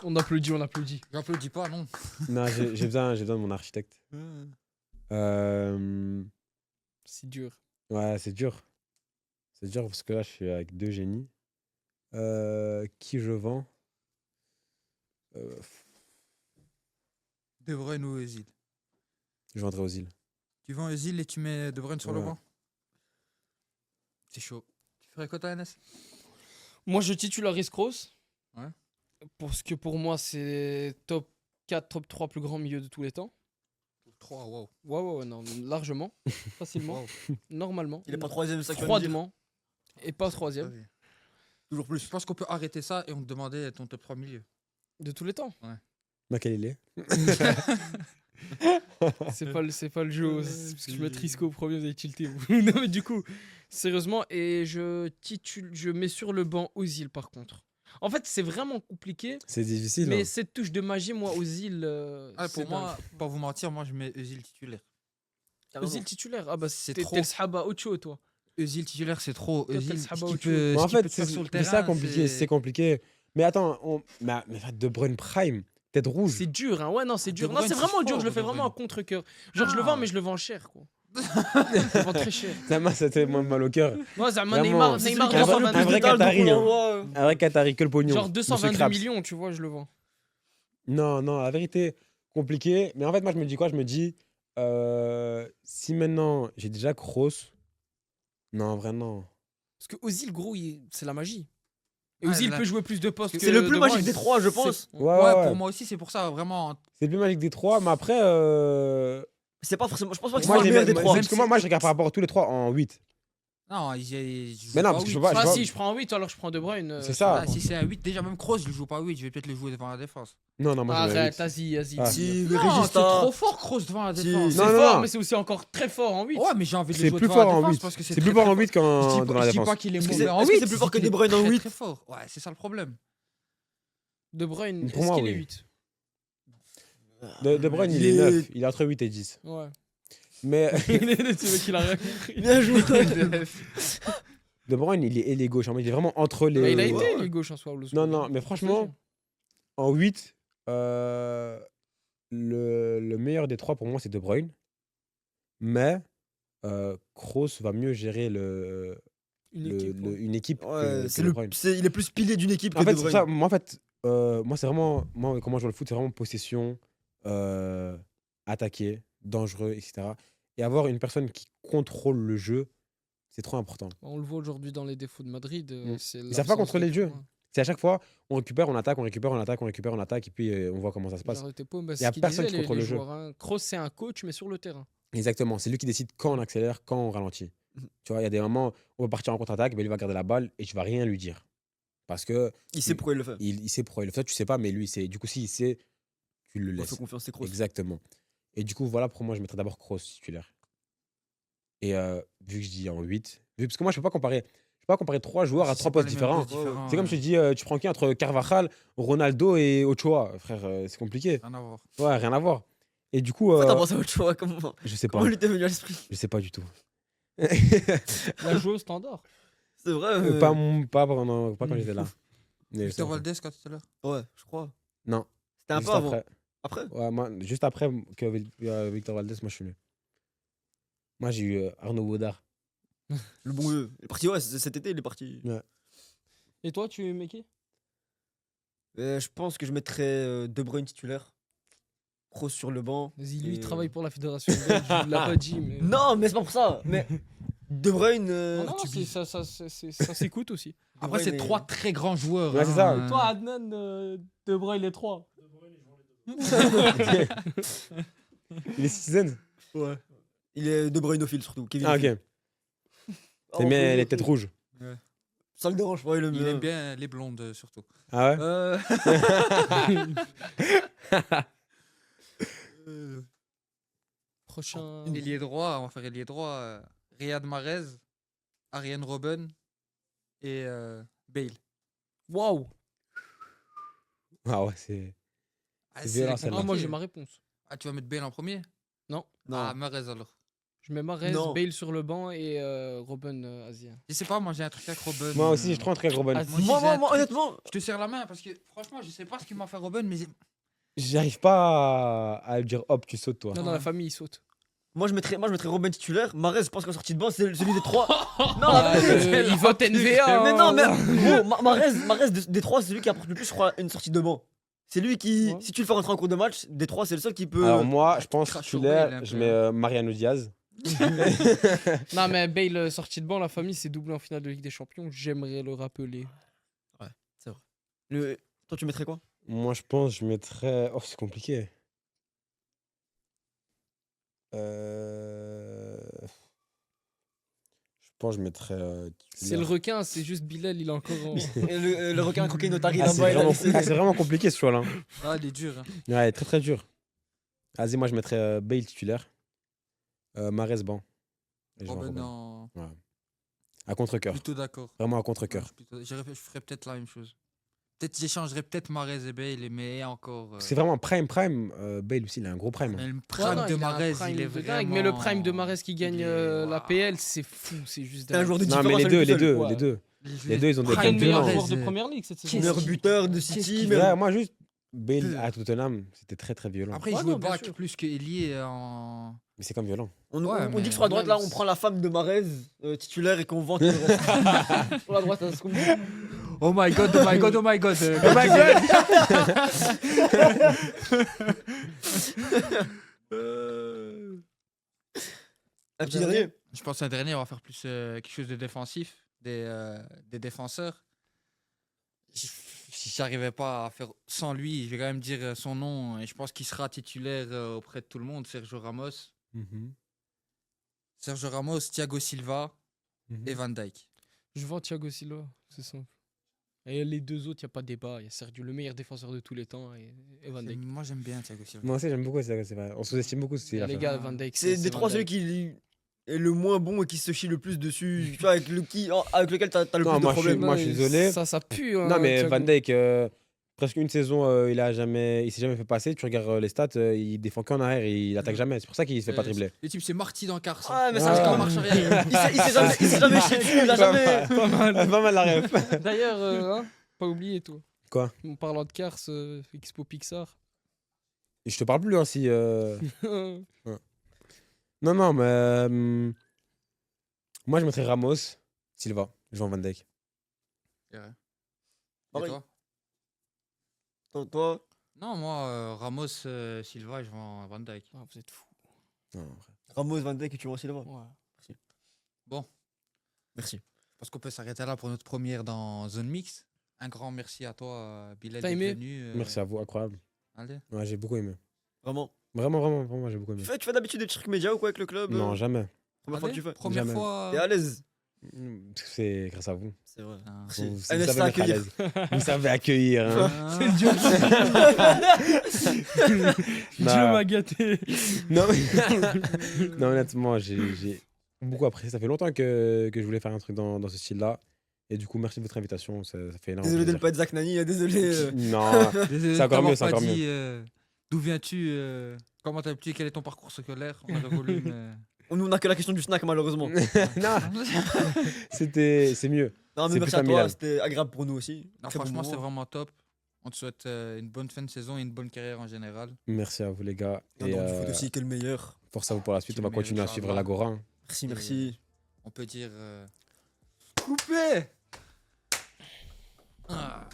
On applaudit, on applaudit. J'applaudis pas, non. Non, j'ai besoin de mon architecte. C'est dur. Ouais, c'est dur. C'est dur parce que là, je suis avec 2 génies. Qui je vends De Bruyne ou Ozil. Je vendrai aux îles. Tu vends Ozil et tu mets De Bruyne sur le Ouais. banc. C'est chaud. Tu ferais quoi, toi, NS? Moi, je titularise Kroos. Ouais. Parce que pour moi, c'est top 4, top 3 plus grand milieu de tous les temps. 3, wow. Ouais, non, largement. Facilement. Normalement. Il est pas troisième, c'est ça que tu viens de dire. Froidement. Et pas troisième. Toujours Je plus. pense qu'on peut arrêter ça et on te demandait ton top 3 milieu. De tous les temps. Dans quel il est C'est pas le jeu. C'est parce que je mets Trisco au premier, vous avez tilté. Vous. Non, mais du coup, sérieusement, et je mets sur le banc Ozil par contre. En fait, c'est vraiment compliqué. C'est difficile. Mais hein. cette touche de magie, moi, Ozil. Pour moi, pas vous mentir, moi je mets Ozil titulaire. carrément. Ozil titulaire. Ah bah C'est t'es trop. le Sahaba Ocho, toi. Eusil titulaire, c'est trop. Toi, t'as le Eusil, Sahaba ce qu'il au-dessus. peut, Mais ce en qu'il peut fait, te faire sur le c'est terrain. ça compliqué, c'est compliqué. Mais attends, mais De Bruyne Prime, tête rouge. C'est dur, hein. Ouais, non, c'est De dur. Non, Bruyne, c'est c'est vraiment dur. fort, Je le De fais vraiment en Bruyne. contre-cœur. Genre, je le Ah. vends, mais je le vends cher, quoi. Je le vends très cher. Ça fait mal au cœur. Moi, Vraiment. Neymar, C'est Neymar celui qui a 222 un vrai Vidal, donc Qatari, on hein. l'envoie, Un vrai Qatari, que le pognon. Genre Monsieur 222 Krabs. millions, tu vois, je le vends. Non, la vérité, compliqué. Mais en fait, moi, je me dis quoi? Je me dis, si maintenant j'ai déjà Kroos, non, en vrai, non. Parce que Ozil, gros, c'est la magie. Et Ouais, Ozil là- peut jouer plus de postes que C'est le plus De magique Bruyne. des trois, je pense. Ouais, pour moi aussi, c'est pour ça, vraiment. C'est le plus magique des trois, mais après, C'est pas forcément. Je pense pas que ce moi, soit le j'ai- meilleur des moi, trois. parce que moi, je regarde par rapport à tous les trois en 8. Non, il joue Mais non, pas parce que je huit. vois pas- Ah vois- si, je prends un 8, alors je prends De Bruyne. C'est ça. Ah, si c'est un 8, déjà même Kroos, je le joue pas 8, je vais peut-être le jouer devant la défense. Non, moi, je mets Arrête, 8. vas-y. Ah. Si, Non, c'est Regista. trop fort Kroos devant la Si. défense. C'est Non, non, fort, non. mais c'est aussi encore très fort en 8. Ouais, mais j'ai envie de le C'est jouer plus devant la fort en défense 8. parce que C'est très, plus très fort en fort. 8 qu'en Je dis devant pas- la je dis défense. pas qu'il est Est-ce que mauvais c'est- en est-ce que 8. c'est plus fort que je dis De Bruyne en qu'il est 8? très fort. Ouais, c'est ça le problème. De Bruyne, Pour est-ce moi, qu'il est oui. 8? De Bruyne, il est 9. Il est entre 8 et 10. Ouais. Mais Tu veux qu'il a rien compris. Bien joué. De Bruyne, il est ailier gauche. Il est vraiment entre les. Bah, il a Ouais. été les gauche en soi. Non, mais franchement, en 8, le meilleur des trois pour moi, c'est De Bruyne. Mais Kroos va mieux gérer une équipe Ouais, que c'est De le, Bruyne. il est plus pilier d'une équipe que En fait, De c'est Bruyne. ça. Moi, en fait, moi, c'est vraiment. Moi, comment je vois le foot, c'est vraiment possession, attaquer, dangereux, etc. Et avoir une personne qui contrôle le jeu, c'est trop important. On le voit aujourd'hui dans les défauts de Madrid. C'est Ils savent pas l'absence contrôler de le jeu. tout, hein. C'est à chaque fois, on récupère, on attaque, on récupère, on attaque, on récupère, on attaque, et puis on voit comment ça se passe. Genre, t'es pas- bah, Y c'est a ce qu'ils personne disaient, qui contrôle les le jeu. joueurs, hein. Kroos, c'est un coach, mais sur le terrain. Exactement, c'est lui qui décide quand on accélère, quand on ralentit. Tu vois, il y a des moments, on va partir en contre-attaque, mais lui va garder la balle et tu vas rien lui dire. Parce que Il sait pourquoi il le fait. il sait pourquoi il le fait, tu sais pas, mais lui, c'est du coup, s'il sait, tu le Il laisses. faut confiance, c'est Kroos. Exactement. Et du coup, voilà, pour moi, je mettrais d'abord Kroos titulaire. Et vu que je dis en 8, parce que moi, je peux pas comparer 3 joueurs à C'est 3 pas postes les mêmes différents. postes différents, C'est comme ouais. je te dis, tu prends qui entre Carvajal, Ronaldo et Ochoa, frère, c'est compliqué. Rien à voir. Ouais, rien à voir. Et du coup, Pourquoi t'as pensé à autre chose? je sais pas. Comment lui t'est venu à l'esprit? Je sais pas du tout. Il a joué au standard. C'est vrai. Pas quand j'étais là. Mais Victor c'est- Valdez, quand tu étais là. Ouais, je crois. Non. C'était un Juste peu avant. après. Après? Ouais, moi, juste après que Victor Valdez, moi je suis venu. Moi j'ai eu Arnaud Baudard. Le bon vieux. Il est parti, ouais, cet été, il est parti. Et toi, tu mets qui? Je pense que je mettrais De Bruyne titulaire. Kroos sur le banc. Vas-y, lui, il Et, travaille pour la fédération belge. Je l'ai pas dit, mais. Non, mais c'est pas pour ça. Mais De Bruyne. Ah non, ça s'écoute aussi. Après, c'est mais- 3 très grands joueurs. Ouais, c'est ça. hein. Toi, Adnan, De Bruyne, les 3. Il est Citizen. Ouais. Il est De Bruyne au fil surtout. Kevin Ah au fil. ok. Ah, T'aimais ouais, les ouais. têtes rouges. Ça le dérange pas, il aime Il bien. aime bien les blondes, surtout. Ah ouais Prochain. Ailier droit, on va faire ailier droit. Riyad Mahrez, Arjen Robben et Bale. Waouh! Ah ouais, c'est. Ah, C'est violent, compliqué. celle-là. Ah, moi, j'ai ma réponse. Ah, tu vas mettre Bale en premier? Non. Ah, Mahrez alors. Je mets Mahrez, Non. Bale sur le banc et Robben Asia. Je sais pas, moi j'ai un truc avec Robben. Moi aussi, j'ai trop un truc avec Robben. Ah, Moi aussi, Moi, j'ai un moi, truc. honnêtement, Je te serre la main parce que franchement, je sais pas ce qui m'a fait Robben, mais J'arrive pas à lui dire hop, tu sautes toi. Non, dans la famille, il saute. moi je mettrais Robben titulaire. Mahrez, je pense qu'en sortie de banc, c'est celui des trois. Non, Ah, la vérité. il vote NVA. Mais non, mais hein. gros, Mahrez des trois, c'est celui qui apporte le plus, je crois, une sortie de banc. C'est lui qui, Ouais. si tu le fais rentrer en cours de match, des trois, c'est le seul qui peut. Alors moi, je pense crache titulaire, sur Bale, un je peu. mets Mariano Diaz. Non, mais Bale, sorti de banc, la famille, s'est doublé en finale de Ligue des Champions. J'aimerais le rappeler. Toi, tu mettrais quoi? Moi, je pense je mettrais. Oh, c'est compliqué. Je pense je mettrais. C'est le requin, c'est juste Bilal, il est encore en. Et le requin coquin notari Ah, c'est là-bas, il a vraiment, laissé. c'est vraiment compliqué ce choix-là. ah, il est dur. Hein. Ouais, très très dur. Vas-y, moi je mettrais Bale titulaire. Mahrez banc. Et je vois Robben, Robben. non. À contre-cœur. Plutôt d'accord. Vraiment à contre-cœur. Je ferais peut-être la même chose. Peut-être j'échangerais peut-être Mahrez et Bale, mais encore. C'est vraiment prime. Bale aussi, il a un gros prime. Mais le Ouais, prime non, de il a un Mahrez, prime il est de dingue, vraiment. mais le prime de Mahrez qui gagne il est- la PL, c'est fou, c'est juste C'est un dingue. joueur de Non, différence. mais à lui tout seul. ouais. les deux, ils ont des Prime qualités meilleur différentes. joueur de première ligue cette saison. Meilleur buteur de City. Ouais, même. moi, juste, Bale à Tottenham, c'était très très violent. Après, il Ouais, jouait non, bien back sûr. plus que ailier en. Mais c'est comme violent. Ouais, On dit mais- que sur la droite, là, on prend la femme de Mahrez, titulaire, et qu'on vante le reste. Sur la droite, ça se trouve. Oh my god, oh my god, oh my god. Oh my god! Un petit dernier. Je pense un dernier, on va faire plus quelque chose de défensif, des défenseurs. Si j'arrivais pas à faire sans lui, je vais quand même dire son nom et je pense qu'il sera titulaire auprès de tout le monde, Sergio Ramos. Sergio Ramos, Thiago Silva et Van Dijk. Je vends Thiago Silva, c'est simple. Et les deux autres, il n'y a pas de débat. Il y a Sergio, le meilleur défenseur de tous les temps, et Van Dijk. Moi j'aime bien Thiago Silva. Moi aussi, j'aime beaucoup ça. On sous-estime beaucoup ce qu'il a Les fait. gars, Van Dijk. C'est des Van trois celui Dijk. qui est le moins bon et qui se chie le plus dessus. Tu vois, avec lequel t'as le Non, plus de moi, problèmes. moi, je suis désolé. Ça pue. Hein, Non, mais Thiago. Van Dijk, presque une saison, il s'est jamais fait passer. Tu regardes les stats, il défend qu'en arrière, il attaque jamais. C'est pour ça qu'il se fait pas dribbler. Le type c'est Marty dans Cars. Ah, mais Ah. ça, c'est en comme marche arrière. Il s'est jamais chié dessus, il a jamais. Pas mal. Pas mal la ref. D'ailleurs, hein, pas oublié, toi. Quoi? En parlant de Cars, Expo Pixar. Et je te parle plus, hein, si. Non, mais. Moi, je mettrais Ramos, Silva. Je vends Van Dijk. Et Pareil. toi Toi, Non, moi Ramos, Silva, je vends Van Dijk. Ah, vous êtes fous. Non, Ramos, Van Dijk et tu vois aussi là-bas. Ouais. Bon, Merci. parce qu'on peut s'arrêter là pour notre première dans Zone Mix. Un grand merci à toi, Bilal, T'as d'être aimé venu. Merci à vous, incroyable. Allez. Ouais, j'ai beaucoup aimé. Vraiment. Vraiment, j'ai beaucoup aimé. Tu fais d'habitude des trucs médias ou quoi avec le club Non, jamais. Première fois que Allez, tu fais. Première Jamais. fois. T'es à l'aise. C'est grâce à vous. C'est vrai. Ah. Merci. Vous Un savez instant à mettre à accueillir. l'aise. Vous savez accueillir. Hein. Ah. Dieu Bah, m'a gâté. non, non, honnêtement, j'ai beaucoup apprécié. Ça fait longtemps que je voulais faire un truc dans ce style-là. Et du coup, merci de votre invitation. Ça fait énormément Désolé de ne plaisir. pas être Zach Nani, désolé. Non, Désolé C'est encore de mieux, c'est t'avoir encore pas dit, d'où viens-tu, comment t'as petit, quel est ton parcours scolaire. On aurait voulu, mais. Nous, on n'a que la question du snack, malheureusement. non, c'est mieux. Non, mais C'est merci plus à toi, familial. c'était agréable pour nous aussi. Non, Très bon franchement, moment. c'est vraiment top. On te souhaite une bonne fin de saison et une bonne carrière en général. Merci à vous, les gars. Non, Et non, du foot aussi, que le meilleur. force à vous pour la suite. Que On va le continuer à meilleur, suivre Inch'Allah. l'Agora. Hein. Merci, Et, merci. On peut dire. Coupé. Ah.